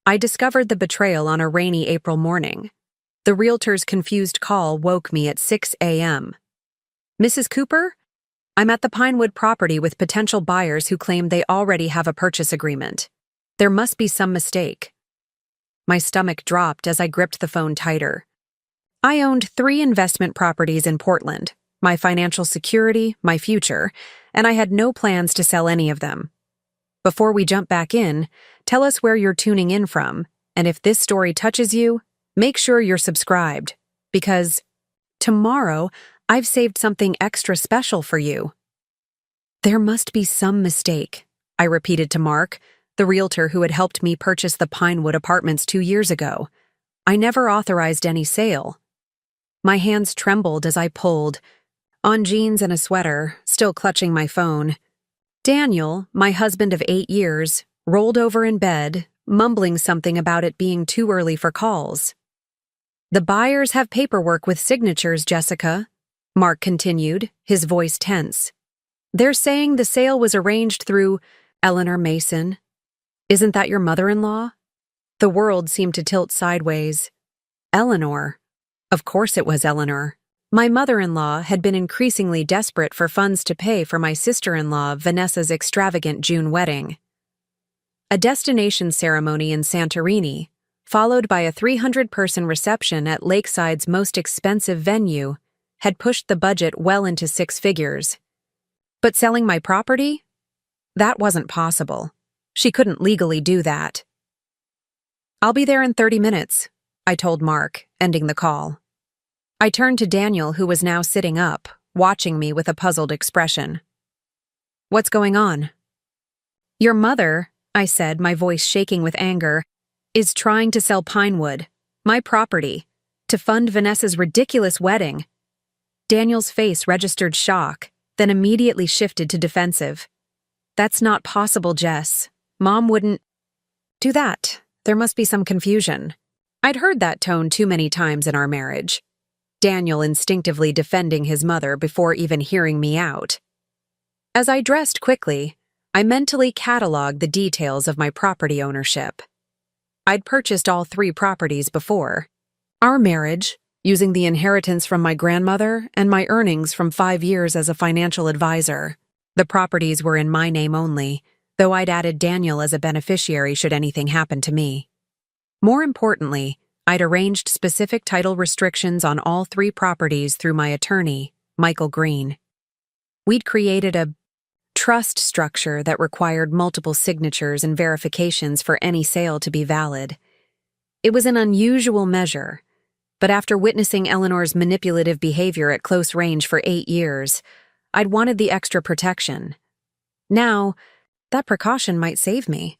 I discovered the betrayal on a rainy April morning. The realtor's confused call woke me at 6 a.m. Mrs. Cooper? I'm at the Pinewood property with potential buyers who claim they already have a purchase agreement. There must be some mistake. My stomach dropped as I gripped the phone tighter. I owned 3 investment properties in Portland, my financial security, my future, and I had no plans to sell any of them. Before we jump back in, tell us where you're tuning in from, and if this story touches you, make sure you're subscribed, because tomorrow I've saved something extra special for you. There must be some mistake, I repeated to Mark, the realtor who had helped me purchase the Pinewood apartments 2 years ago. I never authorized any sale. My hands trembled as I pulled, on jeans and a sweater, still clutching my phone. Daniel, my husband of 8 years, rolled over in bed, mumbling something about it being too early for calls. The buyers have paperwork with signatures, Jessica, Mark continued, his voice tense. They're saying the sale was arranged through Eleanor Mason. Isn't that your mother-in-law? The world seemed to tilt sideways. Eleanor. Of course it was Eleanor. My mother-in-law had been increasingly desperate for funds to pay for my sister-in-law Vanessa's extravagant June wedding. A destination ceremony in Santorini, followed by a 300-person reception at Lakeside's most expensive venue, had pushed the budget well into 6 figures. But selling my property? That wasn't possible. She couldn't legally do that. I'll be there in 30 minutes, I told Mark, ending the call. I turned to Daniel, who was now sitting up, watching me with a puzzled expression. What's going on? Your mother, I said, my voice shaking with anger, is trying to sell Pinewood, my property, to fund Vanessa's ridiculous wedding. Daniel's face registered shock, then immediately shifted to defensive. That's not possible, Jess. Mom wouldn't do that. There must be some confusion. I'd heard that tone too many times in our marriage. Daniel instinctively defending his mother before even hearing me out. As I dressed quickly, I mentally cataloged the details of my property ownership. I'd purchased all 3 properties before. Our marriage, using the inheritance from my grandmother and my earnings from 5 years as a financial advisor. The properties were in my name only, though I'd added Daniel as a beneficiary should anything happen to me. More importantly, I'd arranged specific title restrictions on all 3 properties through my attorney, Michael Green. We'd created a trust structure that required multiple signatures and verifications for any sale to be valid. It was an unusual measure, but after witnessing Eleanor's manipulative behavior at close range for 8 years, I'd wanted the extra protection. Now, that precaution might save me.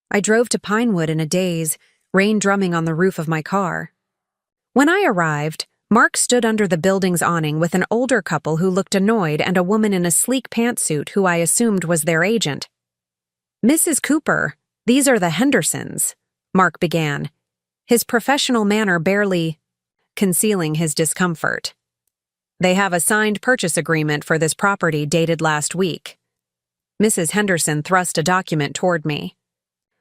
I drove to Pinewood in a daze, rain drumming on the roof of my car. When I arrived, Mark stood under the building's awning with an older couple who looked annoyed and a woman in a sleek pantsuit who I assumed was their agent. Mrs. Cooper, these are the Hendersons, Mark began, his professional manner barely concealing his discomfort. They have a signed purchase agreement for this property dated last week. Mrs. Henderson thrust a document toward me.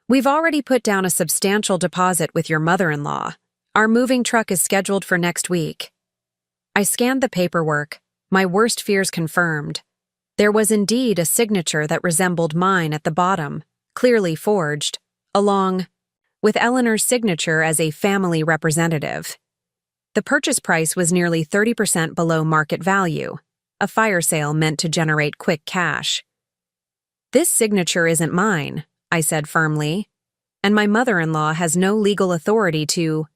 We've already put down a substantial deposit with your mother-in-law. Our moving truck is scheduled for next week. I scanned the paperwork, my worst fears confirmed. There was indeed a signature that resembled mine at the bottom, clearly forged, along with Eleanor's signature as a family representative. The purchase price was nearly 30% below market value, a fire sale meant to generate quick cash. This signature isn't mine, I said firmly, and my mother-in-law has no legal authority to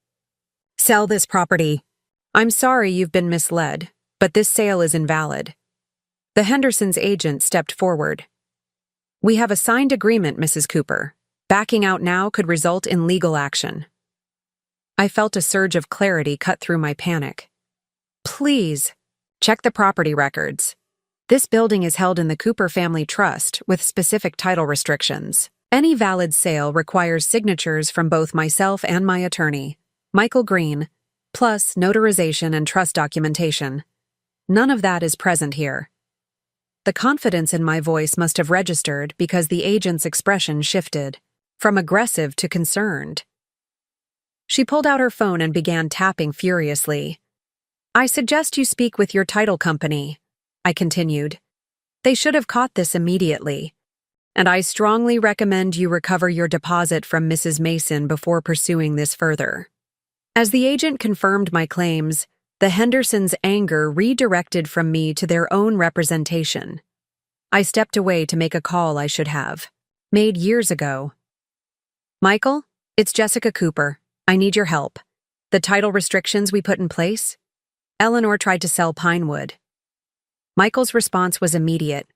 sell this property. I'm sorry you've been misled, but this sale is invalid. The Hendersons' agent stepped forward. We have a signed agreement, Mrs. Cooper. Backing out now could result in legal action. I felt a surge of clarity cut through my panic. Please, check the property records. This building is held in the Cooper Family Trust with specific title restrictions. Any valid sale requires signatures from both myself and my attorney, Michael Green, plus notarization and trust documentation. None of that is present here. The confidence in my voice must have registered because the agent's expression shifted. from aggressive to concerned. She pulled out her phone and began tapping furiously. "I suggest you speak with your title company," I continued. "They should have caught this immediately. And I strongly recommend you recover your deposit from Mrs. Mason before pursuing this further." As the agent confirmed my claims, the Hendersons' anger redirected from me to their own representation. I stepped away to make a call I should have made years ago. "Michael, it's Jessica Cooper. I need your help. The title restrictions we put in place? Eleanor tried to sell Pinewood." Michael's response was immediate.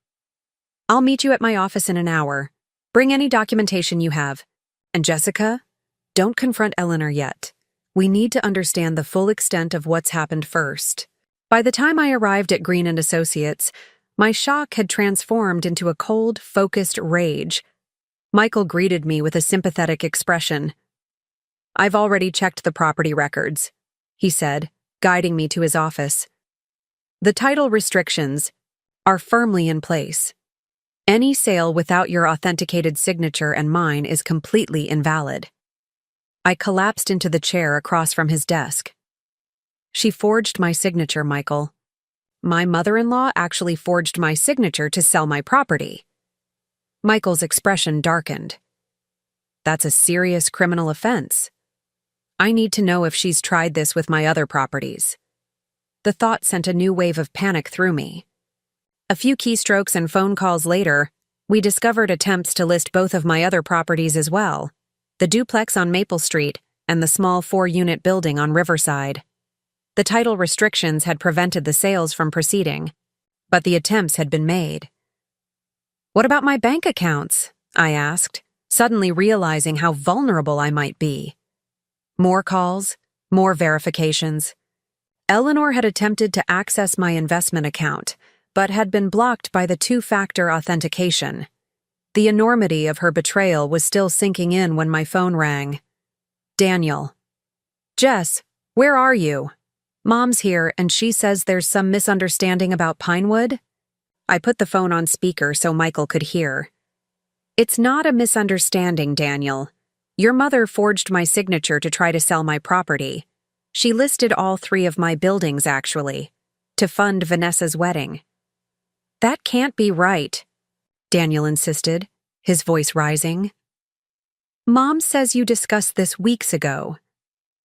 "I'll meet you at my office in an hour. Bring any documentation you have. And Jessica, don't confront Eleanor yet. We need to understand the full extent of what's happened first." By the time I arrived at Green & Associates, my shock had transformed into a cold, focused rage. Michael greeted me with a sympathetic expression. "I've already checked the property records," he said, guiding me to his office. "The title restrictions are firmly in place. Any sale without your authenticated signature and mine is completely invalid." I collapsed into the chair across from his desk. "She forged my signature, Michael. My mother-in-law actually forged my signature to sell my property." Michael's expression darkened. "That's a serious criminal offense. I need to know if she's tried this with my other properties." The thought sent a new wave of panic through me. A few keystrokes and phone calls later, we discovered attempts to list both of my other properties as well, the duplex on Maple Street and the small 4-unit building on Riverside. The title restrictions had prevented the sales from proceeding, but the attempts had been made. "What about my bank accounts?" I asked, suddenly realizing how vulnerable I might be. More calls, more verifications. Eleanor had attempted to access my investment account, but had been blocked by the 2-factor authentication. The enormity of her betrayal was still sinking in when my phone rang. "Daniel." "Jess, where are you? Mom's here and she says there's some misunderstanding about Pinewood." I put the phone on speaker so Michael could hear. "It's not a misunderstanding, Daniel. Your mother forged my signature to try to sell my property. She listed all 3 of my buildings, actually, to fund Vanessa's wedding." "That can't be right," Daniel insisted, his voice rising. "Mom says you discussed this weeks ago,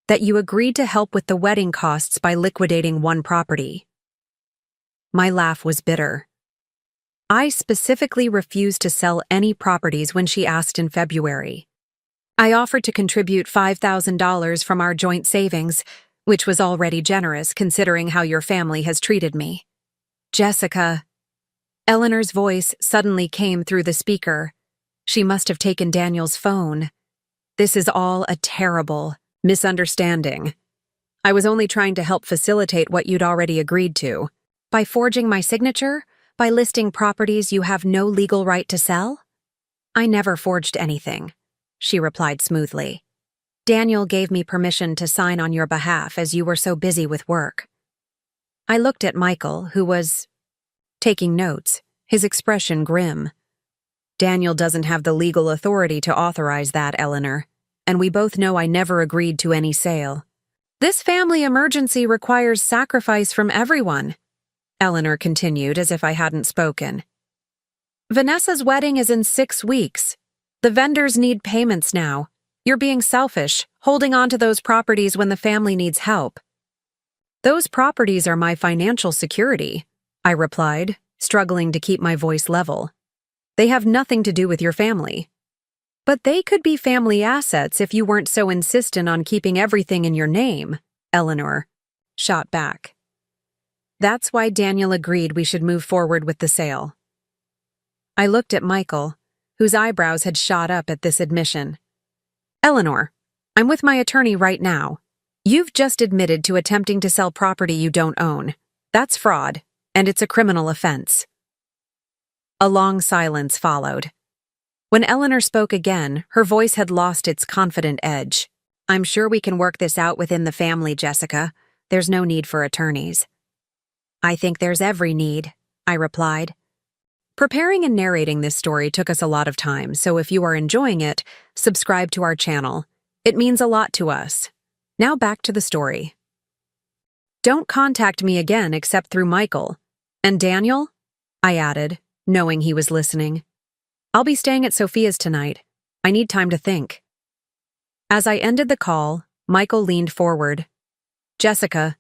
that you agreed to help with the wedding costs by liquidating one property." My laugh was bitter. I specifically refused to sell any properties when she asked in February. I offered to contribute $5,000 from our joint savings, which was already generous considering how your family has treated me. "Jessica." Eleanor's voice suddenly came through the speaker. She must have taken Daniel's phone. "This is all a terrible misunderstanding. I was only trying to help facilitate what you'd already agreed to. By forging my signature? By listing properties you have no legal right to sell?" "I never forged anything," she replied smoothly. "Daniel gave me permission to sign on your behalf as you were so busy with work." I looked at Michael, who was taking notes, his expression grim. "Daniel doesn't have the legal authority to authorize that, Eleanor, and we both know I never agreed to any sale." "This family emergency requires sacrifice from everyone," Eleanor continued as if I hadn't spoken. "Vanessa's wedding is in 6 weeks. The vendors need payments now. You're being selfish, holding on to those properties when the family needs help." "Those properties are my financial security," I replied, struggling to keep my voice level. "They have nothing to do with your family." "But they could be family assets if you weren't so insistent on keeping everything in your name," Eleanor shot back. That's why Daniel agreed we should move forward with the sale. I looked at Michael, whose eyebrows had shot up at this admission. "Eleanor, I'm with my attorney right now. You've just admitted to attempting to sell property you don't own. That's fraud, and it's a criminal offense." A long silence followed. When Eleanor spoke again, her voice had lost its confident edge. "I'm sure we can work this out within the family, Jessica. There's no need for attorneys." "I think there's every need," I replied. Preparing and narrating this story took us a lot of time, so if you are enjoying it, subscribe to our channel. It means a lot to us. Now back to the story. Don't contact me again except through Michael. And Daniel? I added, knowing he was listening. I'll be staying at Sophia's tonight. I need time to think. As I ended the call, Michael leaned forward. Jessica,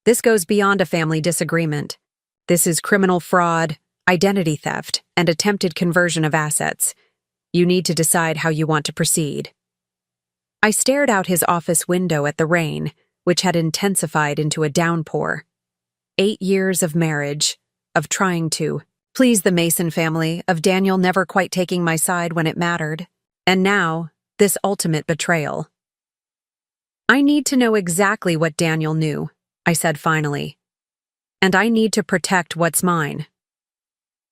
this goes beyond a family disagreement. This is criminal fraud, identity theft, and attempted conversion of assets. You need to decide how you want to proceed. I stared out his office window at the rain, which had intensified into a downpour. 8 years of marriage, of trying to please the Mason family, of Daniel never quite taking my side when it mattered, and now, this ultimate betrayal. I need to know exactly what Daniel knew, I said finally. And I need to protect what's mine.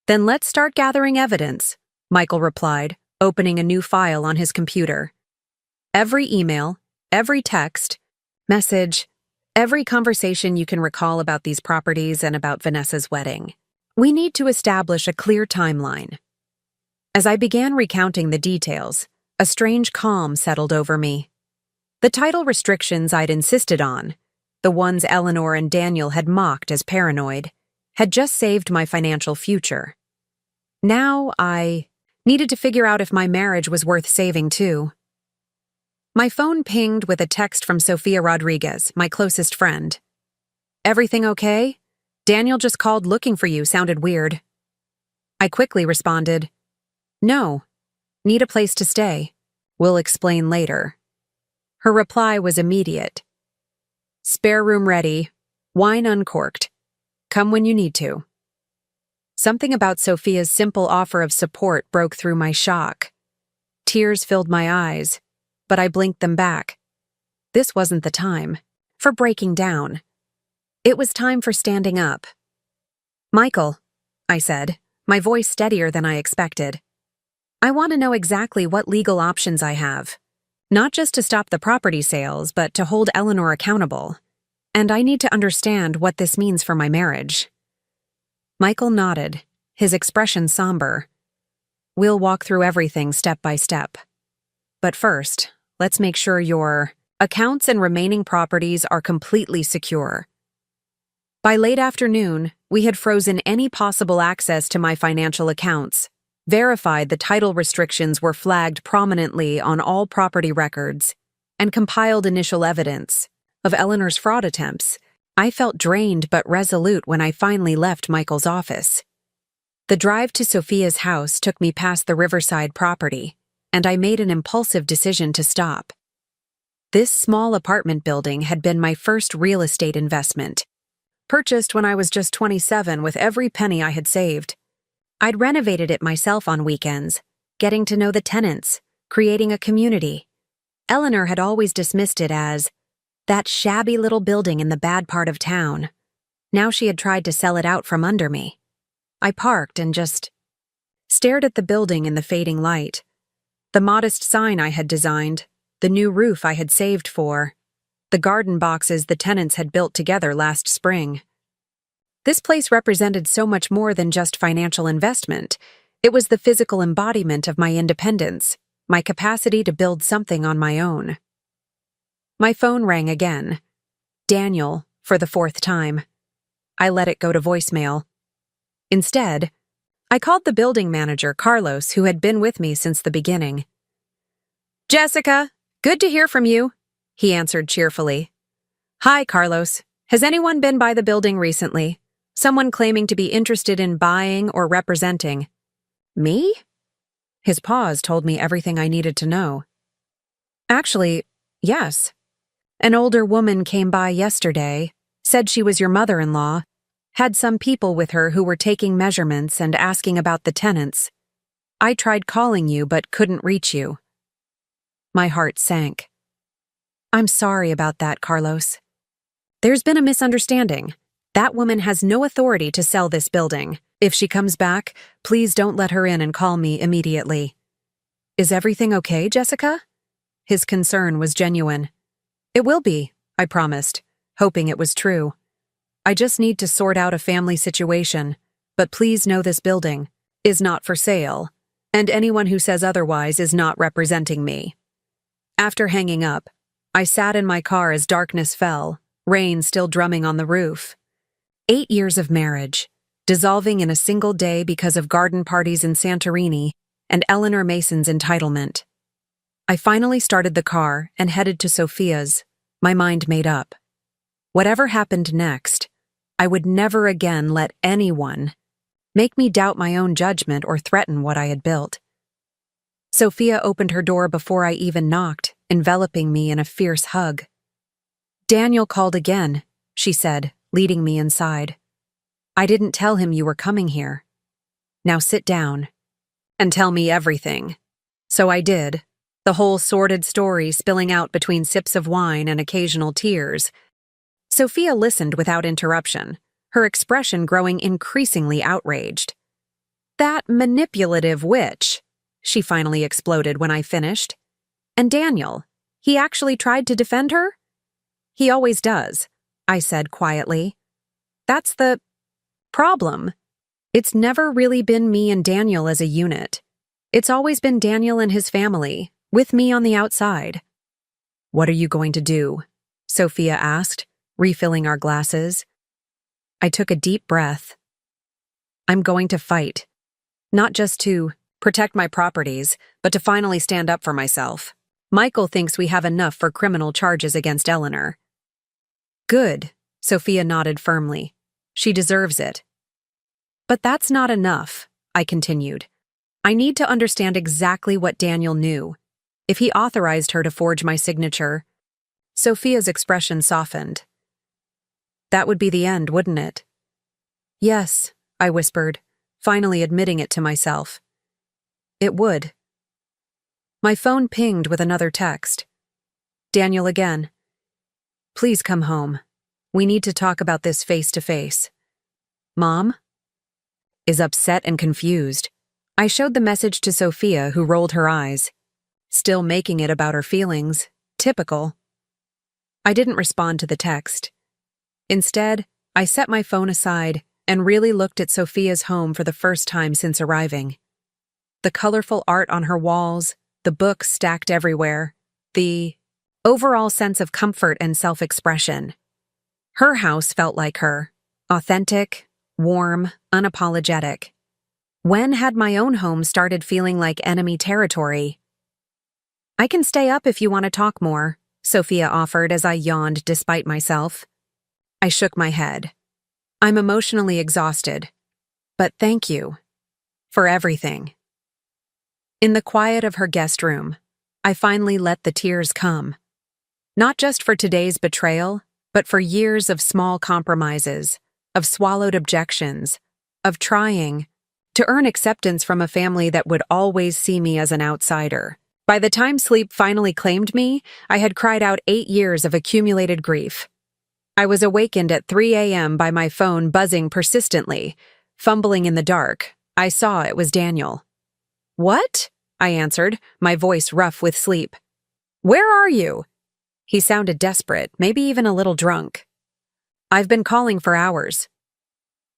Then let's start gathering evidence, Michael replied, opening a new file on his computer. Every email, every text, message, every conversation you can recall about these properties and about Vanessa's wedding. We need to establish a clear timeline. As I began recounting the details, a strange calm settled over me. The title restrictions I'd insisted on, the ones Eleanor and Daniel had mocked as paranoid, had just saved my financial future. Now I needed to figure out if my marriage was worth saving too. My phone pinged with a text from Sofia Rodriguez, my closest friend. Everything okay? Daniel just called looking for you, sounded weird. I quickly responded, No. Need a place to stay. We'll explain later. Her reply was immediate. Spare room ready. Wine uncorked. Come when you need to. Something about Sophia's simple offer of support broke through my shock. Tears filled my eyes, but I blinked them back. This wasn't the time for breaking down. It was time for standing up. Michael, I said, my voice steadier than I expected. I want to know exactly what legal options I have. Not just to stop the property sales, but to hold Eleanor accountable. And I need to understand what this means for my marriage. Michael nodded, his expression somber. We'll walk through everything step by step. But first, let's make sure your accounts and remaining properties are completely secure. By late afternoon, we had frozen any possible access to my financial accounts, verified the title restrictions were flagged prominently on all property records, and compiled initial evidence of Eleanor's fraud attempts. I felt drained but resolute when I finally left Michael's office. The drive to Sophia's house took me past the Riverside property, and I made an impulsive decision to stop. This small apartment building had been my first real estate investment, purchased when I was just 27 with every penny I had saved. I'd renovated it myself on weekends, getting to know the tenants, creating a community. Eleanor had always dismissed it as that shabby little building in the bad part of town. Now she had tried to sell it out from under me. I parked and just stared at the building in the fading light. The modest sign I had designed, the new roof I had saved for, the garden boxes the tenants had built together last spring. This place represented so much more than just financial investment. It was the physical embodiment of my independence, my capacity to build something on my own. My phone rang again. Daniel, for the 4th time. I let it go to voicemail. Instead, I called the building manager, Carlos, who had been with me since the beginning. Jessica, good to hear from you, he answered cheerfully. Hi, Carlos. Has anyone been by the building recently? Someone claiming to be interested in buying or representing. Me? His pause told me everything I needed to know. Actually, yes. An older woman came by yesterday, said she was your mother-in-law, had some people with her who were taking measurements and asking about the tenants. I tried calling you but couldn't reach you. My heart sank. I'm sorry about that, Carlos. There's been a misunderstanding. That woman has no authority to sell this building. If she comes back, please don't let her in and call me immediately. Is everything okay, Jessica? His concern was genuine. It will be, I promised, hoping it was true. I just need to sort out a family situation, but please know this building. is not for sale, and anyone who says otherwise is not representing me. After hanging up, I sat in my car as darkness fell, rain still drumming on the roof. 8 years of marriage, dissolving in a single day because of garden parties in Santorini and Eleanor Mason's entitlement. I finally started the car and headed to Sophia's, my mind made up. Whatever happened next, I would never again let anyone make me doubt my own judgment or threaten what I had built. Sophia opened her door before I even knocked, enveloping me in a fierce hug. "Daniel called again," she said, leading me inside. "I didn't tell him you were coming here. Now sit down and tell me everything." So I did, the whole sordid story spilling out between sips of wine and occasional tears. Sophia listened without interruption, her expression growing increasingly outraged. "That manipulative witch," she finally exploded when I finished. "And Daniel, he actually tried to defend her?" "He always does," I said quietly. "That's the problem. It's never really been me and Daniel as a unit. It's always been Daniel and his family, with me on the outside." "What are you going to do?" Sophia asked, refilling our glasses. I took a deep breath. "I'm going to fight. Not just to protect my properties, but to finally stand up for myself. Michael thinks we have enough for criminal charges against Eleanor." "Good," Sophia nodded firmly. "She deserves it." "But that's not enough," I continued. "I need to understand exactly what Daniel knew. If he authorized her to forge my signature." Sophia's expression softened. "That would be the end, wouldn't it?" "Yes," I whispered, finally admitting it to myself. "It would." My phone pinged with another text. Daniel again. "Please come home. We need to talk about this face to face." "Mom?" Is upset and confused. I showed the message to Sophia, who rolled her eyes. Still making it about her feelings. Typical. I didn't respond to the text. Instead, I set my phone aside and really looked at Sophia's home for the first time since arriving. The colorful art on her walls, the books stacked everywhere, the overall sense of comfort and self-expression. Her house felt like her, authentic, warm, unapologetic. When had my own home started feeling like enemy territory? "I can stay up if you want to talk more," Sophia offered as I yawned despite myself. I shook my head. "I'm emotionally exhausted. But thank you. For everything." In the quiet of her guest room, I finally let the tears come. Not just for today's betrayal, but for years of small compromises, of swallowed objections, of trying to earn acceptance from a family that would always see me as an outsider. By the time sleep finally claimed me, I had cried out 8 years of accumulated grief. I was awakened at 3 a.m. by my phone buzzing persistently. Fumbling in the dark, I saw it was Daniel. "What?" I answered, my voice rough with sleep. "Where are you?" He sounded desperate, maybe even a little drunk. "I've been calling for hours."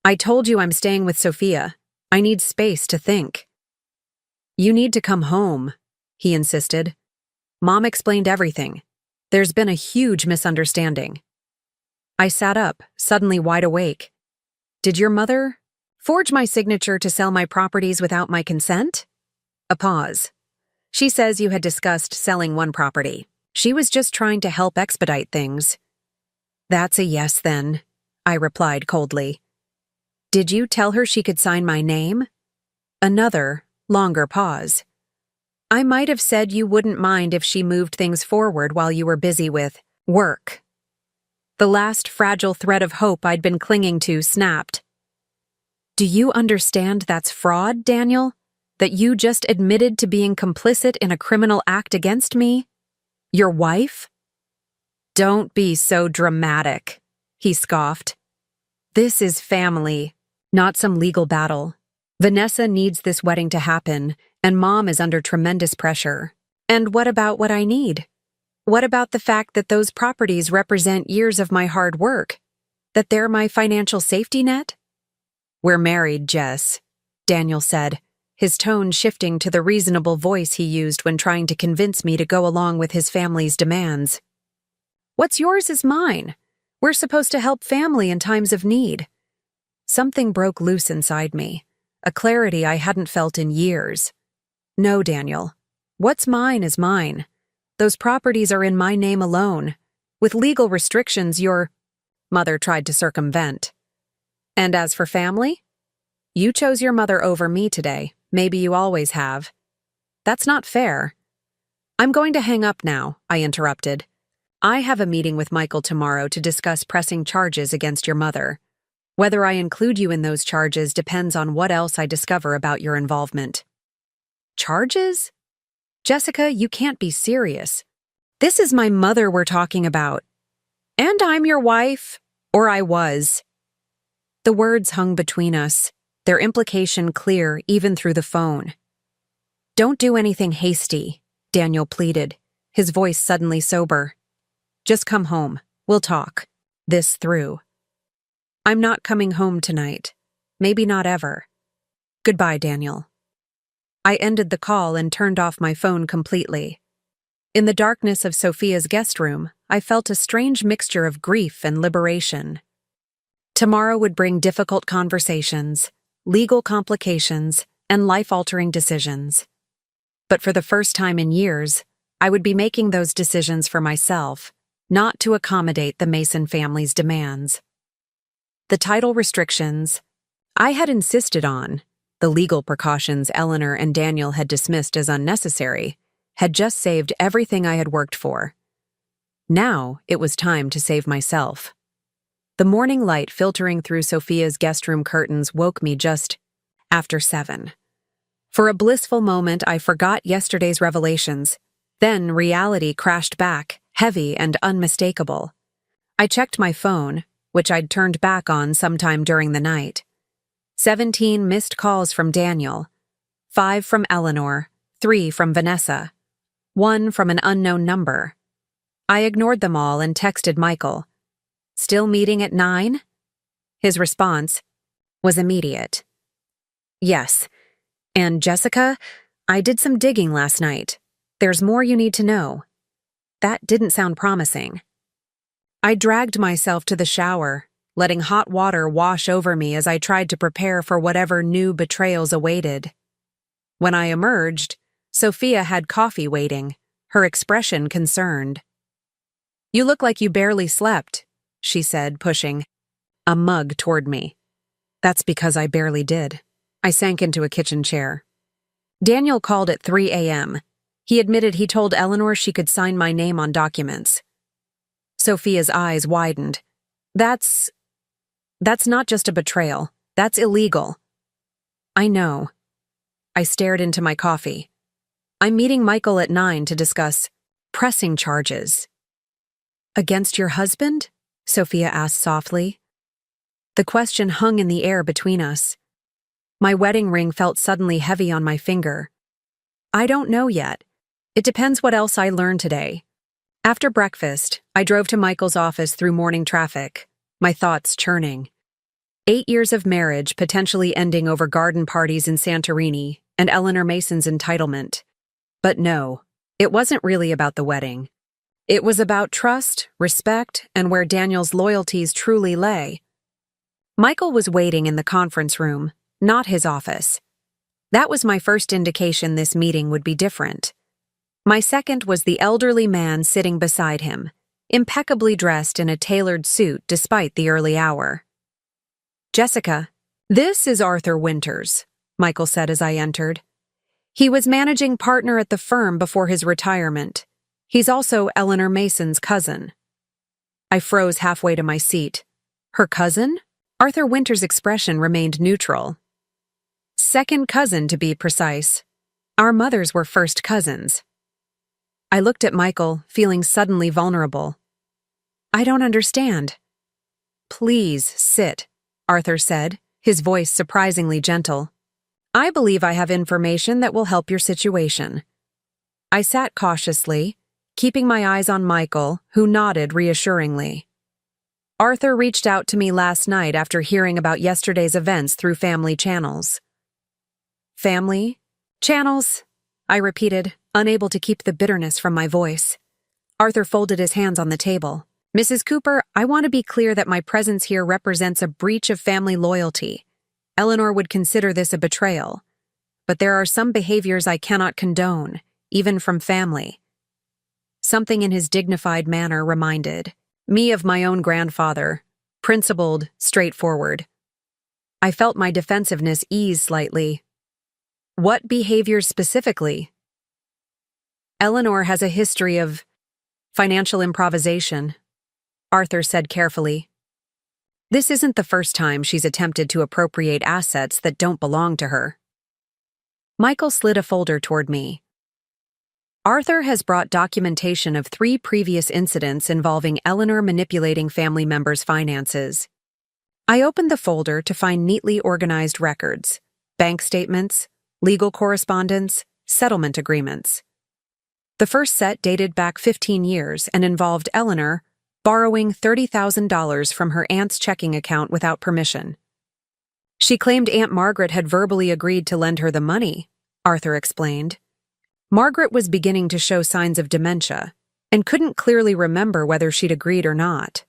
"I told you I'm staying with Sophia. I need space to think." "You need to come home," he insisted. "Mom explained everything. There's been a huge misunderstanding." I sat up, suddenly wide awake. "Did your mother forge my signature to sell my properties without my consent?" A pause. "She says you had discussed selling one property. She was just trying to help expedite things." "That's a yes, then," I replied coldly. "Did you tell her she could sign my name?" Another, longer pause. "I might have said you wouldn't mind if she moved things forward while you were busy with work." The last fragile thread of hope I'd been clinging to snapped. "Do you understand that's fraud, Daniel? That you just admitted to being complicit in a criminal act against me? Your wife?" "Don't be so dramatic," he scoffed. "This is family, not some legal battle. Vanessa needs this wedding to happen, and Mom is under tremendous pressure. And what about what I need? What about the fact that those properties represent years of my hard work? That they're my financial safety net?" "We're married, Jess. Daniel said, his tone shifting to the reasonable voice he used when trying to convince me to go along with his family's demands. What's yours is mine. We're supposed to help family in times of need. Something broke loose inside me, a clarity I hadn't felt in years. No, Daniel. What's mine is mine. Those properties are in my name alone. With legal restrictions, your mother tried to circumvent. And as for family? You chose your mother over me today. Maybe you always have. That's not fair. I'm going to hang up now, I interrupted. I have a meeting with Michael tomorrow to discuss pressing charges against your mother. Whether I include you in those charges depends on what else I discover about your involvement. Charges? Jessica, you can't be serious. This is my mother we're talking about. And I'm your wife, or I was. The words hung between us, their implication clear even through the phone. Don't do anything hasty, Daniel pleaded, his voice suddenly sober. Just come home. We'll talk this through. I'm not coming home tonight. Maybe not ever. Goodbye, Daniel. I ended the call and turned off my phone completely. In the darkness of Sophia's guest room, I felt a strange mixture of grief and liberation. Tomorrow would bring difficult conversations, legal complications, and life-altering decisions. But for the first time in years, I would be making those decisions for myself, not to accommodate the Mason family's demands. The title restrictions I had insisted on, the legal precautions Eleanor and Daniel had dismissed as unnecessary, had just saved everything I had worked for. Now it was time to save myself. The morning light filtering through Sophia's guest room curtains woke me just after 7. For a blissful moment, I forgot yesterday's revelations. Then reality crashed back, heavy and unmistakable. I checked my phone, which I'd turned back on sometime during the night. 17 missed calls from Daniel, 5 from Eleanor, 3 from Vanessa, 1 from an unknown number. I ignored them all and texted Michael. Still meeting at 9? His response was immediate. Yes. And Jessica, I did some digging last night. There's more you need to know. That didn't sound promising. I dragged myself to the shower, letting hot water wash over me as I tried to prepare for whatever new betrayals awaited. When I emerged, Sophia had coffee waiting, her expression concerned. You look like you barely slept, she said, pushing a mug toward me. That's because I barely did. I sank into a kitchen chair. Daniel called at 3 a.m. He admitted he told Eleanor she could sign my name on documents. Sophia's eyes widened. That's not just a betrayal. That's illegal. I know. I stared into my coffee. I'm meeting Michael at 9 to discuss pressing charges. Against your husband? Sophia asked softly. The question hung in the air between us. My wedding ring felt suddenly heavy on my finger. I don't know yet. It depends what else I learn today. After breakfast, I drove to Michael's office through morning traffic, my thoughts churning. 8 years of marriage potentially ending over garden parties in Santorini and Eleanor Mason's entitlement. But no, it wasn't really about the wedding. It was about trust, respect, and where Daniel's loyalties truly lay. Michael was waiting in the conference room, not his office. That was my first indication this meeting would be different. My second was the elderly man sitting beside him, impeccably dressed in a tailored suit despite the early hour. Jessica, this is Arthur Winters, Michael said as I entered. He was managing partner at the firm before his retirement. He's also Eleanor Mason's cousin. I froze halfway to my seat. Her cousin? Arthur Winters' expression remained neutral. Second cousin, to be precise. Our mothers were first cousins. I looked at Michael, feeling suddenly vulnerable. I don't understand. Please sit, Arthur said, his voice surprisingly gentle. I believe I have information that will help your situation. I sat cautiously, keeping my eyes on Michael, who nodded reassuringly. Arthur reached out to me last night after hearing about yesterday's events through family channels. Family? Channels? I repeated, unable to keep the bitterness from my voice. Arthur folded his hands on the table. Mrs. Cooper, I want to be clear that my presence here represents a breach of family loyalty. Eleanor would consider this a betrayal. But there are some behaviors I cannot condone, even from family. Something in his dignified manner reminded me of my own grandfather, principled, straightforward. I felt my defensiveness ease slightly. What behaviors specifically? Eleanor has a history of financial improvisation, Arthur said carefully. This isn't the first time she's attempted to appropriate assets that don't belong to her. Michael slid a folder toward me. Arthur has brought documentation of 3 previous incidents involving Eleanor manipulating family members' finances. I opened the folder to find neatly organized records, bank statements, legal correspondence, settlement agreements. The first set dated back 15 years and involved Eleanor borrowing $30,000 from her aunt's checking account without permission. She claimed Aunt Margaret had verbally agreed to lend her the money, Arthur explained. Margaret was beginning to show signs of dementia and couldn't clearly remember whether she'd agreed or not.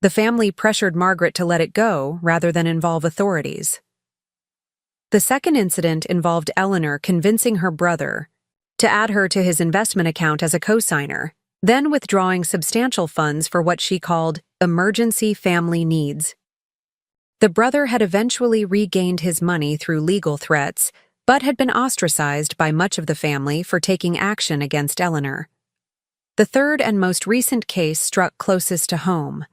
The family pressured Margaret to let it go rather than involve authorities. The second incident involved Eleanor convincing her brother to add her to his investment account as a co-signer, then withdrawing substantial funds for what she called emergency family needs. The brother had eventually regained his money through legal threats, but had been ostracized by much of the family for taking action against Eleanor. The third and most recent case struck closest to home.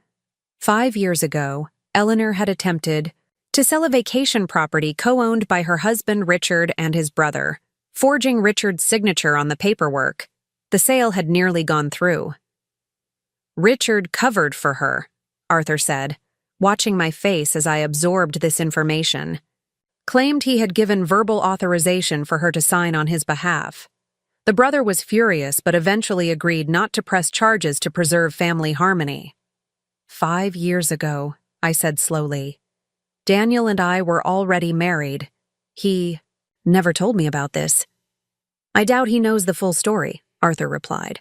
5 years ago, Eleanor had attempted to sell a vacation property co-owned by her husband Richard and his brother, forging Richard's signature on the paperwork. The sale had nearly gone through. Richard covered for her, Arthur said, watching my face as I absorbed this information. Claimed he had given verbal authorization for her to sign on his behalf. The brother was furious but eventually agreed not to press charges to preserve family harmony. 5 years ago, I said slowly. Daniel and I were already married. He never told me about this. I doubt he knows the full story, Arthur replied.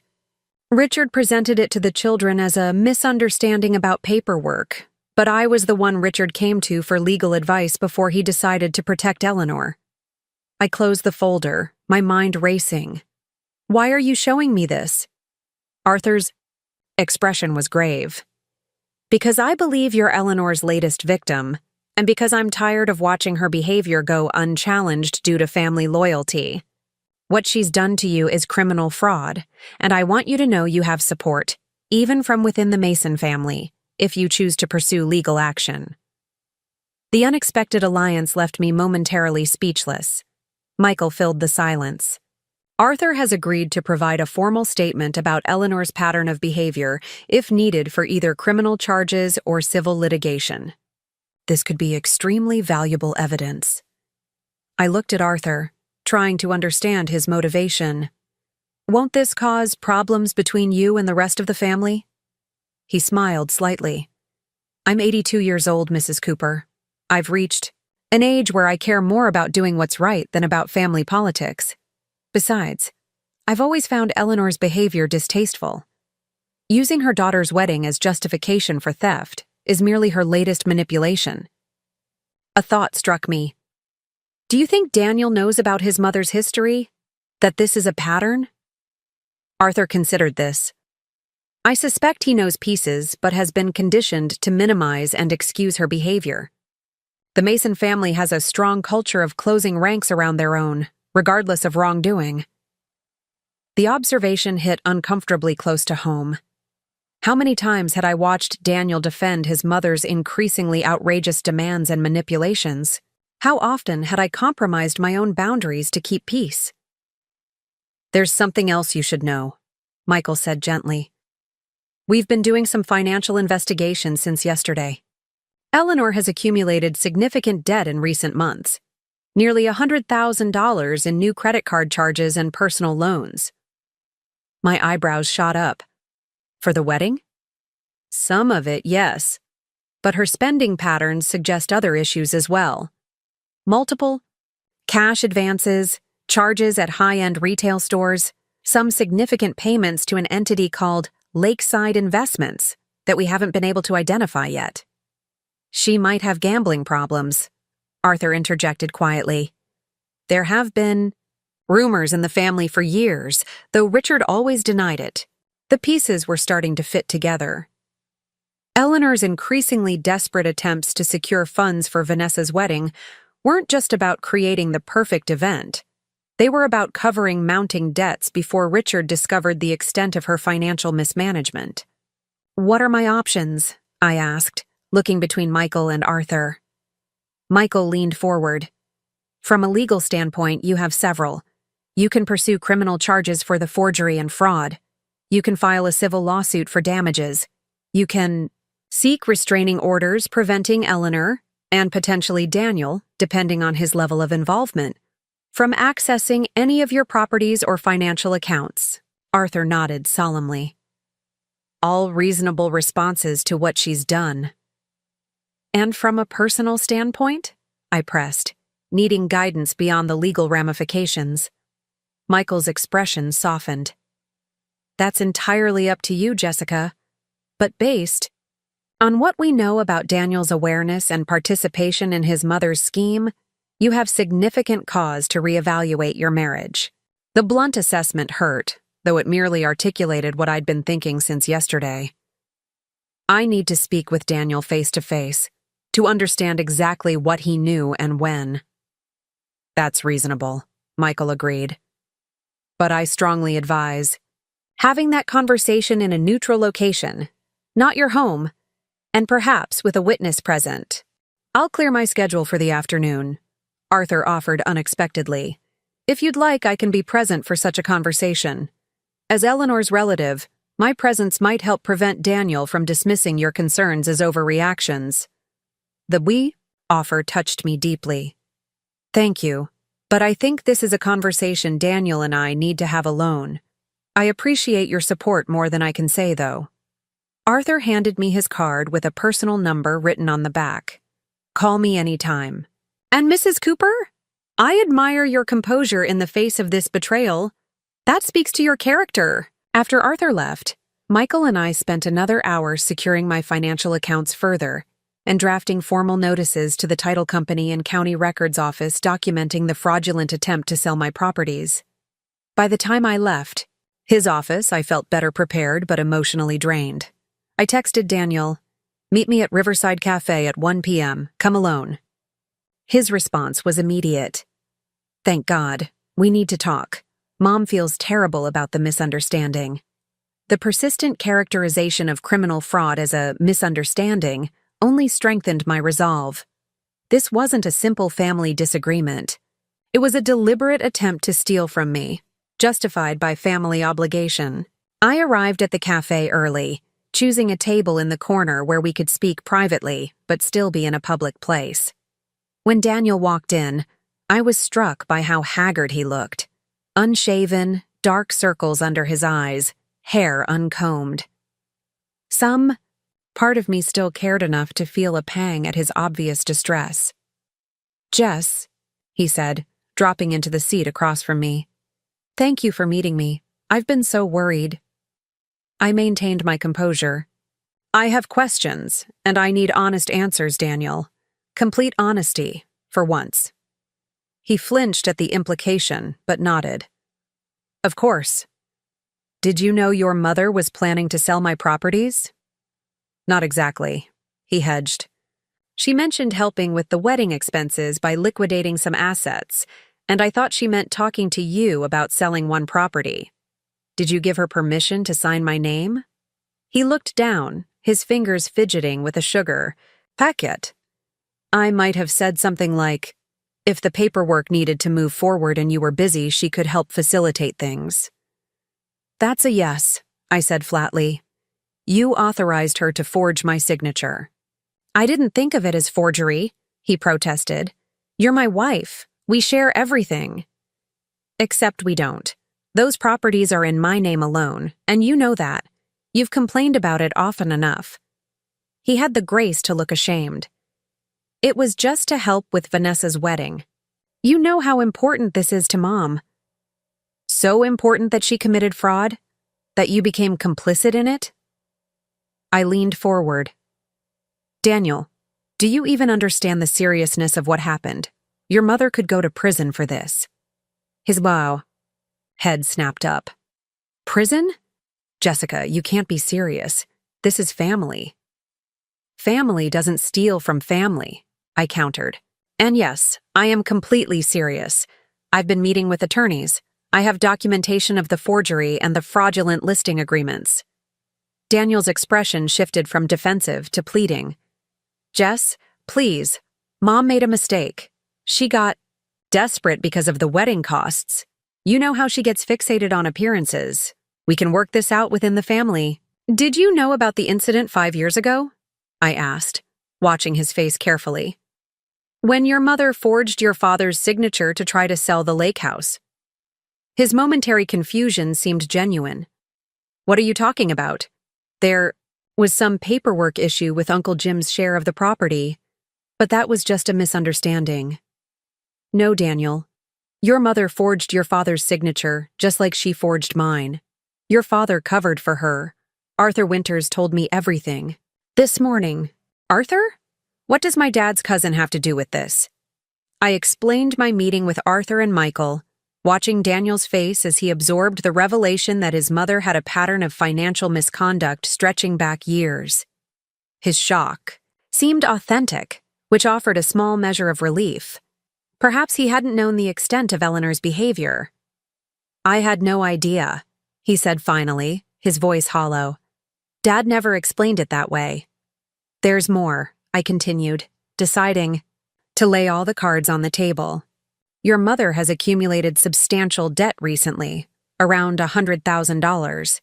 Richard presented it to the children as a misunderstanding about paperwork, but I was the one Richard came to for legal advice before he decided to protect Eleanor. I closed the folder, my mind racing. Why are you showing me this? Arthur's expression was grave. Because I believe you're Eleanor's latest victim, and because I'm tired of watching her behavior go unchallenged due to family loyalty. What she's done to you is criminal fraud, and I want you to know you have support, even from within the Mason family, if you choose to pursue legal action. The unexpected alliance left me momentarily speechless. Michael filled the silence. Arthur has agreed to provide a formal statement about Eleanor's pattern of behavior if needed for either criminal charges or civil litigation. This could be extremely valuable evidence. I looked at Arthur, trying to understand his motivation. Won't this cause problems between you and the rest of the family? He smiled slightly. I'm 82 years old, Mrs. Cooper. I've reached an age where I care more about doing what's right than about family politics. Besides, I've always found Eleanor's behavior distasteful. Using her daughter's wedding as justification for theft is merely her latest manipulation. A thought struck me. Do you think Daniel knows about his mother's history? That this is a pattern? Arthur considered this. I suspect he knows pieces, but has been conditioned to minimize and excuse her behavior. The Mason family has a strong culture of closing ranks around their own, regardless of wrongdoing. The observation hit uncomfortably close to home. How many times had I watched Daniel defend his mother's increasingly outrageous demands and manipulations? How often had I compromised my own boundaries to keep peace? There's something else you should know, Michael said gently. We've been doing some financial investigation since yesterday. Eleanor has accumulated significant debt in recent months. Nearly $100,000 in new credit card charges and personal loans. My eyebrows shot up. For the wedding? Some of it, yes. But her spending patterns suggest other issues as well. Multiple Cash advances, charges at high-end retail stores, some significant payments to an entity called Lakeside Investments that we haven't been able to identify yet. She might have gambling problems, Arthur interjected quietly. There have been rumors in the family for years, though Richard always denied it. The pieces were starting to fit together. Eleanor's increasingly desperate attempts to secure funds for Vanessa's wedding weren't just about creating the perfect event. They were about covering mounting debts before Richard discovered the extent of her financial mismanagement. "What are my options?" I asked, looking between Michael and Arthur. Michael leaned forward. "From a legal standpoint, you have several. You can pursue criminal charges for the forgery and fraud. You can file a civil lawsuit for damages. You can seek restraining orders preventing Eleanor, and potentially Daniel, depending on his level of involvement, from accessing any of your properties or financial accounts." Arthur nodded solemnly. "All reasonable responses to what she's done." "And from a personal standpoint?" I pressed, needing guidance beyond the legal ramifications. Michael's expression softened. "That's entirely up to you, Jessica. But based on what we know about Daniel's awareness and participation in his mother's scheme, you have significant cause to reevaluate your marriage." The blunt assessment hurt, though it merely articulated what I'd been thinking since yesterday. I need to speak with Daniel face to face, to understand exactly what he knew and when. "That's reasonable," Michael agreed. "But I strongly advise having that conversation in a neutral location, not your home, and perhaps with a witness present." "I'll clear my schedule for the afternoon," Arthur offered unexpectedly. "If you'd like, I can be present for such a conversation. As Eleanor's relative, my presence might help prevent Daniel from dismissing your concerns as overreactions." The "we" offer touched me deeply. "Thank you, but I think this is a conversation Daniel and I need to have alone. I appreciate your support more than I can say, though." Arthur handed me his card with a personal number written on the back. "Call me anytime." "And Mrs. Cooper? I admire your composure in the face of this betrayal. That speaks to your character." After Arthur left, Michael and I spent another hour securing my financial accounts further and drafting formal notices to the title company and county records office documenting the fraudulent attempt to sell my properties. By the time I left his office, I felt better prepared but emotionally drained. I texted Daniel, "Meet me at Riverside Cafe at 1 p.m. Come alone." His response was immediate. "Thank God. We need to talk. Mom feels terrible about the misunderstanding." The persistent characterization of criminal fraud as a misunderstanding only strengthened my resolve. This wasn't a simple family disagreement. It was a deliberate attempt to steal from me, justified by family obligation. I arrived at the cafe early, choosing a table in the corner where we could speak privately but still be in a public place. When Daniel walked in, I was struck by how haggard he looked. Unshaven, dark circles under his eyes, hair uncombed. Some part of me still cared enough to feel a pang at his obvious distress. "Jess," he said, dropping into the seat across from me. "Thank you for meeting me. I've been so worried." I maintained my composure. "I have questions, and I need honest answers, Daniel. Complete honesty, for once." He flinched at the implication, but nodded. "Of course. Did you know your mother was planning to sell my properties?" "Not exactly," he hedged. "She mentioned helping with the wedding expenses by liquidating some assets, and I thought she meant talking to you about selling one property. Did you give her permission to sign my name?" He looked down, his fingers fidgeting with a sugar packet. I might have said something like, "If the paperwork needed to move forward and you were busy, she could help facilitate things." "That's a yes," I said flatly. "You authorized her to forge my signature." "I didn't think of it as forgery," he protested. "You're my wife. We share everything." "Except we don't. Those properties are in my name alone, and you know that. You've complained about it often enough." He had the grace to look ashamed. "It was just to help with Vanessa's wedding. You know how important this is to Mom. So important that she committed fraud? That you became complicit in it? I leaned forward. Daniel, do you even understand the seriousness of what happened? Your mother could go to prison for this. His head snapped up. Prison? Jessica, you can't be serious. This is family. Family doesn't steal from family, I countered. And yes, I am completely serious. I've been meeting with attorneys. I have documentation of the forgery and the fraudulent listing agreements. Daniel's expression shifted from defensive to pleading. Jess, please. Mom made a mistake. She got desperate because of the wedding costs. You know how she gets fixated on appearances. We can work this out within the family. Did you know about the incident 5 years ago? I asked, watching his face carefully. When your mother forged your father's signature to try to sell the lake house. His momentary confusion seemed genuine. What are you talking about? There was some paperwork issue with Uncle Jim's share of the property, but that was just a misunderstanding. No, Daniel. Your mother forged your father's signature, just like she forged mine. Your father covered for her. Arthur Winters told me everything. This morning. Arthur? What does my dad's cousin have to do with this? I explained my meeting with Arthur and Michael, watching Daniel's face as he absorbed the revelation that his mother had a pattern of financial misconduct stretching back years. His shock seemed authentic, which offered a small measure of relief. Perhaps he hadn't known the extent of Eleanor's behavior. I had no idea, he said finally, his voice hollow. Dad never explained it that way. There's more, I continued, deciding to lay all the cards on the table. Your mother has accumulated substantial debt recently, around $100,000.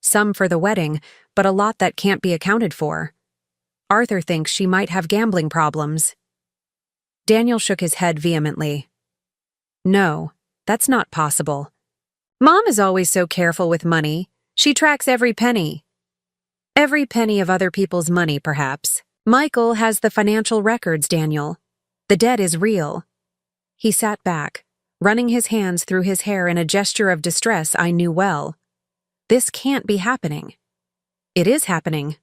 Some for the wedding, but a lot that can't be accounted for. Arthur thinks she might have gambling problems. Daniel shook his head vehemently. No, that's not possible. Mom is always so careful with money. She tracks every penny. Every penny of other people's money, perhaps. Michael has the financial records, Daniel. The debt is real. He sat back, running his hands through his hair in a gesture of distress I knew well. This can't be happening. It is happening,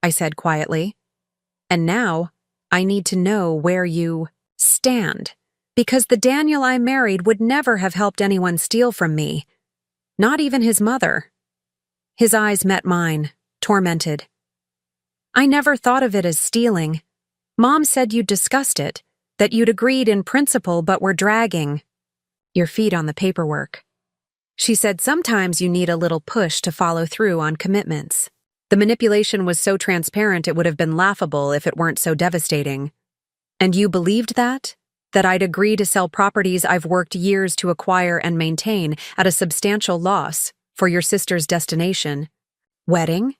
I said quietly. And now, I need to know where you stand, because the Daniel I married would never have helped anyone steal from me, not even his mother. His eyes met mine, tormented. I never thought of it as stealing. Mom said you'd discussed it, that you'd agreed in principle but were dragging your feet on the paperwork. She said sometimes you need a little push to follow through on commitments. The manipulation was so transparent it would have been laughable if it weren't so devastating. And you believed that? That I'd agree to sell properties I've worked years to acquire and maintain at a substantial loss for your sister's destination. Wedding?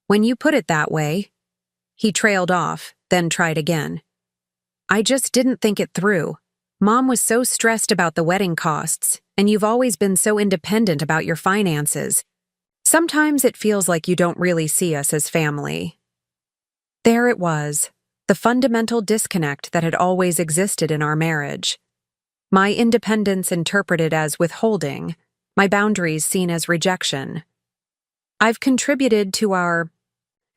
When you put it that way, he trailed off, then tried again. I just didn't think it through. Mom was so stressed about the wedding costs, and you've always been so independent about your finances. Sometimes it feels like you don't really see us as family. There it was, the fundamental disconnect that had always existed in our marriage. My independence interpreted as withholding, my boundaries seen as rejection. I've contributed to our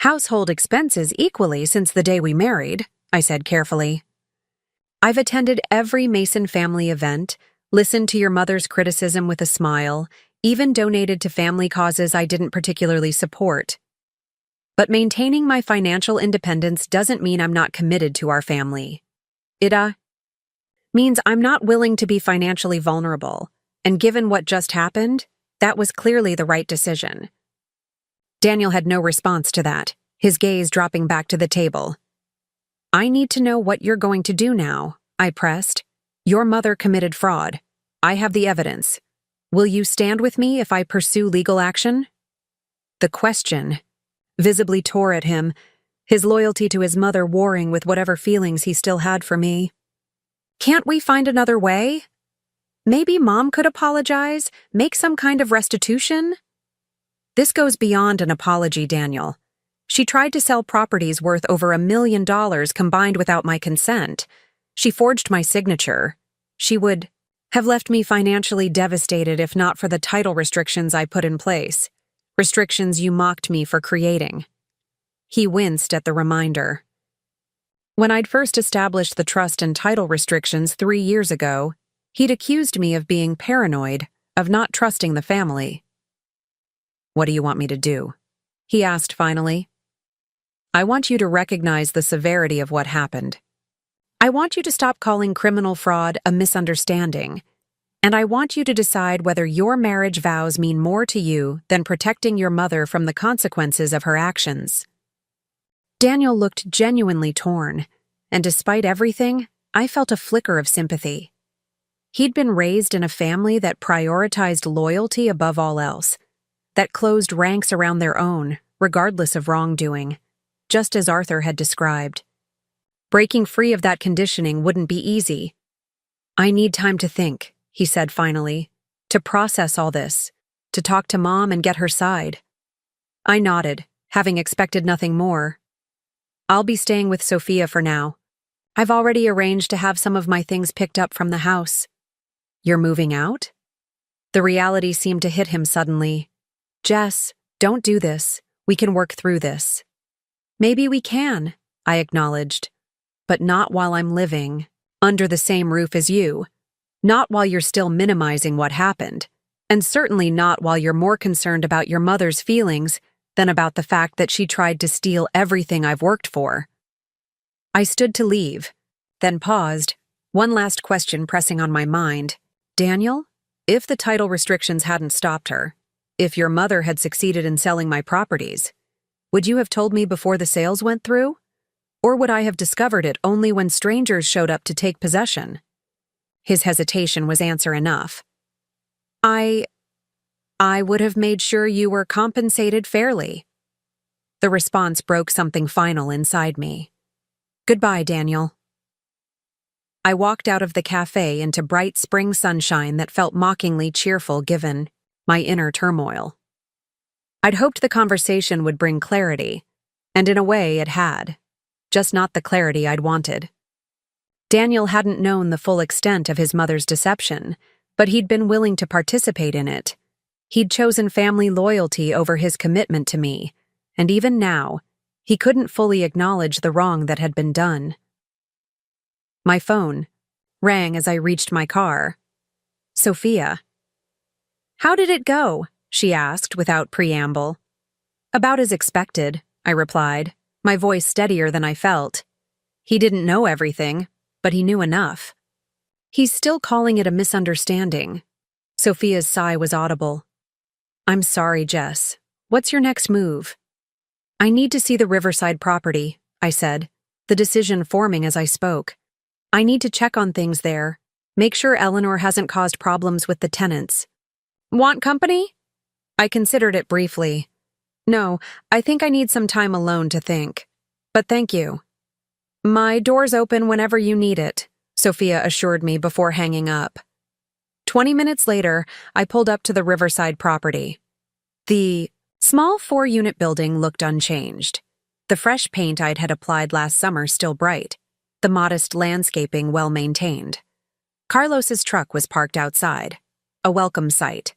household expenses equally since the day we married, I said carefully. I've attended every Mason family event, listened to your mother's criticism with a smile, even donated to family causes I didn't particularly support. But maintaining my financial independence doesn't mean I'm not committed to our family. It means I'm not willing to be financially vulnerable, and given what just happened, that was clearly the right decision. Daniel had no response to that, his gaze dropping back to the table. I need to know what you're going to do now, I pressed. Your mother committed fraud. I have the evidence. Will you stand with me if I pursue legal action? The question visibly tore at him, his loyalty to his mother warring with whatever feelings he still had for me. Can't we find another way? Maybe Mom could apologize, make some kind of restitution? This goes beyond an apology, Daniel. She tried to sell properties worth over $1 million combined without my consent. She forged my signature. She would have left me financially devastated if not for the title restrictions I put in place, restrictions you mocked me for creating. He winced at the reminder. When I'd first established the trust and title restrictions 3 years ago, he'd accused me of being paranoid, of not trusting the family. "What do you want me to do?" he asked finally. "I want you to recognize the severity of what happened. I want you to stop calling criminal fraud a misunderstanding, and I want you to decide whether your marriage vows mean more to you than protecting your mother from the consequences of her actions." Daniel looked genuinely torn, and despite everything, I felt a flicker of sympathy. He'd been raised in a family that prioritized loyalty above all else, that closed ranks around their own, regardless of wrongdoing, just as Arthur had described. Breaking free of that conditioning wouldn't be easy. "I need time to think," he said finally, "to process all this, to talk to Mom and get her side." I nodded, having expected nothing more. "I'll be staying with Sophia for now. I've already arranged to have some of my things picked up from the house." "You're moving out?" The reality seemed to hit him suddenly. "Jess, don't do this. We can work through this." "Maybe we can," I acknowledged. "But not while I'm living under the same roof as you. Not while you're still minimizing what happened. And certainly not while you're more concerned about your mother's feelings than about the fact that she tried to steal everything I've worked for." I stood to leave, then paused, one last question pressing on my mind. "Daniel, if the title restrictions hadn't stopped her, if your mother had succeeded in selling my properties, would you have told me before the sales went through? Or would I have discovered it only when strangers showed up to take possession?" His hesitation was answer enough. I would have made sure you were compensated fairly." The response broke something final inside me. "Goodbye, Daniel." I walked out of the cafe into bright spring sunshine that felt mockingly cheerful given my inner turmoil. I'd hoped the conversation would bring clarity, and in a way it had, just not the clarity I'd wanted. Daniel hadn't known the full extent of his mother's deception, but he'd been willing to participate in it. He'd chosen family loyalty over his commitment to me, and even now, he couldn't fully acknowledge the wrong that had been done. My phone rang as I reached my car. Sophia. "How did it go?" she asked without preamble. "About as expected," I replied, my voice steadier than I felt. He didn't know everything, but he knew enough. "He's still calling it a misunderstanding." Sophia's sigh was audible. "I'm sorry, Jess. What's your next move?" "I need to see the Riverside property," I said, the decision forming as I spoke. "I need to check on things there, make sure Eleanor hasn't caused problems with the tenants." "Want company?" I considered it briefly. "No, I think I need some time alone to think. But thank you." "My door's open whenever you need it," Sophia assured me before hanging up. 20 minutes later, I pulled up to the Riverside property. The small 4-unit building looked unchanged. The fresh paint I'd had applied last summer still bright. The modest landscaping well-maintained. Carlos's truck was parked outside. A welcome sight.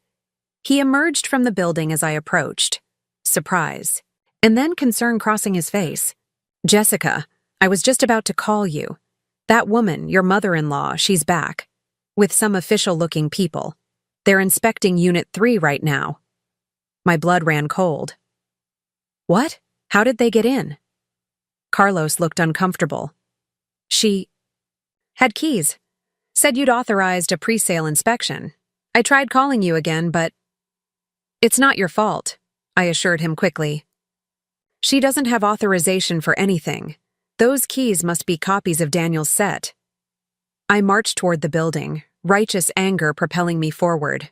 He emerged from the building as I approached. Surprise. And then concern crossing his face. "Jessica, I was just about to call you. That woman, your mother-in-law, she's back. With some official-looking people. They're inspecting Unit 3 right now." My blood ran cold. "What? How did they get in?" Carlos looked uncomfortable. "She had keys. Said you'd authorized a pre-sale inspection. I tried calling you again, but—" "It's not your fault," I assured him quickly. "She doesn't have authorization for anything. Those keys must be copies of Daniel's set." I marched toward the building, righteous anger propelling me forward.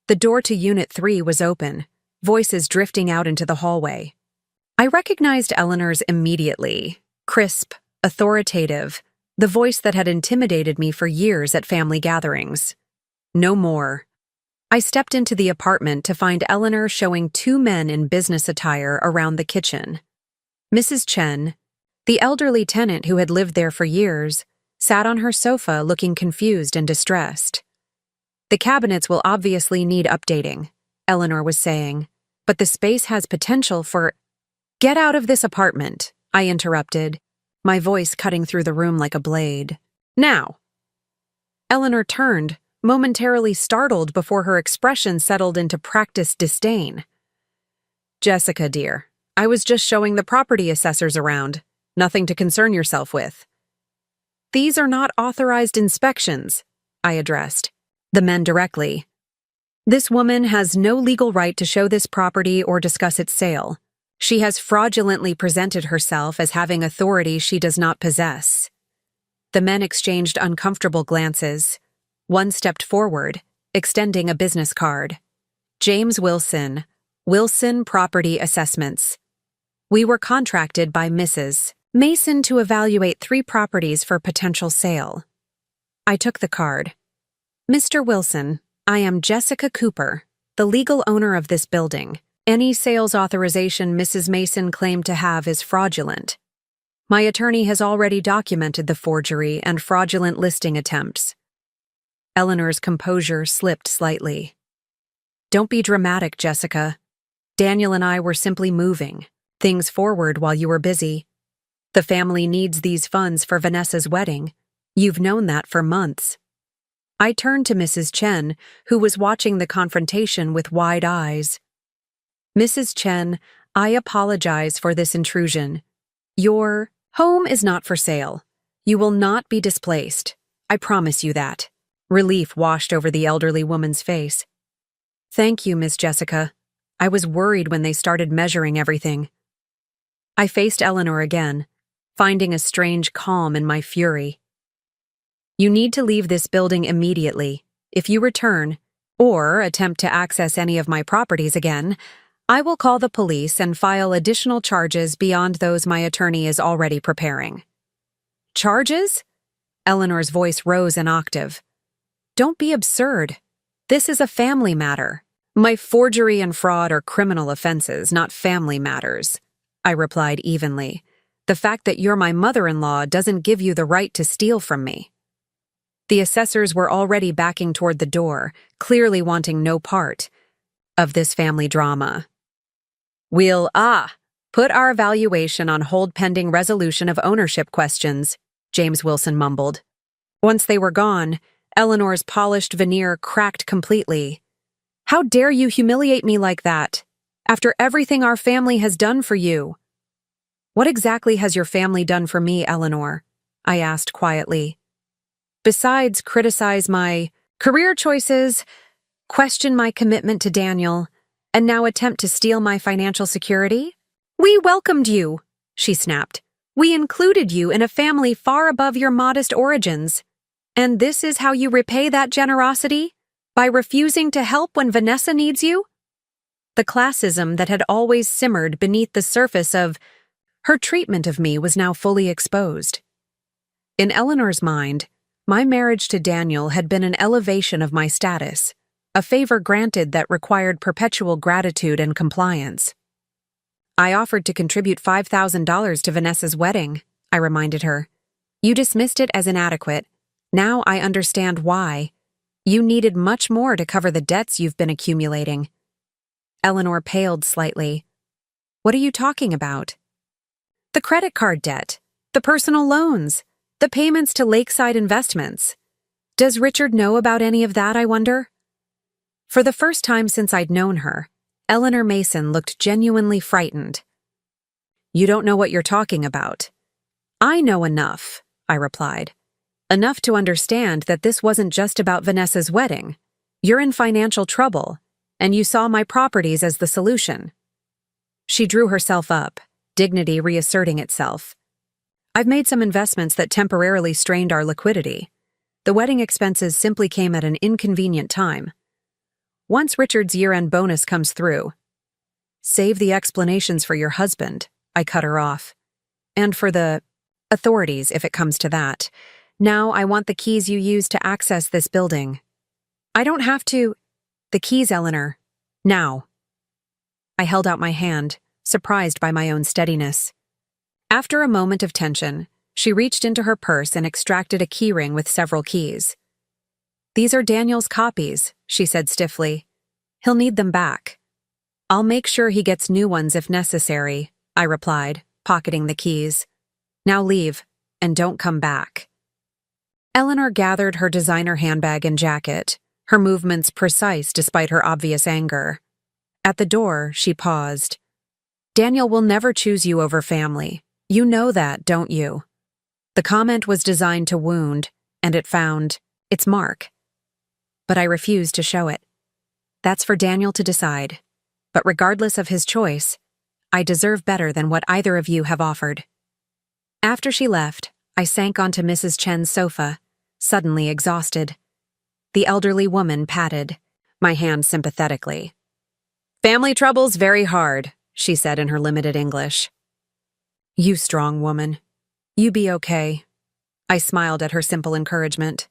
The door to Unit 3 was open, voices drifting out into the hallway. I recognized Eleanor's immediately, crisp, authoritative, the voice that had intimidated me for years at family gatherings. No more. I stepped into the apartment to find Eleanor showing 2 men in business attire around the kitchen. Mrs. Chen, the elderly tenant who had lived there for years, sat on her sofa looking confused and distressed. The cabinets will obviously need updating, Eleanor was saying, but the space has potential for— Get out of this apartment, I interrupted, my voice cutting through the room like a blade. Now! Eleanor turned, momentarily startled before her expression settled into practiced disdain. Jessica, dear, I was just showing the property assessors around. Nothing to concern yourself with. These are not authorized inspections, I addressed the men directly. This woman has no legal right to show this property or discuss its sale. She has fraudulently presented herself as having authority she does not possess. The men exchanged uncomfortable glances. One stepped forward, extending a business card. James Wilson, Wilson Property Assessments. We were contracted by Mrs. Mason to evaluate 3 properties for potential sale. I took the card. Mr. Wilson, I am Jessica Cooper, the legal owner of this building. Any sales authorization Mrs. Mason claimed to have is fraudulent. My attorney has already documented the forgery and fraudulent listing attempts. Eleanor's composure slipped slightly. Don't be dramatic, Jessica. Daniel and I were simply moving things forward while you were busy. The family needs these funds for Vanessa's wedding. You've known that for months. I turned to Mrs. Chen, who was watching the confrontation with wide eyes. Mrs. Chen, I apologize for this intrusion. Your home is not for sale. You will not be displaced. I promise you that. Relief washed over the elderly woman's face. Thank you, Miss Jessica. I was worried when they started measuring everything. I faced Eleanor again, finding a strange calm in my fury. You need to leave this building immediately. If you return, or attempt to access any of my properties again, I will call the police and file additional charges beyond those my attorney is already preparing. Charges? Eleanor's voice rose an octave. Don't be absurd. This is a family matter. My forgery and fraud are criminal offenses, not family matters, I replied evenly. The fact that you're my mother-in-law doesn't give you the right to steal from me. The assessors were already backing toward the door, clearly wanting no part of this family drama. We'll, put our valuation on hold pending resolution of ownership questions, James Wilson mumbled. Once they were gone, Eleanor's polished veneer cracked completely. How dare you humiliate me like that, after everything our family has done for you? What exactly has your family done for me, Eleanor? I asked quietly. Besides criticize my career choices, question my commitment to Daniel, and now attempt to steal my financial security? We welcomed you, she snapped. We included you in a family far above your modest origins. And this is how you repay that generosity? By refusing to help when Vanessa needs you? The classism that had always simmered beneath the surface of her treatment of me was now fully exposed. In Eleanor's mind, my marriage to Daniel had been an elevation of my status, a favor granted that required perpetual gratitude and compliance. I offered to contribute $5,000 to Vanessa's wedding, I reminded her. You dismissed it as inadequate. Now I understand why. You needed much more to cover the debts you've been accumulating. Eleanor paled slightly. What are you talking about? The credit card debt, the personal loans, the payments to Lakeside Investments. Does Richard know about any of that, I wonder? For the first time since I'd known her, Eleanor Mason looked genuinely frightened. You don't know what you're talking about. I know enough, I replied. Enough to understand that this wasn't just about Vanessa's wedding. You're in financial trouble, and you saw my properties as the solution. She drew herself up, dignity reasserting itself. I've made some investments that temporarily strained our liquidity. The wedding expenses simply came at an inconvenient time. Once Richard's year-end bonus comes through, save the explanations for your husband, I cut her off. And for the authorities, if it comes to that. Now I want the keys you used to access this building. I don't have to— The keys, Eleanor. Now. I held out my hand, surprised by my own steadiness. After a moment of tension, She reached into her purse and extracted a keyring with several keys. "These are Daniel's copies," she said stiffly. "He'll need them back." "I'll make sure he gets new ones if necessary," I replied, pocketing the keys. "Now leave, and don't come back." Eleanor gathered her designer handbag and jacket, her movements precise despite her obvious anger. At the door, she paused. "Daniel will never choose you over family. You know that, don't you?" The comment was designed to wound, and it found its mark. But I refused to show it. That's for Daniel to decide. But regardless of his choice, I deserve better than what either of you have offered. After she left, I sank onto Mrs. Chen's sofa, suddenly exhausted. The elderly woman patted my hand sympathetically. "Family trouble's very hard," she said in her limited English. "You strong woman. You be okay." I smiled at her simple encouragement.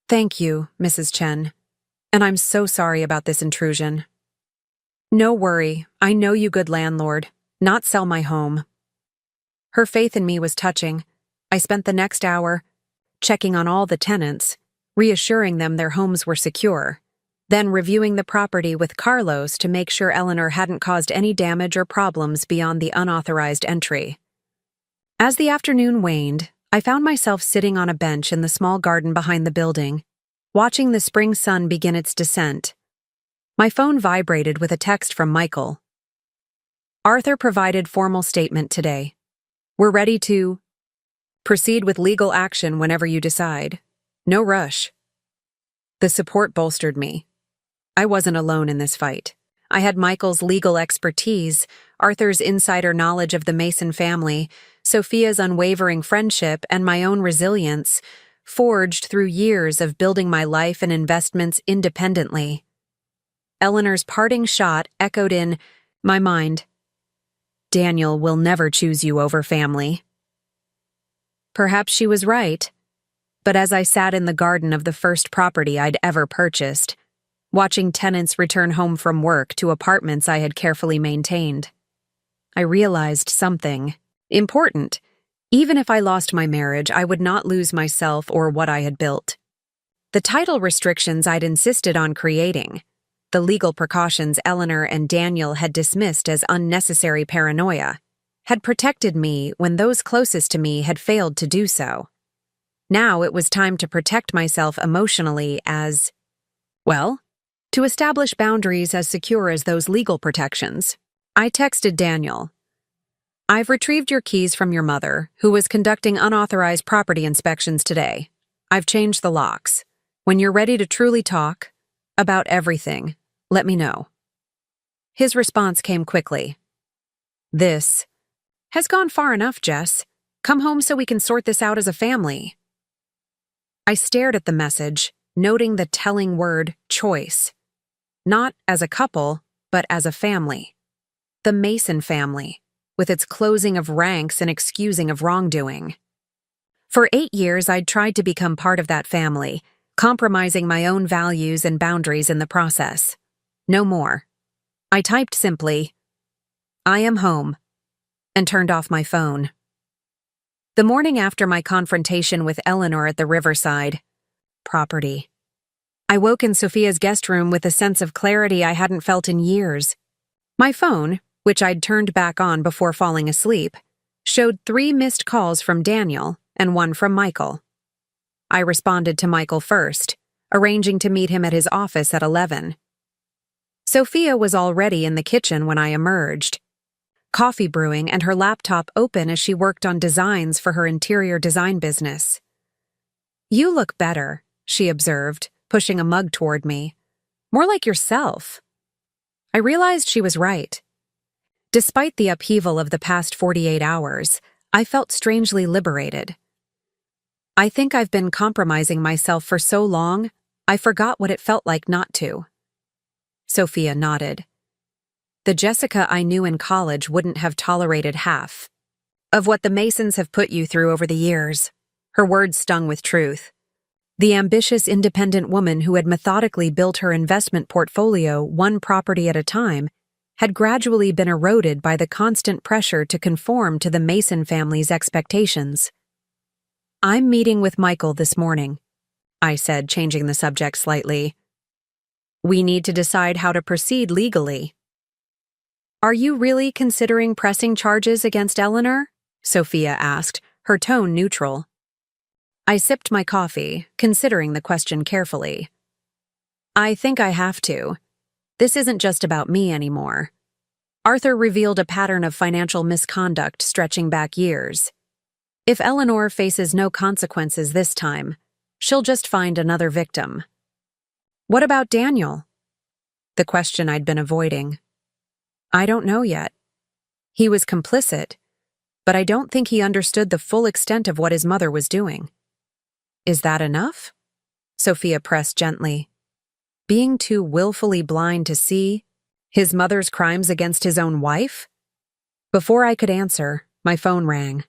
"Thank you, Mrs. Chen. And I'm so sorry about this intrusion." "No worry, I know you good landlord. Not sell my home." Her faith in me was touching. I spent the next hour checking on all the tenants, reassuring them their homes were secure, then reviewing the property with Carlos to make sure Eleanor hadn't caused any damage or problems beyond the unauthorized entry. As the afternoon waned, I found myself sitting on a bench in the small garden behind the building, watching the spring sun begin its descent. My phone vibrated with a text from Michael. "Arthur provided formal statement today. We're ready to proceed with legal action whenever you decide. No rush." The support bolstered me. I wasn't alone in this fight. I had Michael's legal expertise, Arthur's insider knowledge of the Mason family, Sophia's unwavering friendship, and my own resilience, forged through years of building my life and investments independently. Eleanor's parting shot echoed in my mind. "Daniel will never choose you over family." Perhaps she was right, but as I sat in the garden of the first property I'd ever purchased, watching tenants return home from work to apartments I had carefully maintained, I realized something important. Even if I lost my marriage, I would not lose myself or what I had built. The title restrictions I'd insisted on creating, the legal precautions Eleanor and Daniel had dismissed as unnecessary paranoia, had protected me when those closest to me had failed to do so. Now it was time to protect myself emotionally to establish boundaries as secure as those legal protections. I texted Daniel. "I've retrieved your keys from your mother, who was conducting unauthorized property inspections today. I've changed the locks. When you're ready to truly talk about everything, let me know." His response came quickly. "This has gone far enough, Jess. Come home so we can sort this out as a family." I stared at the message, noting the telling word choice. Not as a couple, but as a family. The Mason family, with its closing of ranks and excusing of wrongdoing. For 8 years, I'd tried to become part of that family, compromising my own values and boundaries in the process. No more. I typed simply, "I am home," and turned off my phone. The morning after my confrontation with Eleanor at the riverside property, I woke in Sophia's guest room with a sense of clarity I hadn't felt in years. My phone, which I'd turned back on before falling asleep, showed 3 missed calls from Daniel and 1 from Michael. I responded to Michael first, arranging to meet him at his office at 11. Sophia was already in the kitchen when I emerged, coffee brewing and her laptop open as she worked on designs for her interior design business. "You look better," she observed, pushing a mug toward me. "More like yourself." I realized she was right. Despite the upheaval of the past 48 hours, I felt strangely liberated. I think I've been compromising myself for so long, I forgot what it felt like not to. Sophia nodded. The Jessica I knew in college wouldn't have tolerated half of what the Masons have put you through over the years. Her words stung with truth. The ambitious, independent woman who had methodically built her investment portfolio one property at a time had gradually been eroded by the constant pressure to conform to the Mason family's expectations. I'm meeting with Michael this morning, I said, changing the subject slightly. We need to decide how to proceed legally. Are you really considering pressing charges against Eleanor? Sophia asked, her tone neutral. I sipped my coffee, considering the question carefully. I think I have to. This isn't just about me anymore. Arthur revealed a pattern of financial misconduct stretching back years. If Eleanor faces no consequences this time, she'll just find another victim. What about Daniel? The question I'd been avoiding. I don't know yet. He was complicit, but I don't think he understood the full extent of what his mother was doing. Is that enough? Sophia pressed gently. Being too willfully blind to see his mother's crimes against his own wife? Before I could answer, my phone rang.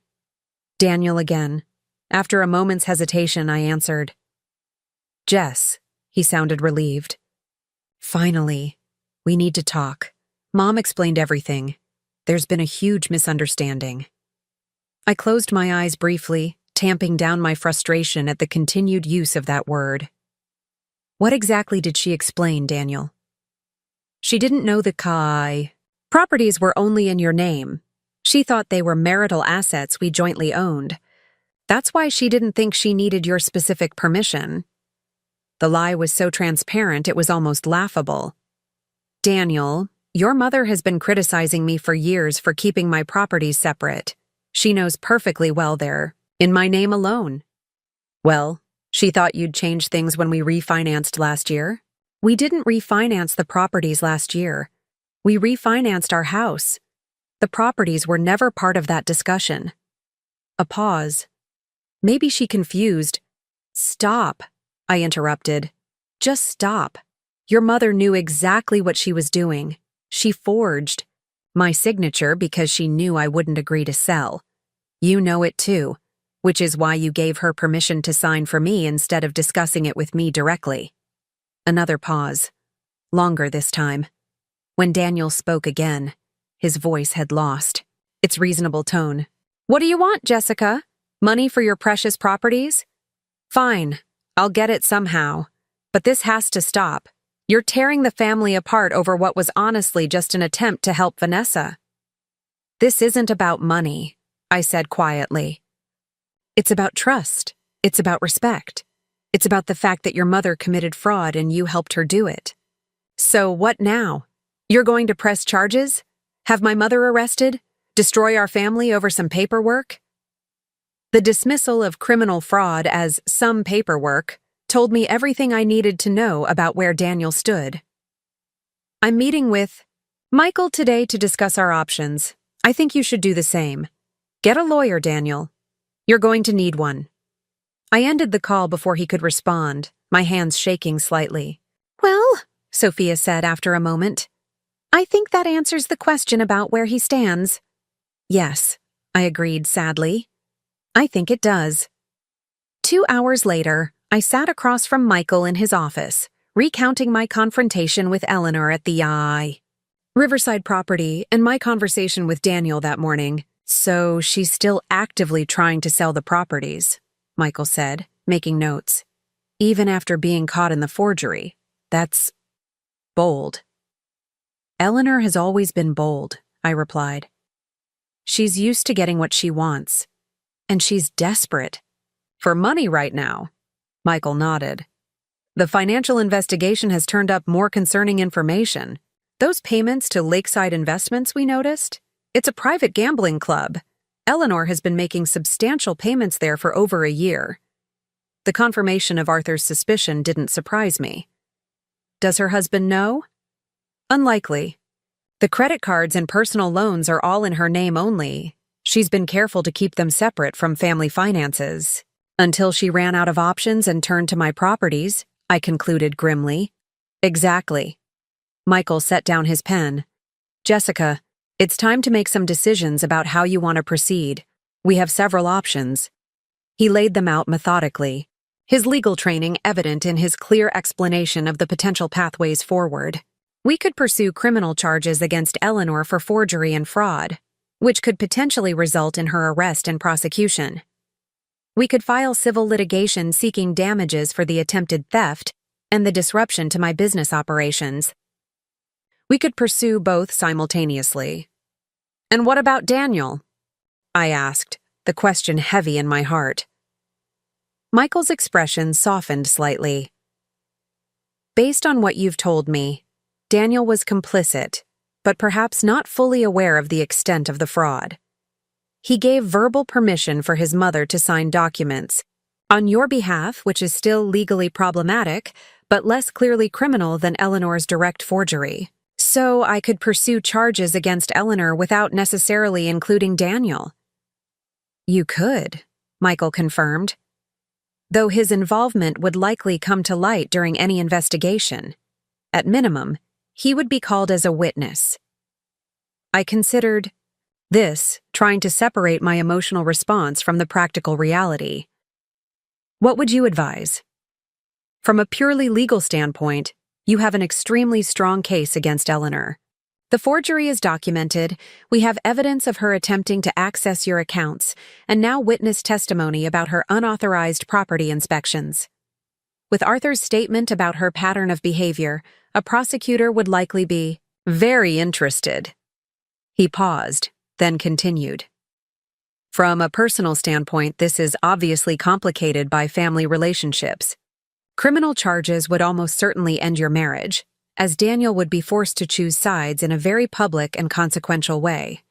Daniel again. After a moment's hesitation, I answered. Jess, he sounded relieved. Finally, we need to talk. Mom explained everything. There's been a huge misunderstanding. I closed my eyes briefly, tamping down my frustration at the continued use of that word. What exactly did she explain, Daniel? She didn't know the properties were only in your name. She thought they were marital assets we jointly owned. That's why she didn't think she needed your specific permission. The lie was so transparent it was almost laughable. Daniel, your mother has been criticizing me for years for keeping my properties separate. She knows perfectly well they're in my name alone. Well, she thought you'd change things when we refinanced last year. We didn't refinance the properties last year. We refinanced our house. The properties were never part of that discussion. A pause. Maybe she confused. Stop, I interrupted. Just stop. Your mother knew exactly what she was doing. She forged my signature because she knew I wouldn't agree to sell. You know it too, which is why you gave her permission to sign for me instead of discussing it with me directly. Another pause. Longer this time. When Daniel spoke again, his voice had lost its reasonable tone. What do you want, Jessica? Money for your precious properties? Fine, I'll get it somehow. But this has to stop. You're tearing the family apart over what was honestly just an attempt to help Vanessa. This isn't about money, I said quietly. It's about trust. It's about respect. It's about the fact that your mother committed fraud and you helped her do it. So what now? You're going to press charges? Have my mother arrested? Destroy our family over some paperwork? The dismissal of criminal fraud as some paperwork told me everything I needed to know about where Daniel stood. I'm meeting with Michael today to discuss our options. I think you should do the same. Get a lawyer, Daniel. You're going to need one. I ended the call before he could respond, my hands shaking slightly. Well, Sophia said after a moment, I think that answers the question about where he stands. Yes, I agreed sadly. I think it does. 2 hours later, I sat across from Michael in his office, recounting my confrontation with Eleanor at the Riverside property and my conversation with Daniel that morning. So she's still actively trying to sell the properties, Michael said, making notes. Even after being caught in the forgery. That's bold. Eleanor has always been bold, I replied. She's used to getting what she wants. And she's desperate. For money right now. Michael nodded. The financial investigation has turned up more concerning information. Those payments to Lakeside Investments we noticed? It's a private gambling club. Eleanor has been making substantial payments there for over a year. The confirmation of Arthur's suspicion didn't surprise me. Does her husband know? Unlikely. The credit cards and personal loans are all in her name only. She's been careful to keep them separate from family finances. Until she ran out of options and turned to my properties, I concluded grimly. Exactly. Michael set down his pen. Jessica, it's time to make some decisions about how you want to proceed. We have several options. He laid them out methodically, his legal training evident in his clear explanation of the potential pathways forward. We could pursue criminal charges against Eleanor for forgery and fraud, which could potentially result in her arrest and prosecution. We could file civil litigation seeking damages for the attempted theft and the disruption to my business operations. We could pursue both simultaneously. And what about Daniel? I asked, the question heavy in my heart. Michael's expression softened slightly. Based on what you've told me, Daniel was complicit, but perhaps not fully aware of the extent of the fraud. He gave verbal permission for his mother to sign documents on your behalf, which is still legally problematic, but less clearly criminal than Eleanor's direct forgery. So I could pursue charges against Eleanor without necessarily including Daniel. You could, Michael confirmed, though his involvement would likely come to light during any investigation. At minimum, he would be called as a witness. I considered this, trying to separate my emotional response from the practical reality. What would you advise? From a purely legal standpoint, you have an extremely strong case against Eleanor. The forgery is documented, we have evidence of her attempting to access your accounts, and now witness testimony about her unauthorized property inspections. With Arthur's statement about her pattern of behavior, a prosecutor would likely be very interested. He paused, then continued. From a personal standpoint, this is obviously complicated by family relationships. Criminal charges would almost certainly end your marriage, as Daniel would be forced to choose sides in a very public and consequential way.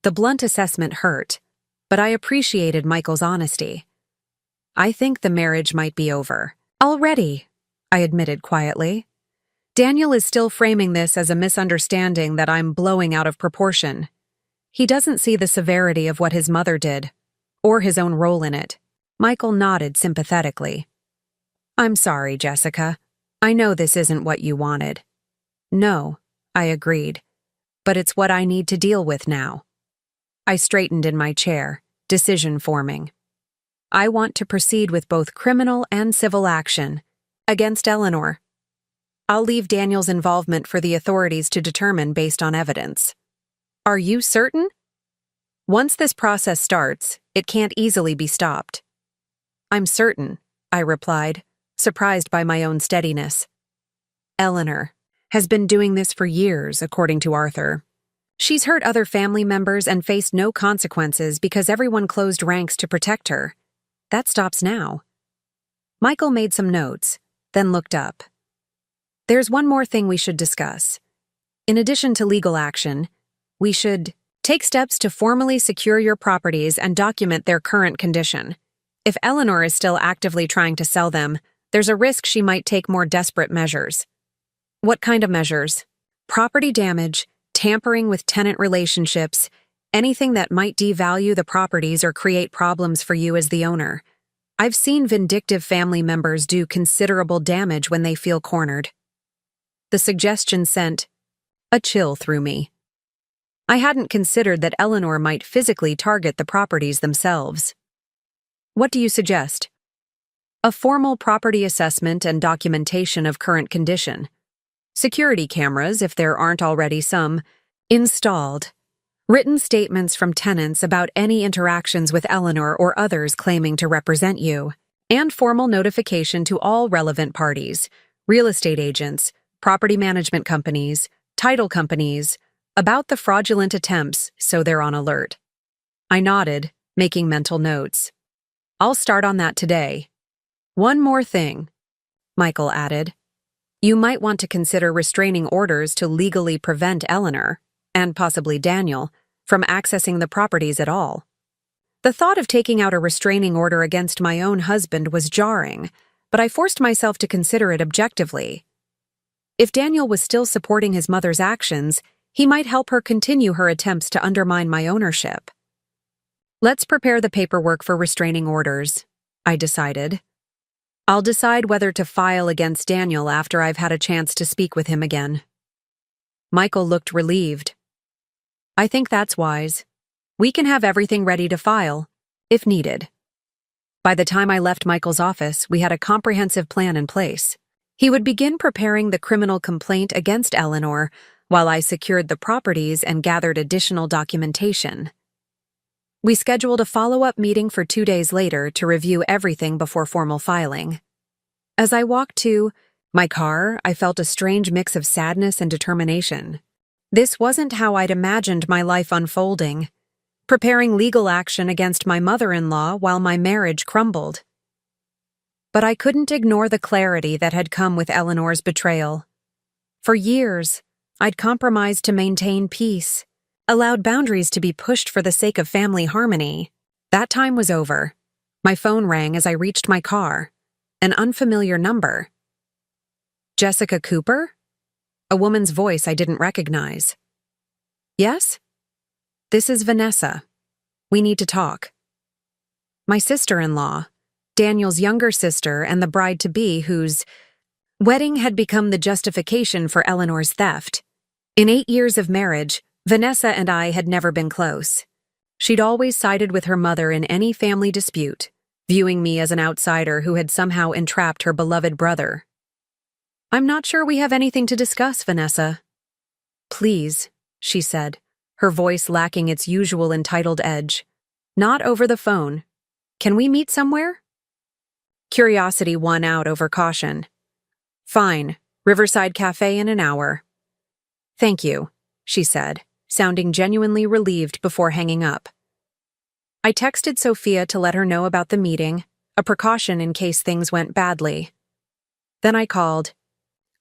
The blunt assessment hurt, but I appreciated Michael's honesty. I think the marriage might be over. Already, I admitted quietly. Daniel is still framing this as a misunderstanding that I'm blowing out of proportion. He doesn't see the severity of what his mother did, or his own role in it. Michael nodded sympathetically. I'm sorry, Jessica. I know this isn't what you wanted. No, I agreed. But it's what I need to deal with now. I straightened in my chair, decision forming. I want to proceed with both criminal and civil action against Eleanor. I'll leave Daniel's involvement for the authorities to determine based on evidence. Are you certain? Once this process starts, it can't easily be stopped. I'm certain, I replied, surprised by my own steadiness. Eleanor has been doing this for years, according to Arthur. She's hurt other family members and faced no consequences because everyone closed ranks to protect her. That stops now. Michael made some notes, then looked up. There's one more thing we should discuss. In addition to legal action, we should take steps to formally secure your properties and document their current condition. If Eleanor is still actively trying to sell them, there's a risk she might take more desperate measures. What kind of measures? Property damage, tampering with tenant relationships, anything that might devalue the properties or create problems for you as the owner. I've seen vindictive family members do considerable damage when they feel cornered. The suggestion sent a chill through me. I hadn't considered that Eleanor might physically target the properties themselves. What do you suggest? A formal property assessment and documentation of current condition. Security cameras, if there aren't already some, installed. Written statements from tenants about any interactions with Eleanor or others claiming to represent you. And formal notification to all relevant parties, real estate agents, property management companies, title companies, about the fraudulent attempts so they're on alert. I nodded, making mental notes. I'll start on that today. One more thing, Michael added. You might want to consider restraining orders to legally prevent Eleanor, and possibly Daniel, from accessing the properties at all. The thought of taking out a restraining order against my own husband was jarring, but I forced myself to consider it objectively. If Daniel was still supporting his mother's actions, he might help her continue her attempts to undermine my ownership. Let's prepare the paperwork for restraining orders, I decided. I'll decide whether to file against Daniel after I've had a chance to speak with him again. Michael looked relieved. I think that's wise. We can have everything ready to file, if needed. By the time I left Michael's office, we had a comprehensive plan in place. He would begin preparing the criminal complaint against Eleanor while I secured the properties and gathered additional documentation. We scheduled a follow-up meeting for 2 days later to review everything before formal filing. As I walked to my car, I felt a strange mix of sadness and determination. This wasn't how I'd imagined my life unfolding, preparing legal action against my mother-in-law while my marriage crumbled. But I couldn't ignore the clarity that had come with Eleanor's betrayal. For years, I'd compromised to maintain peace, allowed boundaries to be pushed for the sake of family harmony. That time was over. My phone rang as I reached my car. An unfamiliar number. Jessica Cooper? A woman's voice I didn't recognize. Yes? This is Vanessa. We need to talk. My sister-in-law, Daniel's younger sister and the bride-to-be whose wedding had become the justification for Eleanor's theft. In 8 years of marriage, Vanessa and I had never been close. She'd always sided with her mother in any family dispute, viewing me as an outsider who had somehow entrapped her beloved brother. "I'm not sure we have anything to discuss, Vanessa." "Please," she said, her voice lacking its usual entitled edge. "Not over the phone. Can we meet somewhere?" Curiosity won out over caution. "Fine, Riverside Cafe in an hour." "Thank you," she said, sounding genuinely relieved before hanging up. I texted Sophia to let her know about the meeting, a precaution in case things went badly. Then I called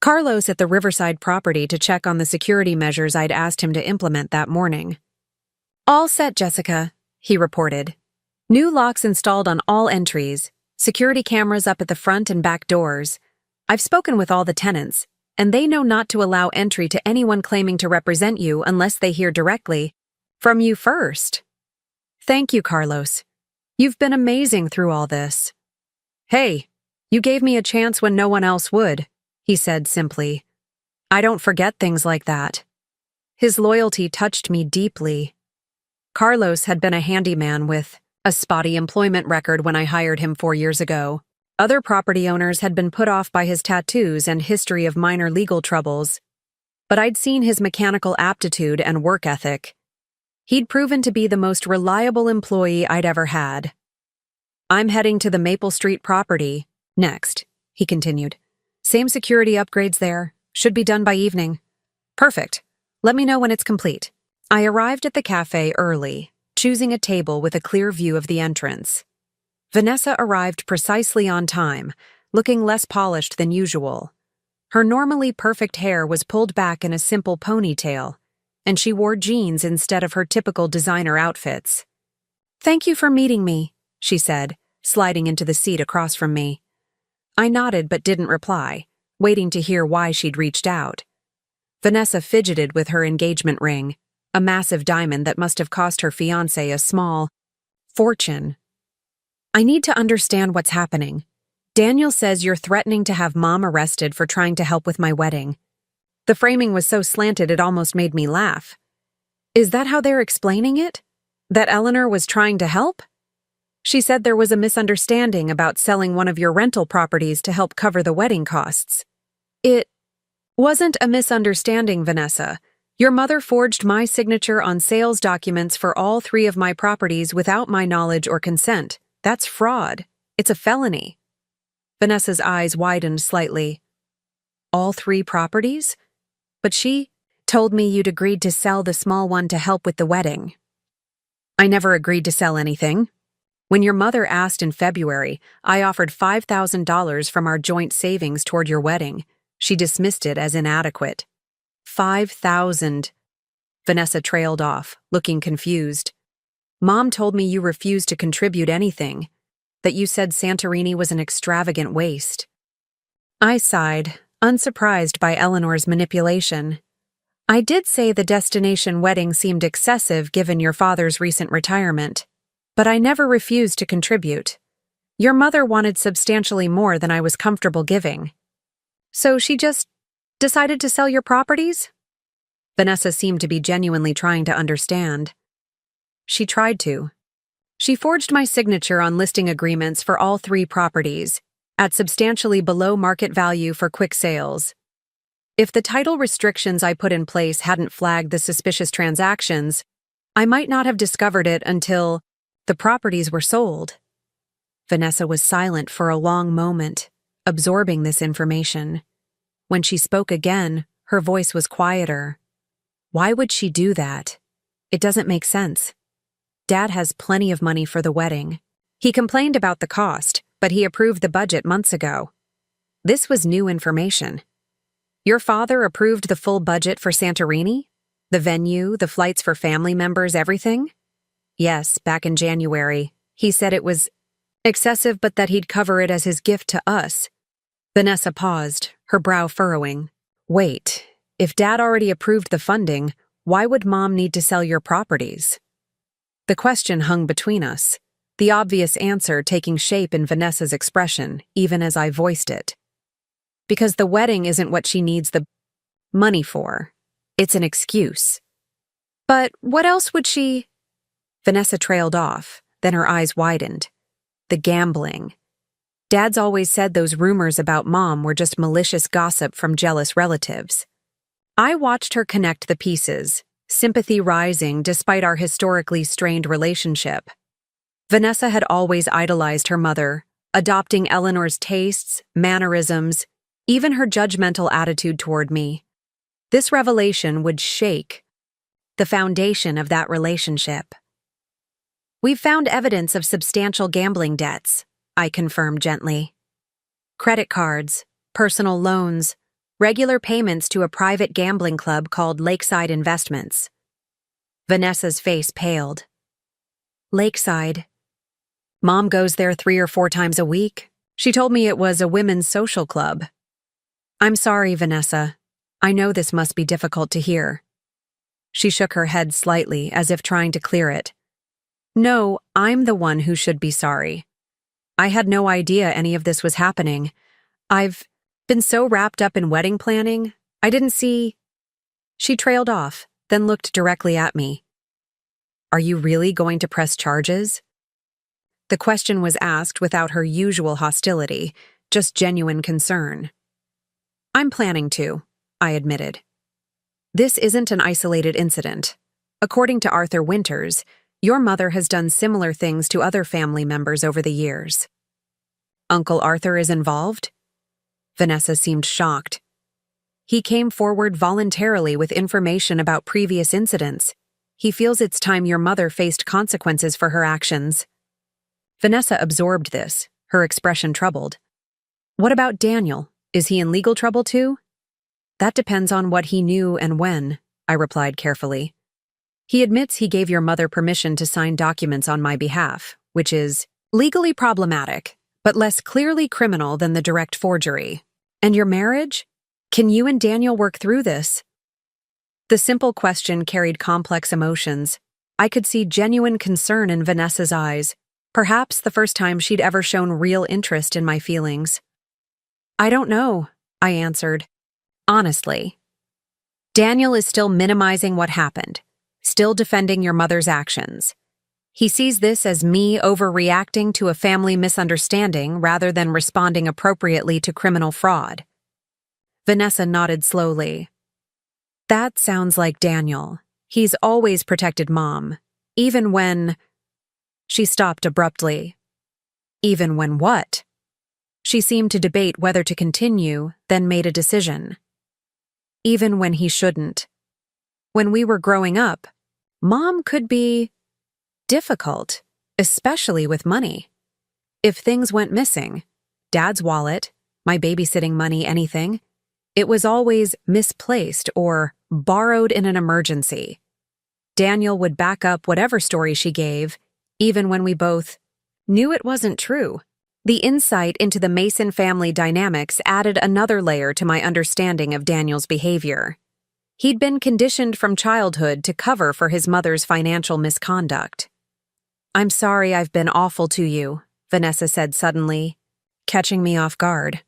Carlos at the Riverside property to check on the security measures I'd asked him to implement that morning. "All set, Jessica," he reported. "New locks installed on all entries, security cameras up at the front and back doors. I've spoken with all the tenants, and they know not to allow entry to anyone claiming to represent you unless they hear directly from you first." "Thank you, Carlos. You've been amazing through all this." "Hey, you gave me a chance when no one else would," he said simply. "I don't forget things like that." His loyalty touched me deeply. Carlos had been a handyman with a spotty employment record when I hired him 4 years ago. Other property owners had been put off by his tattoos and history of minor legal troubles, but I'd seen his mechanical aptitude and work ethic. He'd proven to be the most reliable employee I'd ever had. "I'm heading to the Maple Street property next," he continued. "Same security upgrades there. Should be done by evening." "Perfect. Let me know when it's complete." I arrived at the cafe early, choosing a table with a clear view of the entrance. Vanessa arrived precisely on time, looking less polished than usual. Her normally perfect hair was pulled back in a simple ponytail, and she wore jeans instead of her typical designer outfits. "Thank you for meeting me," she said, sliding into the seat across from me. I nodded but didn't reply, waiting to hear why she'd reached out. Vanessa fidgeted with her engagement ring, a massive diamond that must have cost her fiancé a small fortune. "I need to understand what's happening. Daniel says you're threatening to have Mom arrested for trying to help with my wedding." The framing was so slanted it almost made me laugh. "Is that how they're explaining it? That Eleanor was trying to help?" "She said there was a misunderstanding about selling one of your rental properties to help cover the wedding costs." "It wasn't a misunderstanding, Vanessa. Your mother forged my signature on sales documents for all 3 of my properties without my knowledge or consent. That's fraud. It's a felony." Vanessa's eyes widened slightly. "All 3 properties? But she told me you'd agreed to sell the small one to help with the wedding." "I never agreed to sell anything. When your mother asked in February, I offered $5,000 from our joint savings toward your wedding. She dismissed it as inadequate." $5,000. Vanessa trailed off, looking confused. "Mom told me you refused to contribute anything, that you said Santorini was an extravagant waste." I sighed, unsurprised by Eleanor's manipulation. "I did say the destination wedding seemed excessive given your father's recent retirement, but I never refused to contribute. Your mother wanted substantially more than I was comfortable giving. So she just decided to sell your properties?" Vanessa seemed to be genuinely trying to understand. "She tried to. She forged my signature on listing agreements for all 3 properties, at substantially below market value for quick sales. If the title restrictions I put in place hadn't flagged the suspicious transactions, I might not have discovered it until The properties were sold. Vanessa was silent for a long moment, absorbing this information. When she spoke again, her voice was quieter. Why would she do that? It doesn't make sense. Dad has plenty of money for the wedding. He complained about the cost, but he approved the budget months ago. This was new information. Your father approved the full budget for Santorini? The venue, the flights for family members, everything? Yes, back in January. He said it was excessive, but that he'd cover it as his gift to us. Vanessa paused, her brow furrowing. Wait, if Dad already approved the funding, why would Mom need to sell your properties? The question hung between us, the obvious answer taking shape in Vanessa's expression, even as I voiced it. Because the wedding isn't what she needs the money for. It's an excuse. But what else would she... Vanessa trailed off, then her eyes widened. The gambling. Dad's always said those rumors about Mom were just malicious gossip from jealous relatives. I watched her connect the pieces, sympathy rising despite our historically strained relationship. Vanessa had always idolized her mother, adopting Eleanor's tastes, mannerisms, even her judgmental attitude toward me. This revelation would shake the foundation of that relationship. We've found evidence of substantial gambling debts, I confirmed gently. Credit cards, personal loans, regular payments to a private gambling club called Lakeside Investments. Vanessa's face paled. Lakeside. Mom goes there 3 or 4 times a week. She told me it was a women's social club. I'm sorry, Vanessa. I know this must be difficult to hear. She shook her head slightly, as if trying to clear it. No, I'm the one who should be sorry. I had no idea any of this was happening. I've been so wrapped up in wedding planning, I didn't see... She trailed off, then looked directly at me. Are you really going to press charges? The question was asked without her usual hostility, just genuine concern. I'm planning to, I admitted. This isn't an isolated incident. According to Arthur Winters, your mother has done similar things to other family members over the years. Uncle Arthur is involved? Vanessa seemed shocked. He came forward voluntarily with information about previous incidents. He feels it's time your mother faced consequences for her actions. Vanessa absorbed this, her expression troubled. What about Daniel? Is he in legal trouble too? That depends on what he knew and when, I replied carefully. He admits he gave your mother permission to sign documents on my behalf, which is legally problematic, but less clearly criminal than the direct forgery. And your marriage? Can you and Daniel work through this? The simple question carried complex emotions. I could see genuine concern in Vanessa's eyes, perhaps the first time she'd ever shown real interest in my feelings. I don't know, I answered. Honestly. Daniel is still minimizing what happened, still defending your mother's actions. He sees this as me overreacting to a family misunderstanding rather than responding appropriately to criminal fraud. Vanessa nodded slowly. That sounds like Daniel. He's always protected Mom, even when... She stopped abruptly. Even when what? She seemed to debate whether to continue, then made a decision. Even when he shouldn't. When we were growing up, Mom could be difficult, especially with money. If things went missing, Dad's wallet, my babysitting money, anything, it was always misplaced or borrowed in an emergency. Daniel would back up whatever story she gave, even when we both knew it wasn't true. The insight into the Mason family dynamics added another layer to my understanding of Daniel's behavior. He'd been conditioned from childhood to cover for his mother's financial misconduct. I'm sorry I've been awful to you, Vanessa said suddenly, catching me off guard.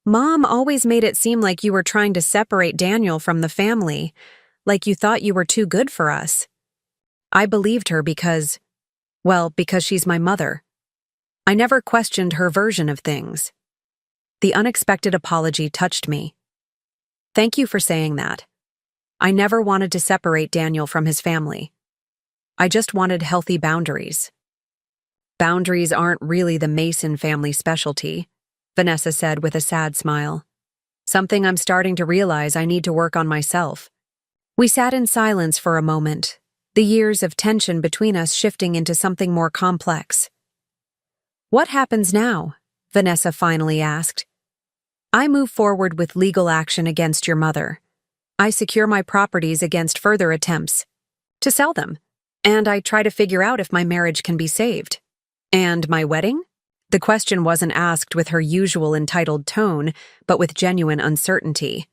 Mom always made it seem like you were trying to separate Daniel from the family, like you thought you were too good for us. I believed her because she's my mother. I never questioned her version of things. The unexpected apology touched me. Thank you for saying that. I never wanted to separate Daniel from his family. I just wanted healthy boundaries. Boundaries aren't really the Mason family specialty, Vanessa said with a sad smile. Something I'm starting to realize I need to work on myself. We sat in silence for a moment, the years of tension between us shifting into something more complex. What happens now? Vanessa finally asked. I move forward with legal action against your mother. I secure my properties against further attempts to sell them, and I try to figure out if my marriage can be saved. And my wedding? The question wasn't asked with her usual entitled tone, but with genuine uncertainty.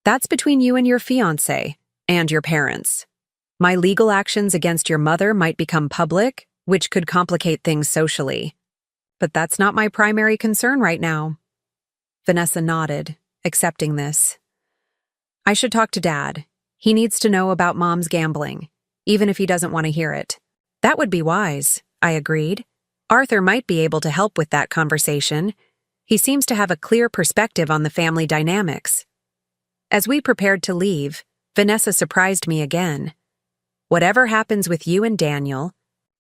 That's between you and your fiancé, and your parents. My legal actions against your mother might become public, which could complicate things socially. But that's not my primary concern right now. Vanessa nodded, accepting this. I should talk to Dad. He needs to know about Mom's gambling, even if he doesn't want to hear it. That would be wise, I agreed. Arthur might be able to help with that conversation. He seems to have a clear perspective on the family dynamics. As we prepared to leave, Vanessa surprised me again. Whatever happens with you and Daniel,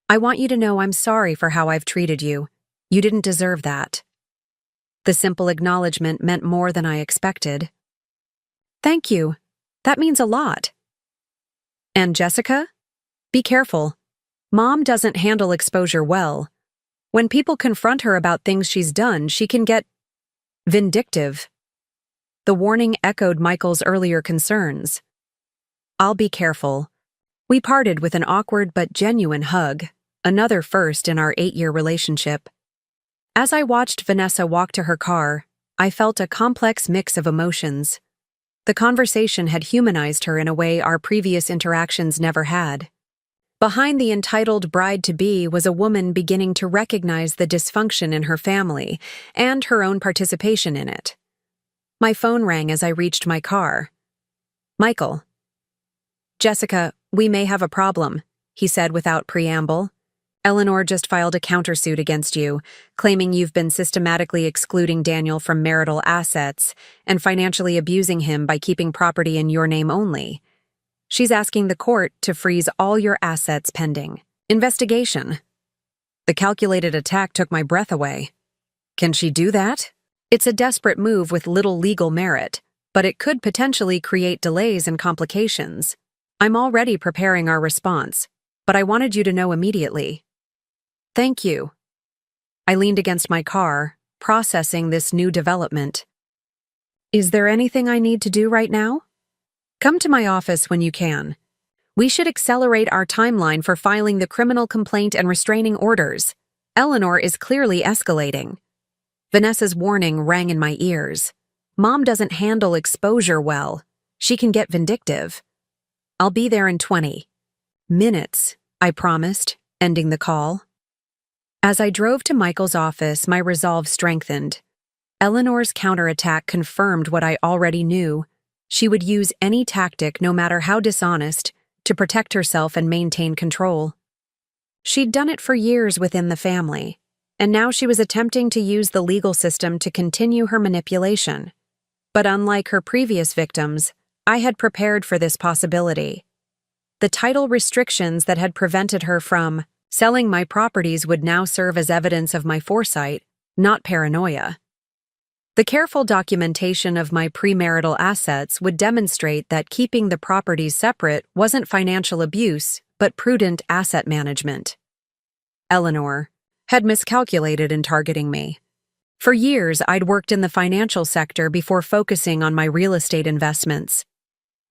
I want you to know I'm sorry for how I've treated you. You didn't deserve that. The simple acknowledgement meant more than I expected. Thank you. That means a lot. And Jessica? Be careful. Mom doesn't handle exposure well. When people confront her about things she's done, she can get vindictive. The warning echoed Michael's earlier concerns. I'll be careful. We parted with an awkward but genuine hug, another first in our 8-year relationship. As I watched Vanessa walk to her car, I felt a complex mix of emotions. The conversation had humanized her in a way our previous interactions never had. Behind the entitled bride-to-be was a woman beginning to recognize the dysfunction in her family and her own participation in it. My phone rang as I reached my car. Michael. Jessica, we may have a problem, he said without preamble. Eleanor just filed a countersuit against you, claiming you've been systematically excluding Daniel from marital assets and financially abusing him by keeping property in your name only. She's asking the court to freeze all your assets pending investigation. The calculated attack took my breath away. Can she do that? It's a desperate move with little legal merit, but it could potentially create delays and complications. I'm already preparing our response, but I wanted you to know immediately. Thank you. I leaned against my car, processing this new development. Is there anything I need to do right now? Come to my office when you can. We should accelerate our timeline for filing the criminal complaint and restraining orders. Eleanor is clearly escalating. Vanessa's warning rang in my ears. Mom doesn't handle exposure well. She can get vindictive. I'll be there in 20 minutes, I promised, ending the call. As I drove to Michael's office, my resolve strengthened. Eleanor's counterattack confirmed what I already knew. She would use any tactic, no matter how dishonest, to protect herself and maintain control. She'd done it for years within the family, and now she was attempting to use the legal system to continue her manipulation. But unlike her previous victims, I had prepared for this possibility. The title restrictions that had prevented her from selling my properties would now serve as evidence of my foresight, not paranoia. The careful documentation of my premarital assets would demonstrate that keeping the properties separate wasn't financial abuse, but prudent asset management. Eleanor had miscalculated in targeting me. For years, I'd worked in the financial sector before focusing on my real estate investments.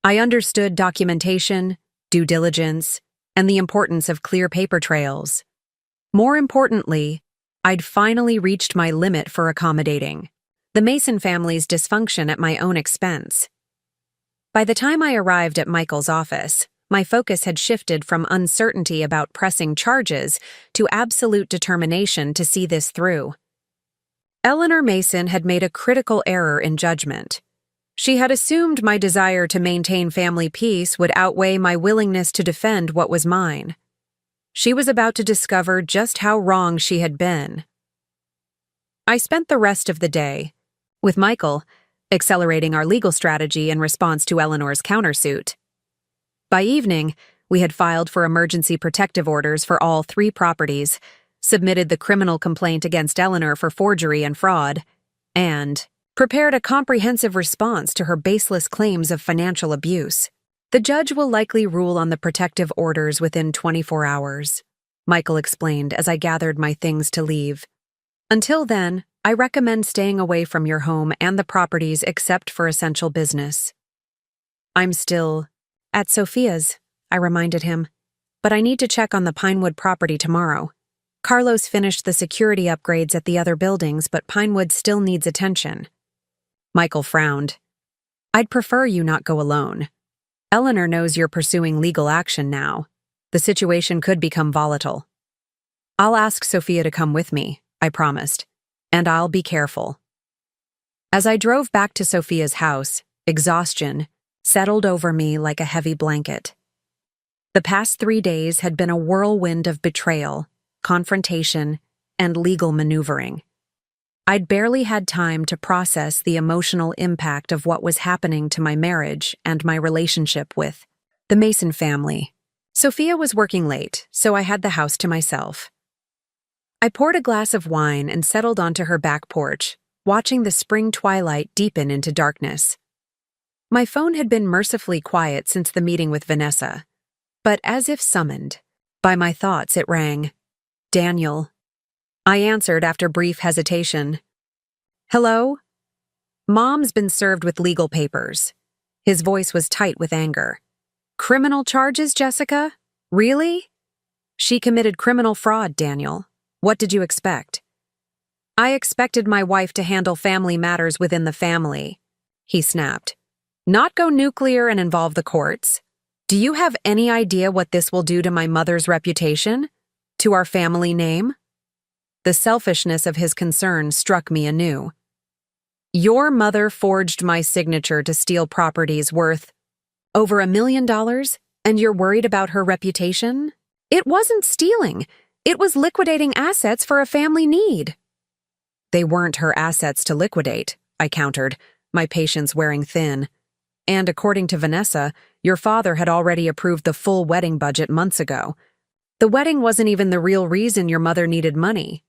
I understood documentation, due diligence, and the importance of clear paper trails. More importantly, I'd finally reached my limit for accommodating the Mason family's dysfunction at my own expense. By the time I arrived at Michael's office, my focus had shifted from uncertainty about pressing charges to absolute determination to see this through. Eleanor Mason had made a critical error in judgment. She had assumed my desire to maintain family peace would outweigh my willingness to defend what was mine. She was about to discover just how wrong she had been. I spent the rest of the day with Michael, accelerating our legal strategy in response to Eleanor's countersuit. By evening, We had filed for emergency protective orders for all 3 properties, submitted the criminal complaint against Eleanor for forgery and fraud, and prepared a comprehensive response to her baseless claims of financial abuse. The judge will likely rule on the protective orders within 24 hours, Michael explained as I gathered my things to leave. Until then, I recommend staying away from your home and the properties except for essential business. I'm still at Sophia's, I reminded him, but I need to check on the Pinewood property tomorrow. Carlos finished the security upgrades at the other buildings, but Pinewood still needs attention. Michael frowned. I'd prefer you not go alone. Eleanor knows you're pursuing legal action now. The situation could become volatile. I'll ask Sophia to come with me, I promised, and I'll be careful. As I drove back to Sophia's house, exhaustion settled over me like a heavy blanket. The past 3 days had been a whirlwind of betrayal, confrontation, and legal maneuvering. I'd barely had time to process the emotional impact of what was happening to my marriage and my relationship with the Mason family. Sophia was working late, so I had the house to myself. I poured a glass of wine and settled onto her back porch, watching the spring twilight deepen into darkness. My phone had been mercifully quiet since the meeting with Vanessa, but as if summoned by my thoughts, it rang. Daniel. I answered after brief hesitation. Hello? Mom's been served with legal papers. His voice was tight with anger. Criminal charges, Jessica? Really? She committed criminal fraud, Daniel. What did you expect? I expected my wife to handle family matters within the family, he snapped. Not go nuclear and involve the courts. Do you have any idea what this will do to my mother's reputation? To our family name? The selfishness of his concern struck me anew. Your mother forged my signature to steal properties worth over $1 million, and you're worried about her reputation? It wasn't stealing. It was liquidating assets for a family need. They weren't her assets to liquidate, I countered, my patience wearing thin. And according to Vanessa, your father had already approved the full wedding budget months ago. The wedding wasn't even the real reason your mother needed money.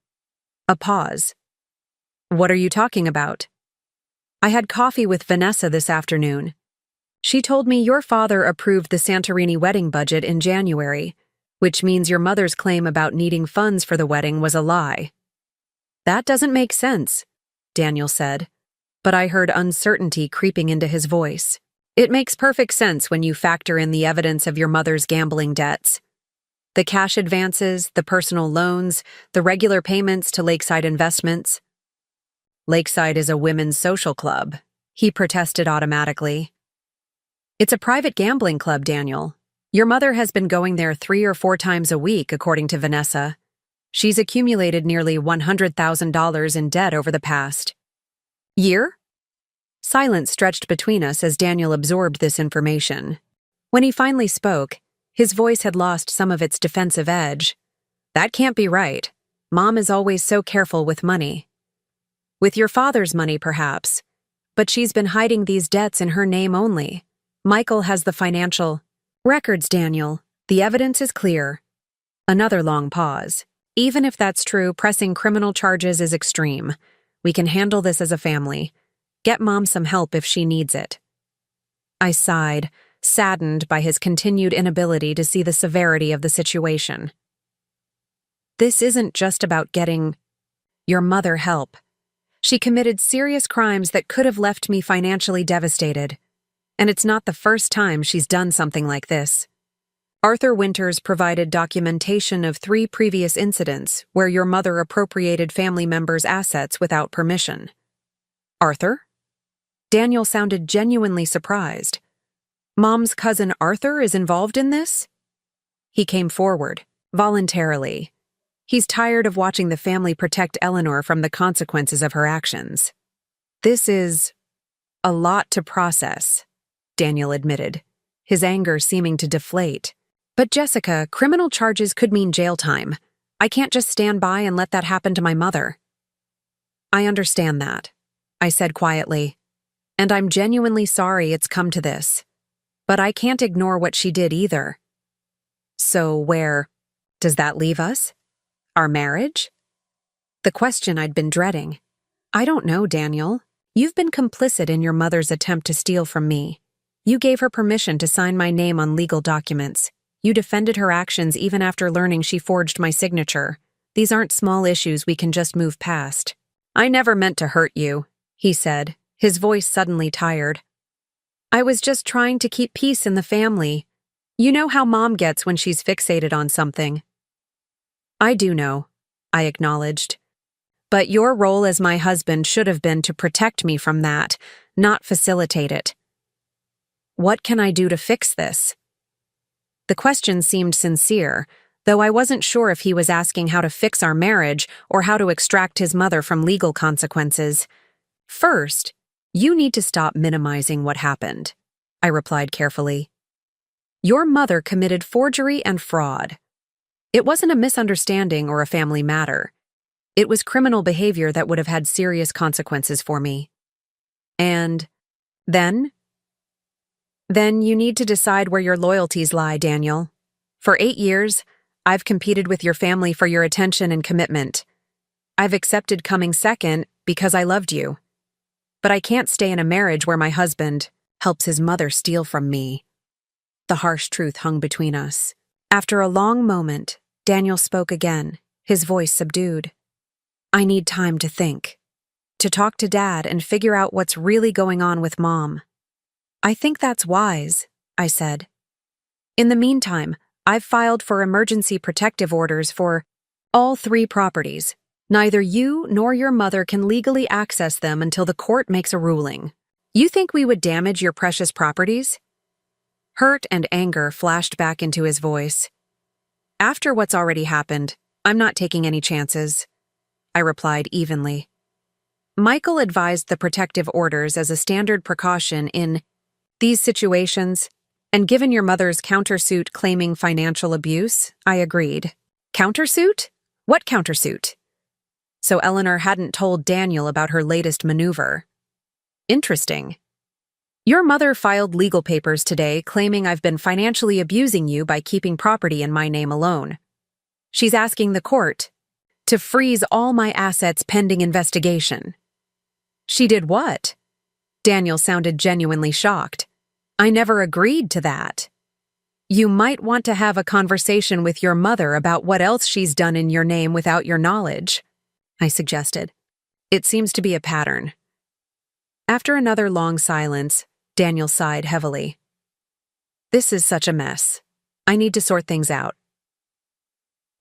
A pause. What are you talking about? I had coffee with Vanessa this afternoon. She told me your father approved the Santorini wedding budget in January, which means your mother's claim about needing funds for the wedding was a lie. That doesn't make sense, Daniel said, but I heard uncertainty creeping into his voice. It makes perfect sense when you factor in the evidence of your mother's gambling debts. The cash advances, the personal loans, the regular payments to Lakeside Investments. Lakeside is a women's social club, he protested automatically. It's a private gambling club, Daniel. Your mother has been going there 3 or 4 times a week, according to Vanessa. She's accumulated nearly $100,000 in debt over the past year? Silence stretched between us as Daniel absorbed this information. When he finally spoke, his voice had lost some of its defensive edge. That can't be right. Mom is always so careful with money. With your father's money, perhaps. But she's been hiding these debts in her name only. Michael has the financial records, Daniel. The evidence is clear. Another long pause. Even if that's true, pressing criminal charges is extreme. We can handle this as a family. Get Mom some help if she needs it. I sighed, saddened by his continued inability to see the severity of the situation. This isn't just about getting your mother help. She committed serious crimes that could have left me financially devastated. And it's not the first time she's done something like this. Arthur Winters provided documentation of 3 previous incidents where your mother appropriated family members' assets without permission. Arthur? Daniel sounded genuinely surprised. Mom's cousin Arthur is involved in this? He came forward, voluntarily. He's tired of watching the family protect Eleanor from the consequences of her actions. This is a lot to process, Daniel admitted, his anger seeming to deflate. But Jessica, criminal charges could mean jail time. I can't just stand by and let that happen to my mother. I understand that, I said quietly, and I'm genuinely sorry it's come to this. But I can't ignore what she did either. So where does that leave us? Our marriage? The question I'd been dreading. I don't know, Daniel. You've been complicit in your mother's attempt to steal from me. You gave her permission to sign my name on legal documents. You defended her actions even after learning she forged my signature. These aren't small issues we can just move past. I never meant to hurt you, he said, his voice suddenly tired. I was just trying to keep peace in the family. You know how Mom gets when she's fixated on something. I do know, I acknowledged. But your role as my husband should have been to protect me from that, not facilitate it. What can I do to fix this? The question seemed sincere, though I wasn't sure if he was asking how to fix our marriage or how to extract his mother from legal consequences. First, you need to stop minimizing what happened, I replied carefully. Your mother committed forgery and fraud. It wasn't a misunderstanding or a family matter. It was criminal behavior that would have had serious consequences for me. And then? Then you need to decide where your loyalties lie, Daniel. For 8 years, I've competed with your family for your attention and commitment. I've accepted coming second because I loved you. But I can't stay in a marriage where my husband helps his mother steal from me. The harsh truth hung between us. After a long moment, Daniel spoke again, his voice subdued. I need time to think. To talk to Dad and figure out what's really going on with Mom. I think that's wise, I said. In the meantime, I've filed for emergency protective orders for all 3 properties. Neither you nor your mother can legally access them until the court makes a ruling. You think we would damage your precious properties? Hurt and anger flashed back into his voice. After what's already happened, I'm not taking any chances, I replied evenly. Michael advised the protective orders as a standard precaution in these situations, and given your mother's countersuit claiming financial abuse, I agreed. Countersuit? What countersuit? So Eleanor hadn't told Daniel about her latest maneuver. Interesting. Your mother filed legal papers today claiming I've been financially abusing you by keeping property in my name alone. She's asking the court to freeze all my assets pending investigation. She did what? Daniel sounded genuinely shocked. I never agreed to that. You might want to have a conversation with your mother about what else she's done in your name without your knowledge, I suggested. It seems to be a pattern. After another long silence, Daniel sighed heavily. This is such a mess. I need to sort things out.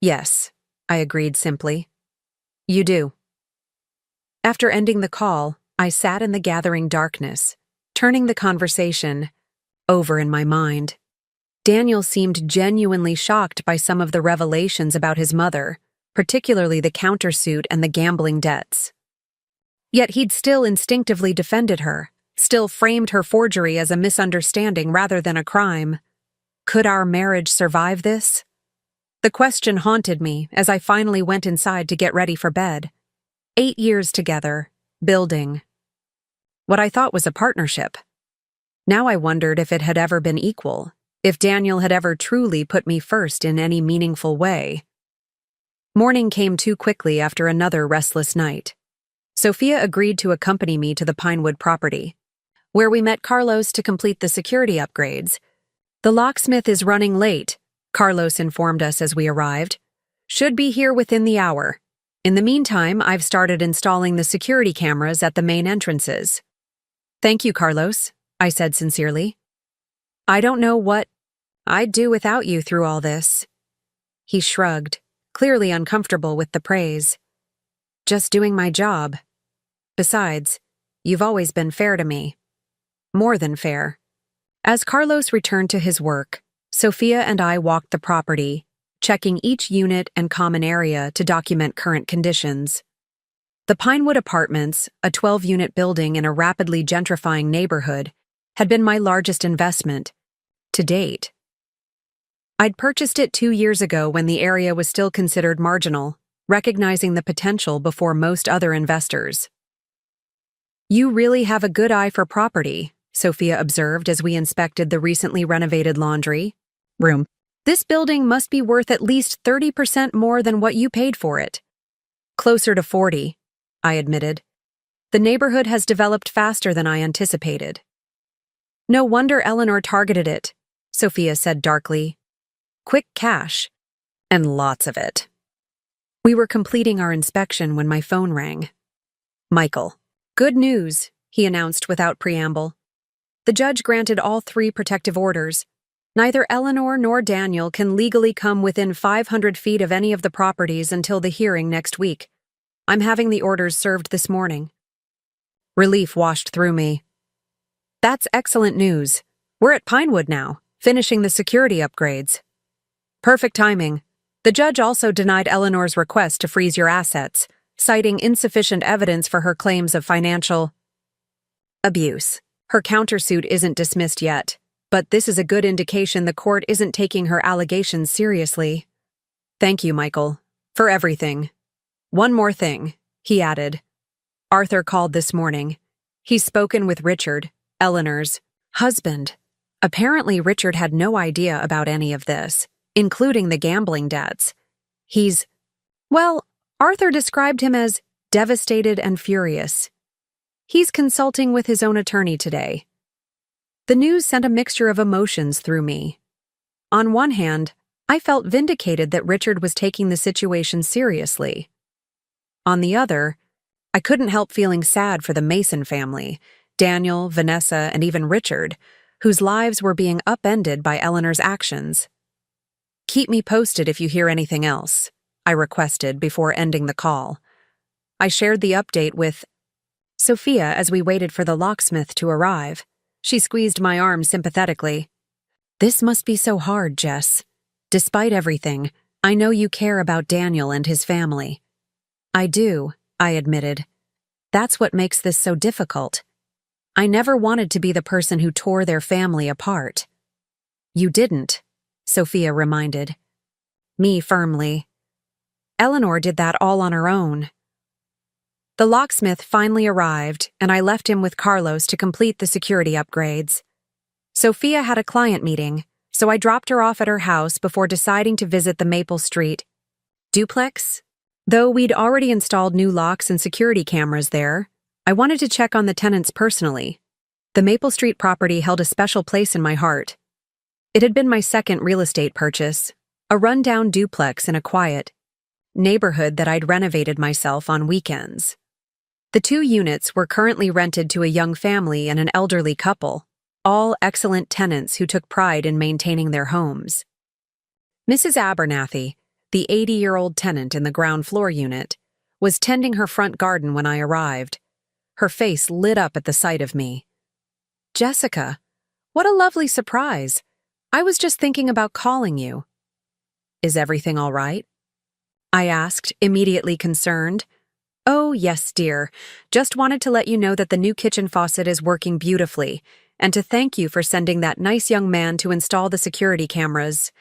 Yes, I agreed simply. You do. After ending the call, I sat in the gathering darkness, turning the conversation over in my mind. Daniel seemed genuinely shocked by some of the revelations about his mother, particularly the countersuit and the gambling debts. Yet he'd still instinctively defended her, still framed her forgery as a misunderstanding rather than a crime. Could our marriage survive this? The question haunted me as I finally went inside to get ready for bed. 8 years together, building what I thought was a partnership. Now I wondered if it had ever been equal, if Daniel had ever truly put me first in any meaningful way. Morning came too quickly after another restless night. Sophia agreed to accompany me to the Pinewood property, where we met Carlos to complete the security upgrades. The locksmith is running late, Carlos informed us as we arrived. Should be here within the hour. In the meantime, I've started installing the security cameras at the main entrances. Thank you, Carlos, I said sincerely. I don't know what I'd do without you through all this. He shrugged, clearly uncomfortable with the praise. Just doing my job. Besides, you've always been fair to me. More than fair. As Carlos returned to his work, Sophia and I walked the property, checking each unit and common area to document current conditions. The Pinewood Apartments, a 12-unit building in a rapidly gentrifying neighborhood, had been my largest investment to date. I'd purchased it 2 years ago when the area was still considered marginal, recognizing the potential before most other investors. You really have a good eye for property, Sophia observed as we inspected the recently renovated laundry room. This building must be worth at least 30% more than what you paid for it. Closer to 40, I admitted. The neighborhood has developed faster than I anticipated. No wonder Eleanor targeted it, Sophia said darkly. Quick cash. And lots of it. We were completing our inspection when my phone rang. Michael. Good news, he announced without preamble. The judge granted all 3 protective orders. Neither Eleanor nor Daniel can legally come within 500 feet of any of the properties until the hearing next week. I'm having the orders served this morning. Relief washed through me. That's excellent news. We're at Pinewood now, finishing the security upgrades. Perfect timing. The judge also denied Eleanor's request to freeze your assets, citing insufficient evidence for her claims of financial abuse. Her countersuit isn't dismissed yet, but this is a good indication the court isn't taking her allegations seriously. Thank you, Michael, for everything. One more thing, he added. Arthur called this morning. He's spoken with Richard, Eleanor's husband. Apparently, Richard had no idea about any of this, including the gambling debts. Arthur described him as devastated and furious. He's consulting with his own attorney today. The news sent a mixture of emotions through me. On one hand, I felt vindicated that Richard was taking the situation seriously. On the other, I couldn't help feeling sad for the Mason family, Daniel, Vanessa, and even Richard, whose lives were being upended by Eleanor's actions. Keep me posted if you hear anything else, I requested before ending the call. I shared the update with Sophia as we waited for the locksmith to arrive. She squeezed my arm sympathetically. This must be so hard, Jess. Despite everything, I know you care about Daniel and his family. I do, I admitted. That's what makes this so difficult. I never wanted to be the person who tore their family apart. You didn't, Sophia reminded me firmly. Eleanor did that all on her own. The locksmith finally arrived, and I left him with Carlos to complete the security upgrades. Sophia had a client meeting, so I dropped her off at her house before deciding to visit the Maple Street duplex. Though we'd already installed new locks and security cameras there, I wanted to check on the tenants personally. The Maple Street property held a special place in my heart. It had been my second real estate purchase, a rundown duplex in a quiet neighborhood that I'd renovated myself on weekends. The 2 units were currently rented to a young family and an elderly couple, all excellent tenants who took pride in maintaining their homes. Mrs. Abernathy, the 80-year-old tenant in the ground floor unit, was tending her front garden when I arrived. Her face lit up at the sight of me. Jessica, what a lovely surprise. I was just thinking about calling you. Is everything all right? I asked, immediately concerned. Oh, yes, dear. Just wanted to let you know that the new kitchen faucet is working beautifully, and to thank you for sending that nice young man to install the security cameras.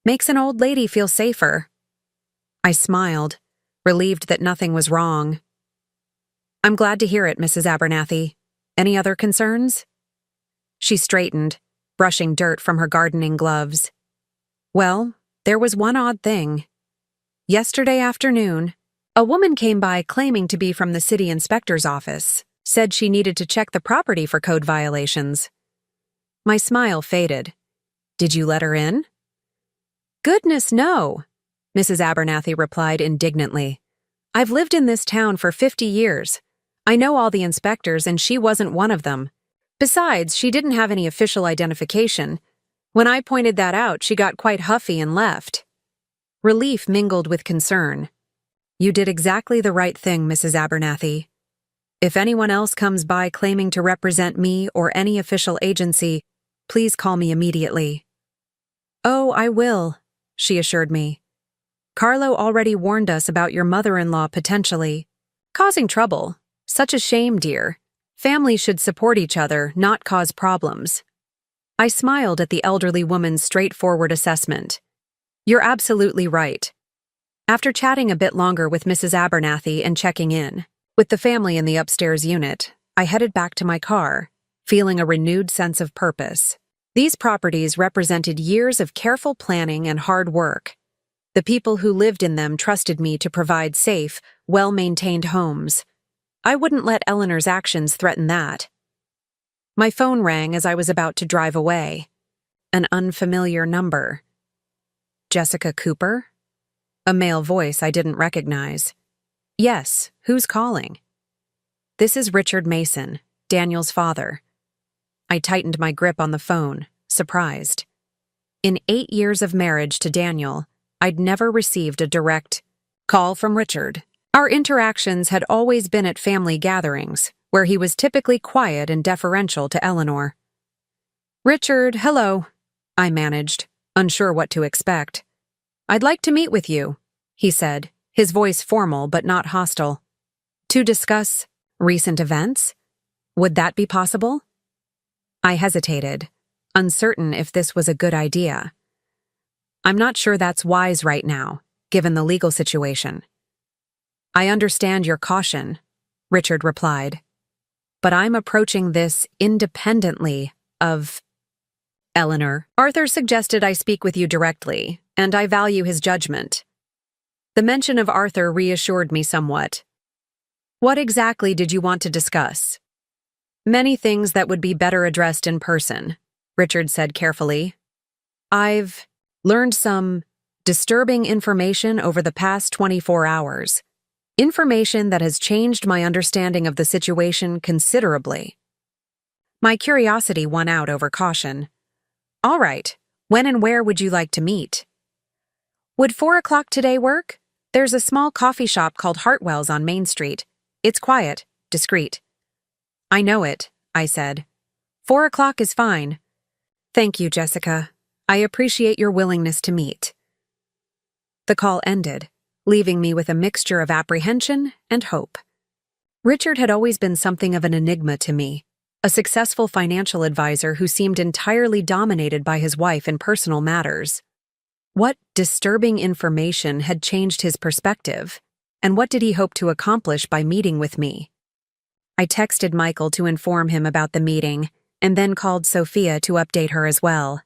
Makes an old lady feel safer. I smiled, relieved that nothing was wrong. I'm glad to hear it, Mrs. Abernathy. Any other concerns? She straightened, brushing dirt from her gardening gloves. Well, there was one odd thing. Yesterday afternoon, a woman came by claiming to be from the city inspector's office, said she needed to check the property for code violations. My smile faded. Did you let her in? Goodness, no, Mrs. Abernathy replied indignantly. I've lived in this town for 50 years. I know all the inspectors, and she wasn't one of them. Besides, she didn't have any official identification. When I pointed that out, she got quite huffy and left. Relief mingled with concern. You did exactly the right thing, Mrs. Abernathy. If anyone else comes by claiming to represent me or any official agency, please call me immediately. Oh, I will, she assured me. Carlo already warned us about your mother-in-law potentially causing trouble. Such a shame, dear. Families should support each other, not cause problems. I smiled at the elderly woman's straightforward assessment. You're absolutely right. After chatting a bit longer with Mrs. Abernathy and checking in with the family in the upstairs unit, I headed back to my car, feeling a renewed sense of purpose. These properties represented years of careful planning and hard work. The people who lived in them trusted me to provide safe, well-maintained homes. I wouldn't let Eleanor's actions threaten that. My phone rang as I was about to drive away. An unfamiliar number. Jessica Cooper? A male voice I didn't recognize. Yes, who's calling? This is Richard Mason, Daniel's father. I tightened my grip on the phone, surprised. In 8 years of marriage to Daniel, I'd never received a direct call from Richard. Our interactions had always been at family gatherings, where he was typically quiet and deferential to Eleanor. Richard, hello, I managed, unsure what to expect. I'd like to meet with you, he said, his voice formal but not hostile. To discuss recent events? Would that be possible? I hesitated, uncertain if this was a good idea. I'm not sure that's wise right now, given the legal situation. I understand your caution, Richard replied, but I'm approaching this independently of Eleanor. Arthur suggested I speak with you directly, and I value his judgment. The mention of Arthur reassured me somewhat. What exactly did you want to discuss? Many things that would be better addressed in person, Richard said carefully. I've learned some disturbing information over the past 24 hours. Information that has changed my understanding of the situation considerably. My curiosity won out over caution. All right, when and where would you like to meet? Would 4 o'clock today work? There's a small coffee shop called Hartwell's on Main Street. It's quiet, discreet. I know it, I said. 4 o'clock is fine. Thank you, Jessica. I appreciate your willingness to meet. The call ended, leaving me with a mixture of apprehension and hope. Richard had always been something of an enigma to me, a successful financial advisor who seemed entirely dominated by his wife in personal matters. What disturbing information had changed his perspective, and what did he hope to accomplish by meeting with me? I texted Michael to inform him about the meeting, and then called Sophia to update her as well.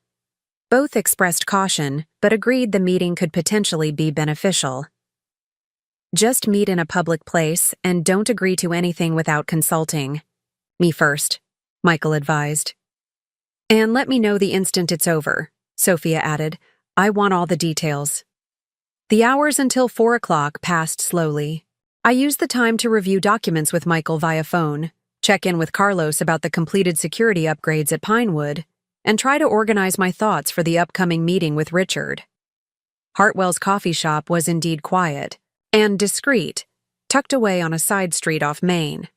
Both expressed caution, but agreed the meeting could potentially be beneficial. Just meet in a public place and don't agree to anything without consulting. Me first, Michael advised. And let me know the instant it's over, Sophia added. I want all the details. The hours until 4 o'clock passed slowly. I used the time to review documents with Michael via phone, check in with Carlos about the completed security upgrades at Pinewood, and try to organize my thoughts for the upcoming meeting with Richard. Hartwell's coffee shop was indeed quiet and discreet, tucked away on a side street off Main.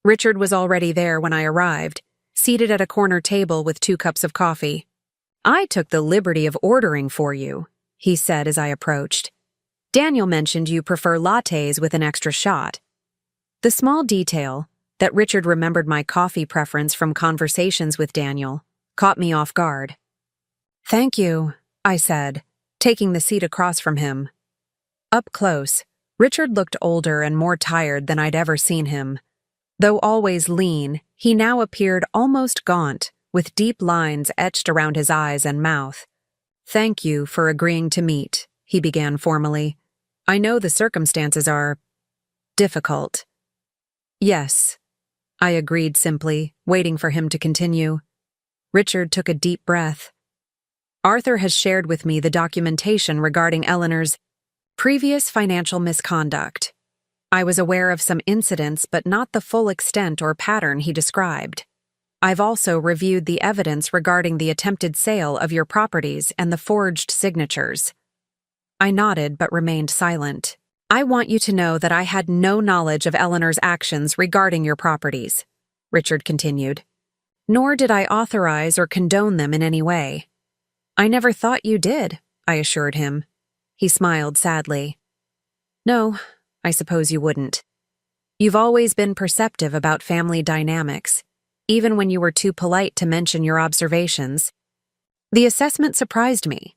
Richard was already there when I arrived, seated at a corner table with 2 cups of coffee. I took the liberty of ordering for you, he said as I approached. Daniel mentioned you prefer lattes with an extra shot. The small detail, that Richard remembered my coffee preference from conversations with Daniel, caught me off guard. Thank you, I said, taking the seat across from him. Up close, Richard looked older and more tired than I'd ever seen him. Though always lean, he now appeared almost gaunt, with deep lines etched around his eyes and mouth. Thank you for agreeing to meet, he began formally. I know the circumstances are difficult. Yes, I agreed simply, waiting for him to continue. Richard took a deep breath. Arthur has shared with me the documentation regarding Eleanor's previous financial misconduct. I was aware of some incidents, but not the full extent or pattern he described. I've also reviewed the evidence regarding the attempted sale of your properties and the forged signatures. I nodded but remained silent. I want you to know that I had no knowledge of Eleanor's actions regarding your properties, Richard continued. Nor did I authorize or condone them in any way. I never thought you did, I assured him. He smiled sadly. No, I suppose you wouldn't. You've always been perceptive about family dynamics, even when you were too polite to mention your observations. The assessment surprised me.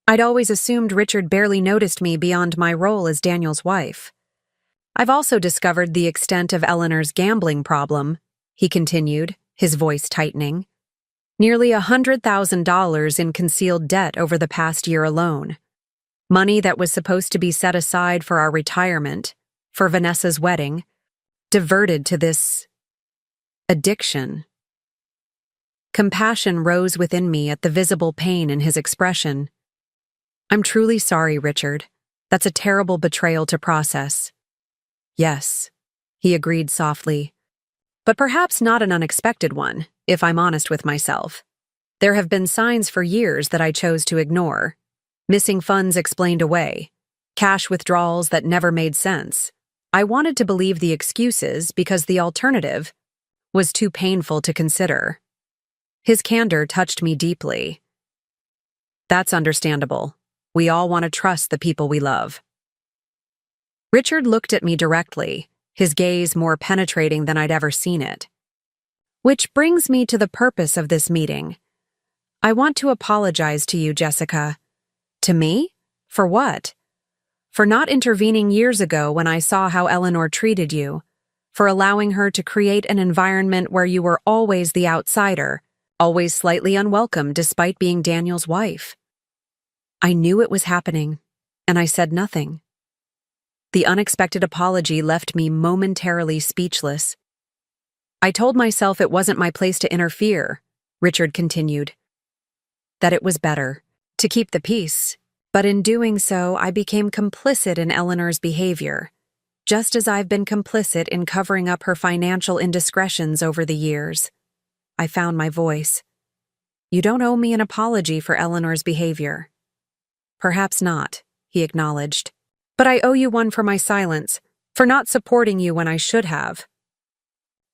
I'd always assumed Richard barely noticed me beyond my role as Daniel's wife. I've also discovered the extent of Eleanor's gambling problem, he continued, his voice tightening. Nearly $100,000 in concealed debt over the past year alone. Money that was supposed to be set aside for our retirement, for Vanessa's wedding, diverted to this addiction. Compassion rose within me at the visible pain in his expression. I'm truly sorry, Richard. That's a terrible betrayal to process. Yes, he agreed softly. But perhaps not an unexpected one, if I'm honest with myself. There have been signs for years that I chose to ignore. Missing funds explained away. Cash withdrawals that never made sense. I wanted to believe the excuses because the alternative was too painful to consider. His candor touched me deeply. That's understandable. We all want to trust the people we love. Richard looked at me directly, his gaze more penetrating than I'd ever seen it. Which brings me to the purpose of this meeting. I want to apologize to you, Jessica. To me? For what? For not intervening years ago when I saw how Eleanor treated you, for allowing her to create an environment where you were always the outsider, always slightly unwelcome despite being Daniel's wife. I knew it was happening, and I said nothing. The unexpected apology left me momentarily speechless. I told myself it wasn't my place to interfere, Richard continued. That it was better to keep the peace, but in doing so, I became complicit in Eleanor's behavior, just as I've been complicit in covering up her financial indiscretions over the years. I found my voice. You don't owe me an apology for Eleanor's behavior. Perhaps not, he acknowledged. But I owe you one for my silence, for not supporting you when I should have.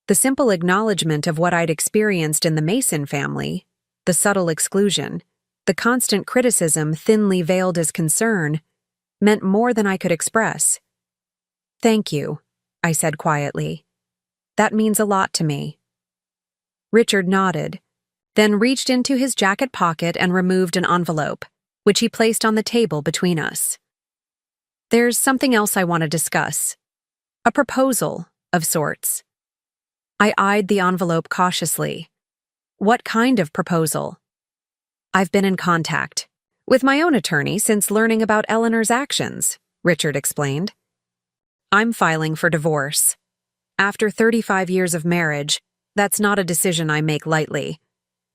The simple acknowledgement of what I'd experienced in the Mason family, the subtle exclusion, the constant criticism thinly veiled as concern, meant more than I could express. Thank you, I said quietly. That means a lot to me. Richard nodded, then reached into his jacket pocket and removed an envelope, which he placed on the table between us. There's something else I want to discuss. A proposal, of sorts. I eyed the envelope cautiously. What kind of proposal? I've been in contact with my own attorney since learning about Eleanor's actions, Richard explained. I'm filing for divorce. After 35 years of marriage, that's not a decision I make lightly.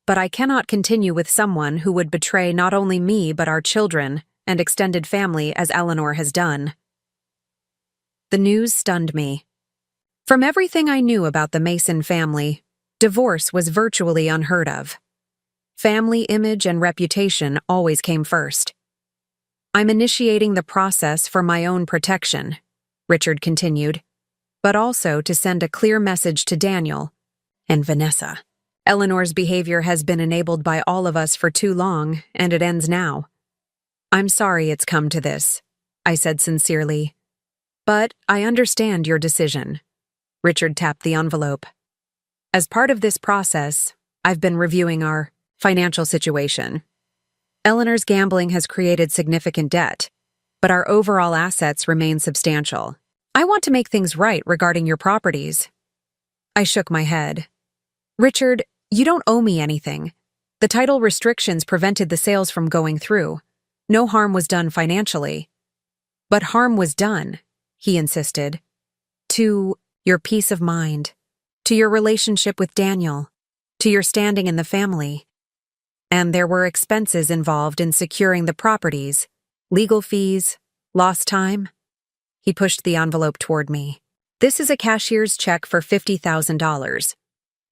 But I cannot continue with someone who would betray not only me but our children and extended family as Eleanor has done. The news stunned me. From everything I knew about the Mason family, divorce was virtually unheard of. Family image and reputation always came first. I'm initiating the process for my own protection, Richard continued, but also to send a clear message to Daniel and Vanessa. Eleanor's behavior has been enabled by all of us for too long, and it ends now. I'm sorry it's come to this, I said sincerely. But I understand your decision. Richard tapped the envelope. As part of this process, I've been reviewing our financial situation. Eleanor's gambling has created significant debt, but our overall assets remain substantial. I want to make things right regarding your properties. I shook my head. Richard, you don't owe me anything. The title restrictions prevented the sales from going through. No harm was done financially. But harm was done, he insisted. To your peace of mind, to your relationship with Daniel, to your standing in the family. And there were expenses involved in securing the properties, legal fees, lost time. He pushed the envelope toward me. This is a cashier's check for $50,000.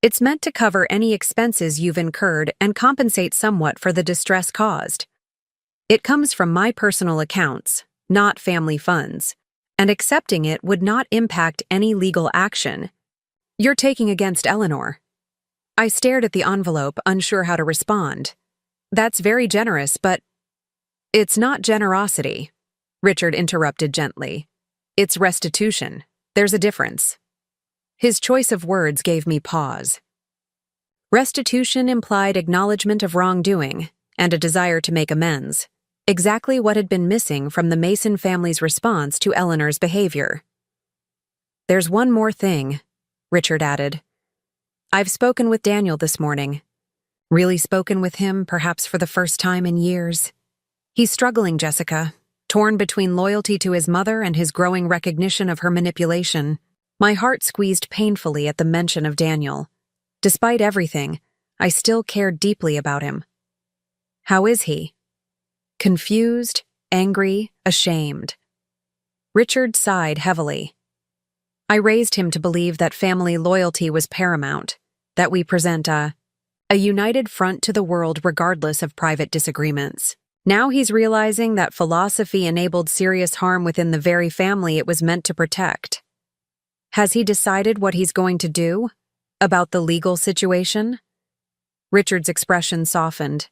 It's meant to cover any expenses you've incurred and compensate somewhat for the distress caused. It comes from my personal accounts, not family funds, and accepting it would not impact any legal action you're taking against Eleanor. I stared at the envelope, unsure how to respond. That's very generous, but it's not generosity, Richard interrupted gently. It's restitution. There's a difference. His choice of words gave me pause. Restitution implied acknowledgement of wrongdoing and a desire to make amends, exactly what had been missing from the Mason family's response to Eleanor's behavior. There's one more thing, Richard added. I've spoken with Daniel this morning. Really spoken with him, perhaps for the first time in years. He's struggling, Jessica, torn between loyalty to his mother and his growing recognition of her manipulation. My heart squeezed painfully at the mention of Daniel. Despite everything, I still cared deeply about him. How is he? Confused, angry, ashamed. Richard sighed heavily. I raised him to believe that family loyalty was paramount, that we present a united front to the world regardless of private disagreements. Now he's realizing that philosophy enabled serious harm within the very family it was meant to protect. Has he decided what he's going to do about the legal situation? Richard's expression softened.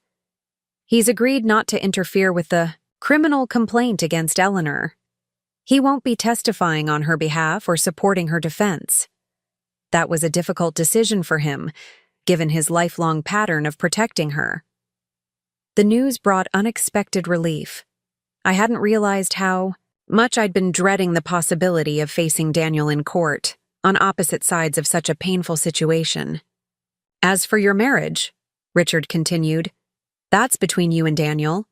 He's agreed not to interfere with the criminal complaint against Eleanor. He won't be testifying on her behalf or supporting her defense. That was a difficult decision for him, given his lifelong pattern of protecting her. The news brought unexpected relief. I hadn't realized how much I'd been dreading the possibility of facing Daniel in court, on opposite sides of such a painful situation. As for your marriage, Richard continued, that's between you and Daniel.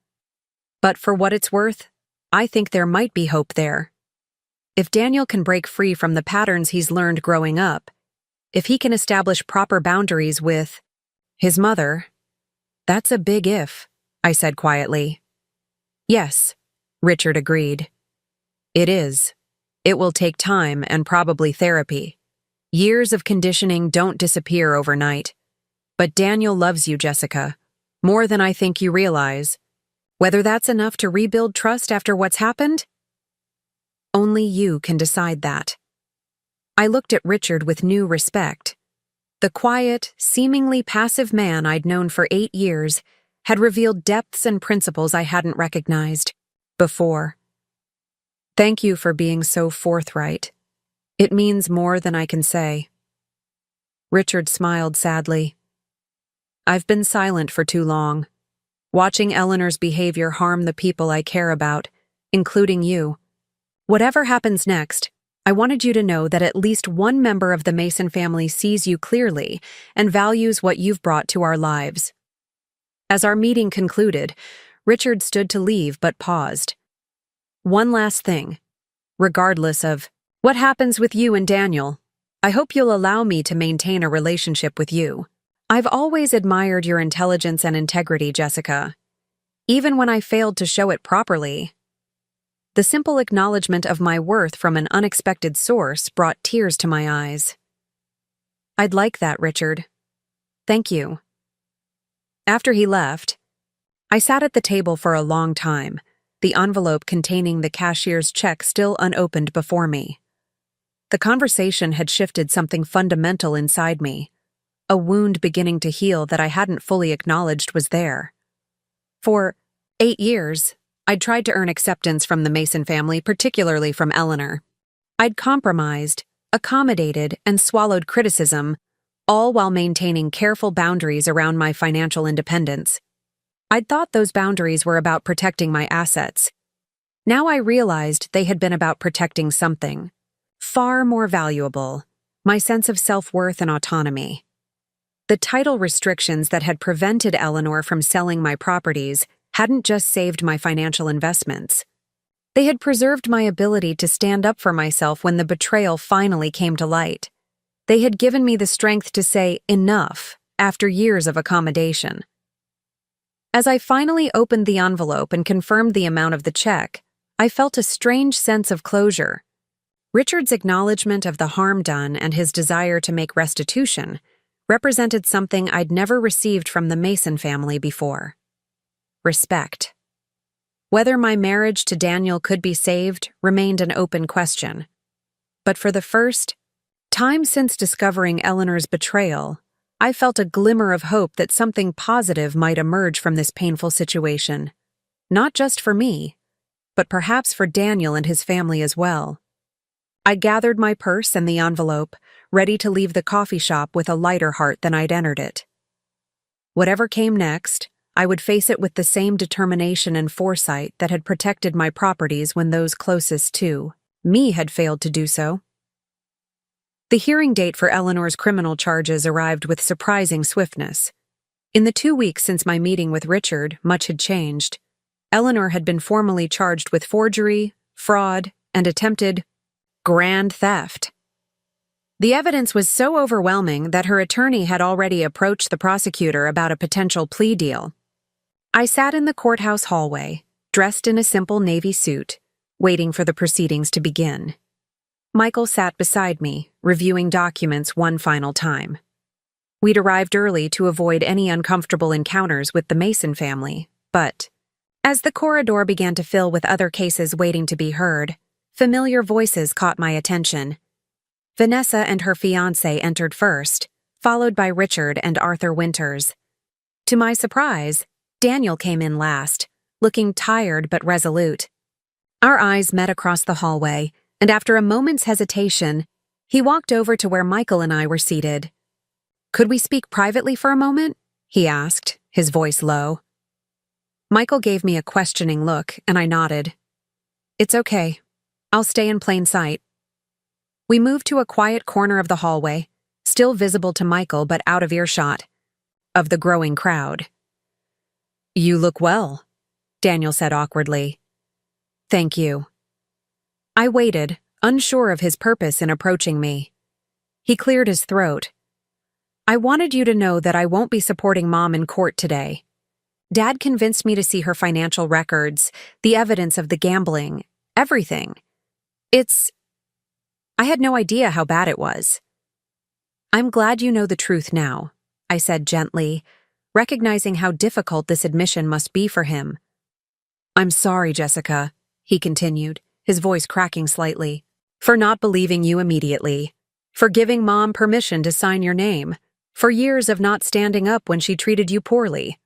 But for what it's worth, I think there might be hope there. If Daniel can break free from the patterns he's learned growing up, if he can establish proper boundaries with his mother, that's a big if, I said quietly. Yes, Richard agreed. It is. It will take time and probably therapy. Years of conditioning don't disappear overnight. But Daniel loves you, Jessica, more than I think you realize. Whether that's enough to rebuild trust after what's happened? Only you can decide that. I looked at Richard with new respect. The quiet, seemingly passive man I'd known for 8 years had revealed depths and principles I hadn't recognized before. Thank you for being so forthright. It means more than I can say. Richard smiled sadly. I've been silent for too long, watching Eleanor's behavior harm the people I care about, including you. Whatever happens next, I wanted you to know that at least one member of the Mason family sees you clearly and values what you've brought to our lives. As our meeting concluded, Richard stood to leave but paused. One last thing. Regardless of what happens with you and Daniel, I hope you'll allow me to maintain a relationship with you. I've always admired your intelligence and integrity, Jessica, even when I failed to show it properly. The simple acknowledgement of my worth from an unexpected source brought tears to my eyes. I'd like that, Richard. Thank you. After he left, I sat at the table for a long time, the envelope containing the cashier's check still unopened before me. The conversation had shifted something fundamental inside me, a wound beginning to heal that I hadn't fully acknowledged was there. For 8 years, I'd tried to earn acceptance from the Mason family, particularly from Eleanor. I'd compromised, accommodated, and swallowed criticism, all while maintaining careful boundaries around my financial independence. I'd thought those boundaries were about protecting my assets. Now I realized they had been about protecting something far more valuable, my sense of self-worth and autonomy. The title restrictions that had prevented Eleanor from selling my properties hadn't just saved my financial investments. They had preserved my ability to stand up for myself when the betrayal finally came to light. They had given me the strength to say enough after years of accommodation. As I finally opened the envelope and confirmed the amount of the check, I felt a strange sense of closure. Richard's acknowledgement of the harm done and his desire to make restitution represented something I'd never received from the Mason family before. Respect. Whether my marriage to Daniel could be saved remained an open question. But for the first time since discovering Eleanor's betrayal, I felt a glimmer of hope that something positive might emerge from this painful situation. Not just for me, but perhaps for Daniel and his family as well. I gathered my purse and the envelope, ready to leave the coffee shop with a lighter heart than I'd entered it. Whatever came next, I would face it with the same determination and foresight that had protected my properties when those closest to me had failed to do so. The hearing date for Eleanor's criminal charges arrived with surprising swiftness. In the 2 weeks since my meeting with Richard, much had changed. Eleanor had been formally charged with forgery, fraud, and attempted grand theft. The evidence was so overwhelming that her attorney had already approached the prosecutor about a potential plea deal. I sat in the courthouse hallway, dressed in a simple navy suit, waiting for the proceedings to begin. Michael sat beside me, reviewing documents one final time. We'd arrived early to avoid any uncomfortable encounters with the Mason family, but as the corridor began to fill with other cases waiting to be heard, familiar voices caught my attention. Vanessa and her fiancé entered first, followed by Richard and Arthur Winters. To my surprise, Daniel came in last, looking tired but resolute. Our eyes met across the hallway, and after a moment's hesitation, he walked over to where Michael and I were seated. "Could we speak privately for a moment?" he asked, his voice low. Michael gave me a questioning look, and I nodded. "It's okay. I'll stay in plain sight." We moved to a quiet corner of the hallway, still visible to Michael but out of earshot of the growing crowd. "You look well," Daniel said awkwardly. "Thank you." I waited, unsure of his purpose in approaching me. He cleared his throat. "I wanted you to know that I won't be supporting Mom in court today. Dad convinced me to see her financial records, the evidence of the gambling, everything. I had no idea how bad it was." "I'm glad you know the truth now," I said gently, recognizing how difficult this admission must be for him. "I'm sorry, Jessica," he continued, his voice cracking slightly, "for not believing you immediately, for giving Mom permission to sign your name, for years of not standing up when she treated you poorly.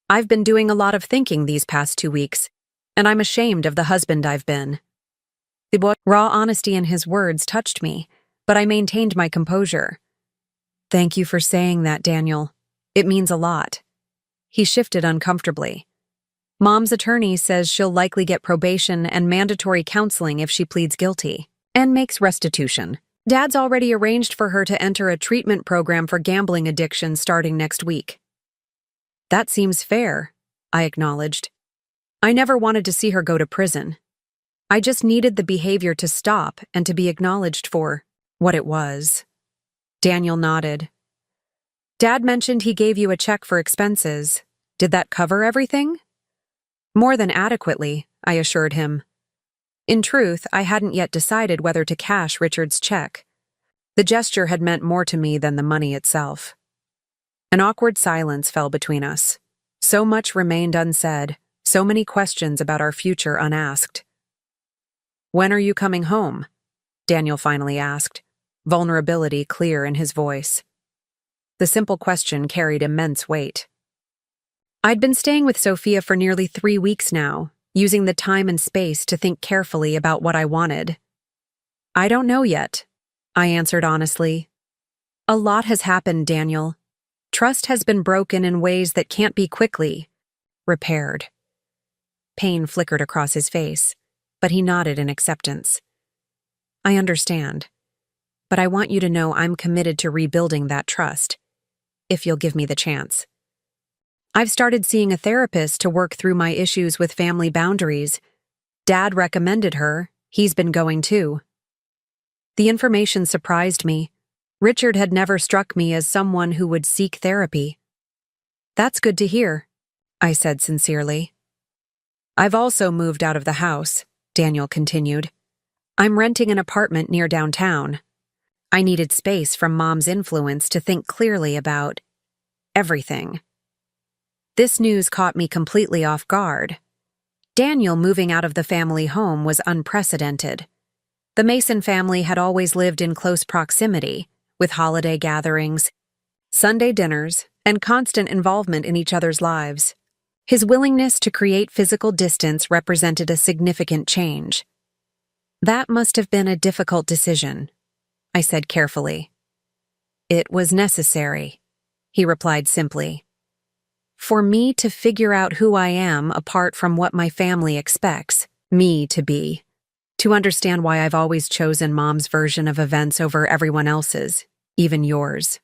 I've been doing a lot of thinking these past 2 weeks, and I'm ashamed of the husband I've been." The raw honesty in his words touched me, but I maintained my composure. "Thank you for saying that, Daniel. It means a lot." He shifted uncomfortably. "Mom's attorney says she'll likely get probation and mandatory counseling if she pleads guilty, and makes restitution. Dad's already arranged for her to enter a treatment program for gambling addiction starting next week." "That seems fair," I acknowledged. "I never wanted to see her go to prison. I just needed the behavior to stop and to be acknowledged for what it was." Daniel nodded. "Dad mentioned he gave you a check for expenses. Did that cover everything?" "More than adequately," I assured him. In truth, I hadn't yet decided whether to cash Richard's check. The gesture had meant more to me than the money itself. An awkward silence fell between us. So much remained unsaid, so many questions about our future unasked. "When are you coming home?" Daniel finally asked, vulnerability clear in his voice. The simple question carried immense weight. I'd been staying with Sophia for nearly 3 weeks now, using the time and space to think carefully about what I wanted. "I don't know yet," I answered honestly. "A lot has happened, Daniel. Trust has been broken in ways that can't be quickly repaired." Pain flickered across his face, but he nodded in acceptance. "I understand, but I want you to know I'm committed to rebuilding that trust, if you'll give me the chance. I've started seeing a therapist to work through my issues with family boundaries. Dad recommended her. He's been going too." The information surprised me. Richard had never struck me as someone who would seek therapy. "That's good to hear," I said sincerely. "I've also moved out of the house," Daniel continued. "I'm renting an apartment near downtown. I needed space from Mom's influence to think clearly about everything." This news caught me completely off guard. Daniel moving out of the family home was unprecedented. The Mason family had always lived in close proximity, with holiday gatherings, Sunday dinners, and constant involvement in each other's lives. His willingness to create physical distance represented a significant change. "That must have been a difficult decision," I said carefully. "It was necessary," he replied simply. "For me to figure out who I am apart from what my family expects me to be. To understand why I've always chosen Mom's version of events over everyone else's, even yours."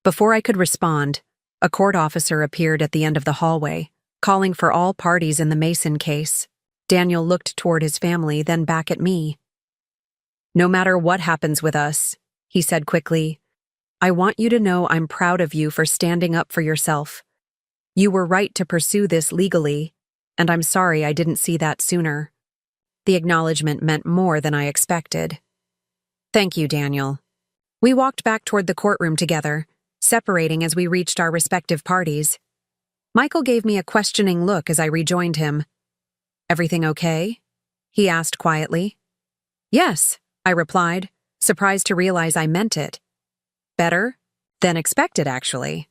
Before I could respond, A court officer appeared at the end of the hallway, calling for all parties in the Mason case. Daniel looked toward his family, then back at me. "No matter what happens with us," he said quickly, "I want you to know I'm proud of you for standing up for yourself. You were right to pursue this legally, and I'm sorry I didn't see that sooner." The acknowledgement meant more than I expected. "Thank you, Daniel." We walked back toward the courtroom together, separating as we reached our respective parties. Michael gave me a questioning look as I rejoined him. "Everything okay?" he asked quietly. "Yes," I replied, surprised to realize I meant it. "Better than expected, actually."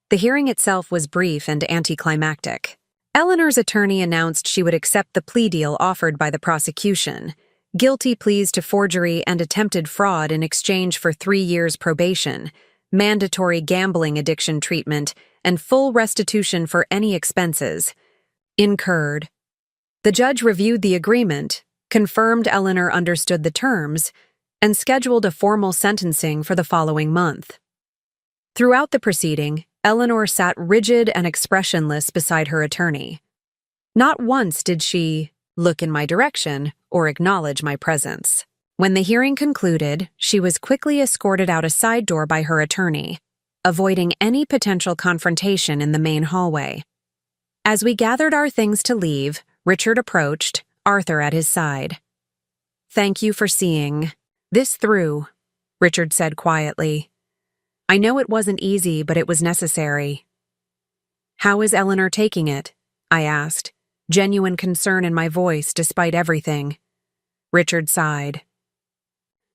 The hearing itself was brief and anticlimactic. Eleanor's attorney announced she would accept the plea deal offered by the prosecution, guilty pleas to forgery and attempted fraud in exchange for 3 years probation, mandatory gambling addiction treatment, and full restitution for any expenses incurred. The judge reviewed the agreement, confirmed Eleanor understood the terms, and scheduled a formal sentencing for the following month. Throughout the proceeding, Eleanor sat rigid and expressionless beside her attorney. Not once did she look in my direction or acknowledge my presence. When the hearing concluded, she was quickly escorted out a side door by her attorney, avoiding any potential confrontation in the main hallway. As we gathered our things to leave, Richard approached, Arthur at his side. "Thank you for seeing this through," Richard said quietly. "I know it wasn't easy, but it was necessary." "How is Eleanor taking it?" I asked, genuine concern in my voice despite everything. Richard sighed.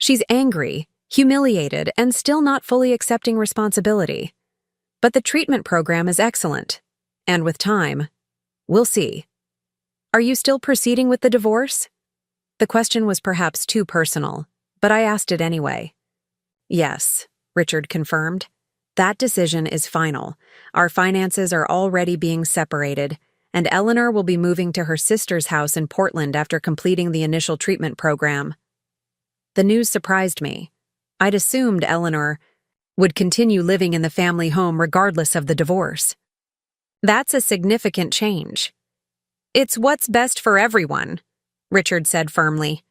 "She's angry, humiliated, and still not fully accepting responsibility. But the treatment program is excellent, and with time, we'll see." "Are you still proceeding with the divorce?" The question was perhaps too personal, but I asked it anyway. "Yes," Richard confirmed. "That decision is final. Our finances are already being separated, and Eleanor will be moving to her sister's house in Portland after completing the initial treatment program." The news surprised me. I'd assumed Eleanor would continue living in the family home regardless of the divorce. "That's a significant change." "It's what's best for everyone," Richard said firmly.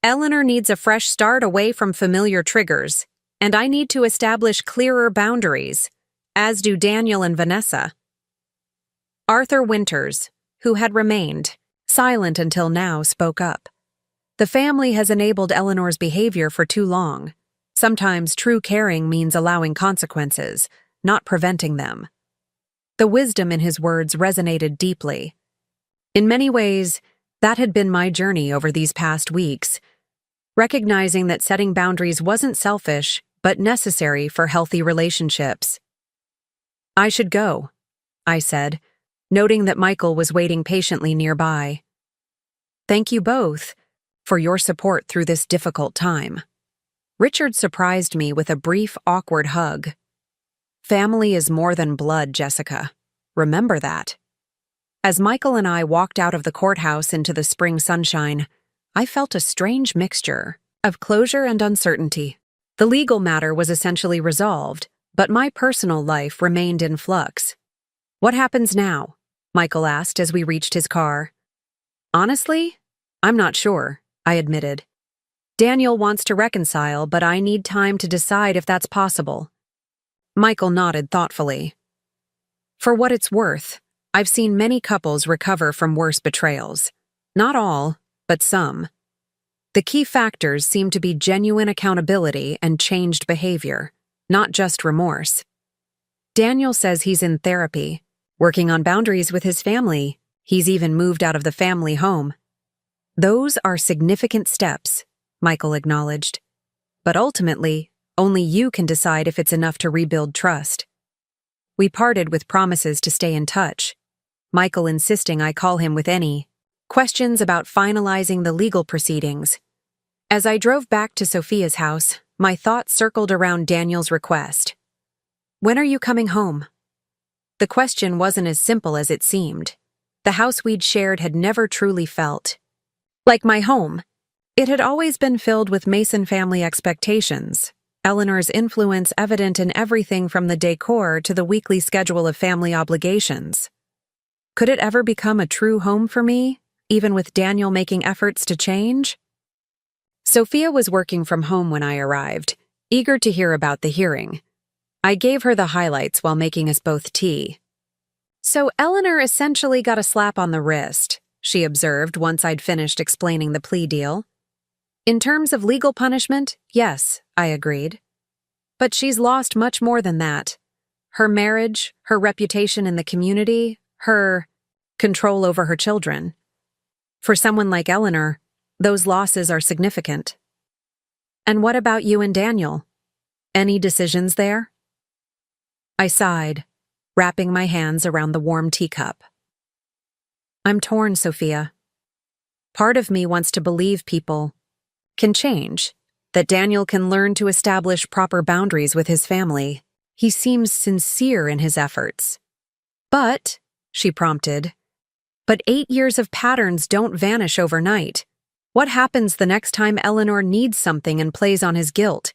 "Eleanor needs a fresh start away from familiar triggers, and I need to establish clearer boundaries, as do Daniel and Vanessa." Arthur Winters, who had remained silent until now, spoke up. "The family has enabled Eleanor's behavior for too long. Sometimes true caring means allowing consequences, not preventing them." The wisdom in his words resonated deeply. In many ways, that had been my journey over these past weeks, recognizing that setting boundaries wasn't selfish, but necessary for healthy relationships. "I should go," I said, noting that Michael was waiting patiently nearby. "Thank you both for your support through this difficult time." Richard surprised me with a brief, awkward hug. "Family is more than blood, Jessica. Remember that." As Michael and I walked out of the courthouse into the spring sunshine, I felt a strange mixture of closure and uncertainty. The legal matter was essentially resolved, but my personal life remained in flux. "What happens now?" Michael asked as we reached his car. "Honestly, I'm not sure," I admitted. "Daniel wants to reconcile, but I need time to decide if that's possible." Michael nodded thoughtfully. "For what it's worth, I've seen many couples recover from worse betrayals. Not all, but some. The key factors seem to be genuine accountability and changed behavior, not just remorse. Daniel says he's in therapy, working on boundaries with his family. He's even moved out of the family home. Those are significant steps," Michael acknowledged. "But ultimately, only you can decide if it's enough to rebuild trust." We parted with promises to stay in touch, Michael insisting I call him with any questions about finalizing the legal proceedings. As I drove back to Sophia's house, my thoughts circled around Daniel's request. "When are you coming home?" The question wasn't as simple as it seemed. The house we'd shared had never truly felt like my home. It had always been filled with Mason family expectations, Eleanor's influence evident in everything from the decor to the weekly schedule of family obligations. Could it ever become a true home for me, even with Daniel making efforts to change? Sophia was working from home when I arrived, eager to hear about the hearing. I gave her the highlights while making us both tea. "So Eleanor essentially got a slap on the wrist," she observed once I'd finished explaining the plea deal. "In terms of legal punishment, yes," I agreed. "But she's lost much more than that. Her marriage, her reputation in the community, her control over her children. For someone like Eleanor, those losses are significant." "And what about you and Daniel? Any decisions there?" I sighed, wrapping my hands around the warm teacup. "I'm torn, Sophia. Part of me wants to believe people can change, that Daniel can learn to establish proper boundaries with his family. He seems sincere in his efforts. But," she prompted, "but 8 years of patterns don't vanish overnight. What happens the next time Eleanor needs something and plays on his guilt?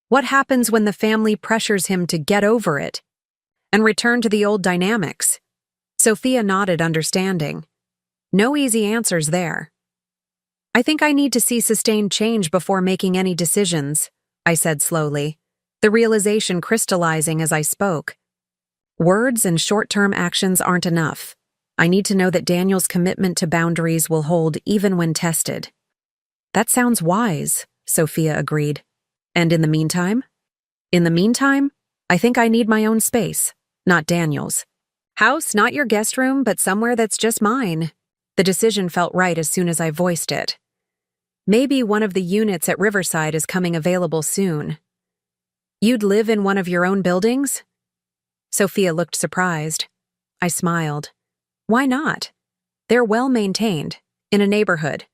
What happens when the family pressures him to get over it and return to the old dynamics?" Sophia nodded, understanding. No easy answers there. "I think I need to see sustained change before making any decisions," I said slowly, the realization crystallizing as I spoke. Words and short-term actions aren't enough. I need to know that Daniel's commitment to boundaries will hold even when tested. "That sounds wise," Sophia agreed. "And in the meantime?" "In the meantime, I think I need my own space, not Daniel's. House, not your guest room, but somewhere that's just mine." The decision felt right as soon as I voiced it. "Maybe one of the units at Riverside is coming available soon." "You'd live in one of your own buildings?" Sophia looked surprised. I smiled. "Why not? They're well maintained, in a neighborhood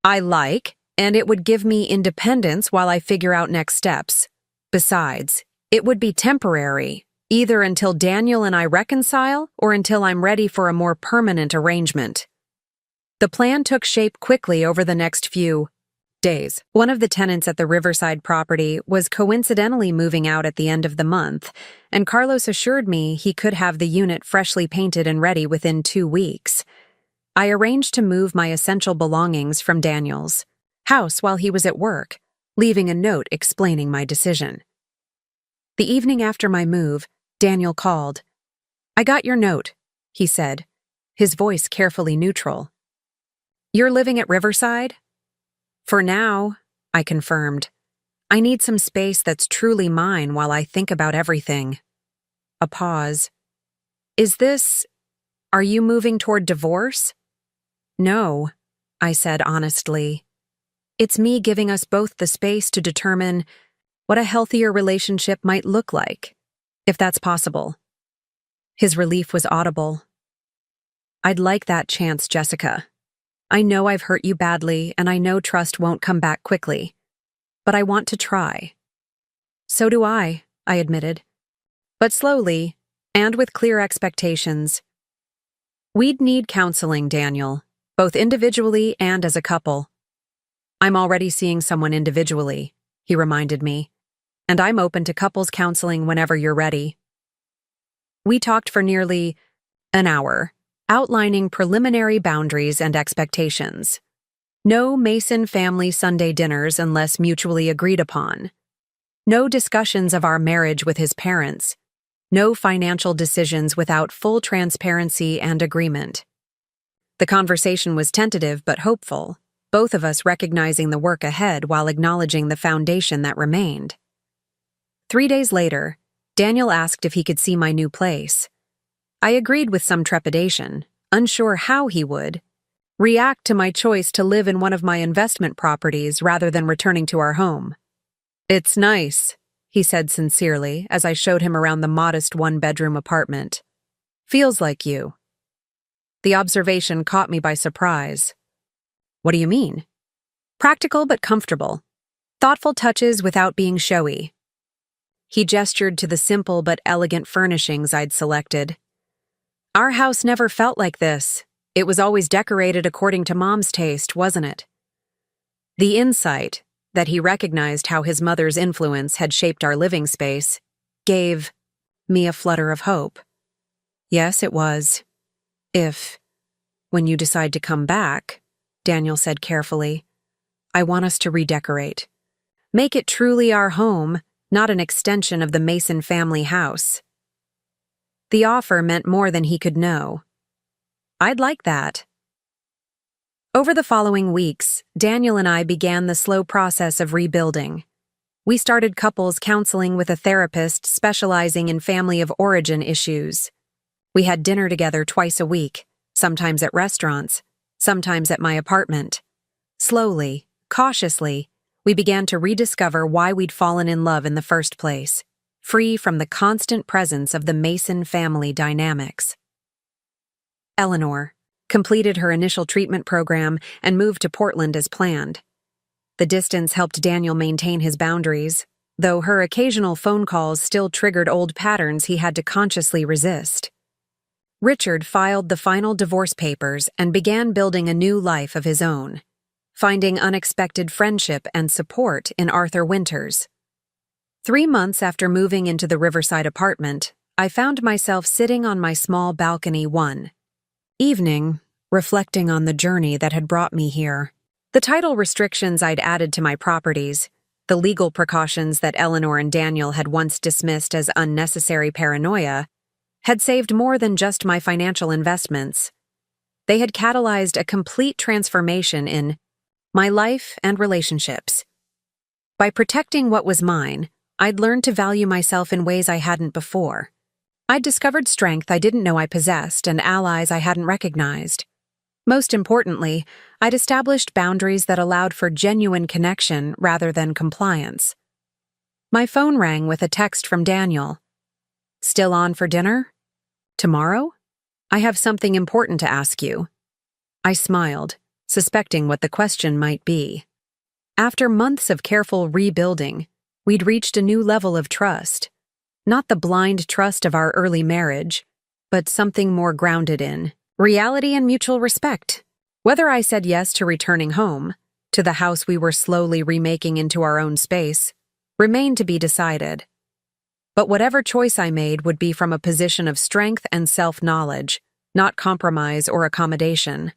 I like, and it would give me independence while I figure out next steps. Besides, it would be temporary, either until Daniel and I reconcile or until I'm ready for a more permanent arrangement." The plan took shape quickly over the next few days. One of the tenants at the Riverside property was coincidentally moving out at the end of the month, and Carlos assured me he could have the unit freshly painted and ready within 2 weeks. I arranged to move my essential belongings from Daniel's house while he was at work, leaving a note explaining my decision. The evening after my move, Daniel called. "I got your note," he said, his voice carefully neutral. "You're living at Riverside?" "For now," I confirmed. "I need some space that's truly mine while I think about everything." A pause. Are you moving toward divorce?" "No," I said honestly. "It's me giving us both the space to determine what a healthier relationship might look like, if that's possible." His relief was audible. "I'd like that chance, Jessica. I know I've hurt you badly, and I know trust won't come back quickly. But I want to try." "So do I admitted. But slowly, and with clear expectations. We'd need counseling, Daniel, both individually and as a couple." "I'm already seeing someone individually," he reminded me. "And I'm open to couples counseling whenever you're ready." We talked for nearly an hour, outlining preliminary boundaries and expectations. No Mason family Sunday dinners unless mutually agreed upon. No discussions of our marriage with his parents. No financial decisions without full transparency and agreement. The conversation was tentative but hopeful, both of us recognizing the work ahead while acknowledging the foundation that remained. 3 days later, Daniel asked if he could see my new place. I agreed with some trepidation, unsure how he would react to my choice to live in one of my investment properties rather than returning to our home. "It's nice," he said sincerely as I showed him around the modest one-bedroom apartment. "Feels like you." The observation caught me by surprise. "What do you mean?" "Practical but comfortable. Thoughtful touches without being showy." He gestured to the simple but elegant furnishings I'd selected. "Our house never felt like this. It was always decorated according to Mom's taste, wasn't it?" The insight, that he recognized how his mother's influence had shaped our living space, gave me a flutter of hope. Yes, it was. When you decide to come back, Daniel said carefully, I want us to redecorate. Make it truly our home, not an extension of the Mason family house. The offer meant more than he could know. I'd like that. Over the following weeks, Daniel and I began the slow process of rebuilding. We started couples counseling with a therapist specializing in family of origin issues. We had dinner together twice a week, sometimes at restaurants, sometimes at my apartment. Slowly, cautiously, we began to rediscover why we'd fallen in love in the first place, free from the constant presence of the Mason family dynamics. Eleanor completed her initial treatment program and moved to Portland as planned. The distance helped Daniel maintain his boundaries, though her occasional phone calls still triggered old patterns he had to consciously resist. Richard filed the final divorce papers and began building a new life of his own, finding unexpected friendship and support in Arthur Winters. 3 months after moving into the Riverside apartment, I found myself sitting on my small balcony one evening, reflecting on the journey that had brought me here. The title restrictions I'd added to my properties, the legal precautions that Eleanor and Daniel had once dismissed as unnecessary paranoia, had saved more than just my financial investments. They had catalyzed a complete transformation in my life and relationships. By protecting what was mine, I'd learned to value myself in ways I hadn't before. I'd discovered strength I didn't know I possessed and allies I hadn't recognized. Most importantly, I'd established boundaries that allowed for genuine connection rather than compliance. My phone rang with a text from Daniel. Still on for dinner? Tomorrow? I have something important to ask you. I smiled, suspecting what the question might be. After months of careful rebuilding, we'd reached a new level of trust. Not the blind trust of our early marriage, but something more grounded in reality and mutual respect. Whether I said yes to returning home, to the house we were slowly remaking into our own space, remained to be decided. But whatever choice I made would be from a position of strength and self-knowledge, not compromise or accommodation.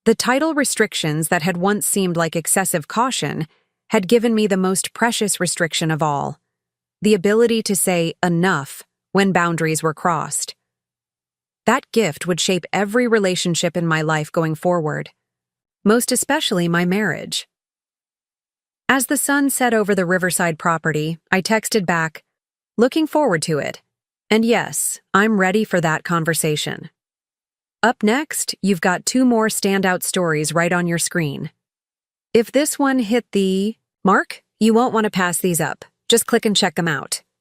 The title restrictions that had once seemed like excessive caution had given me the most precious restriction of all, the ability to say enough when boundaries were crossed. That gift would shape every relationship in my life going forward, most especially my marriage. As the sun set over the Riverside property, I texted back, looking forward to it. And yes, I'm ready for that conversation. Up next, you've got 2 more standout stories right on your screen. If this one hit the mark, you won't want to pass these up. Just click and check them out.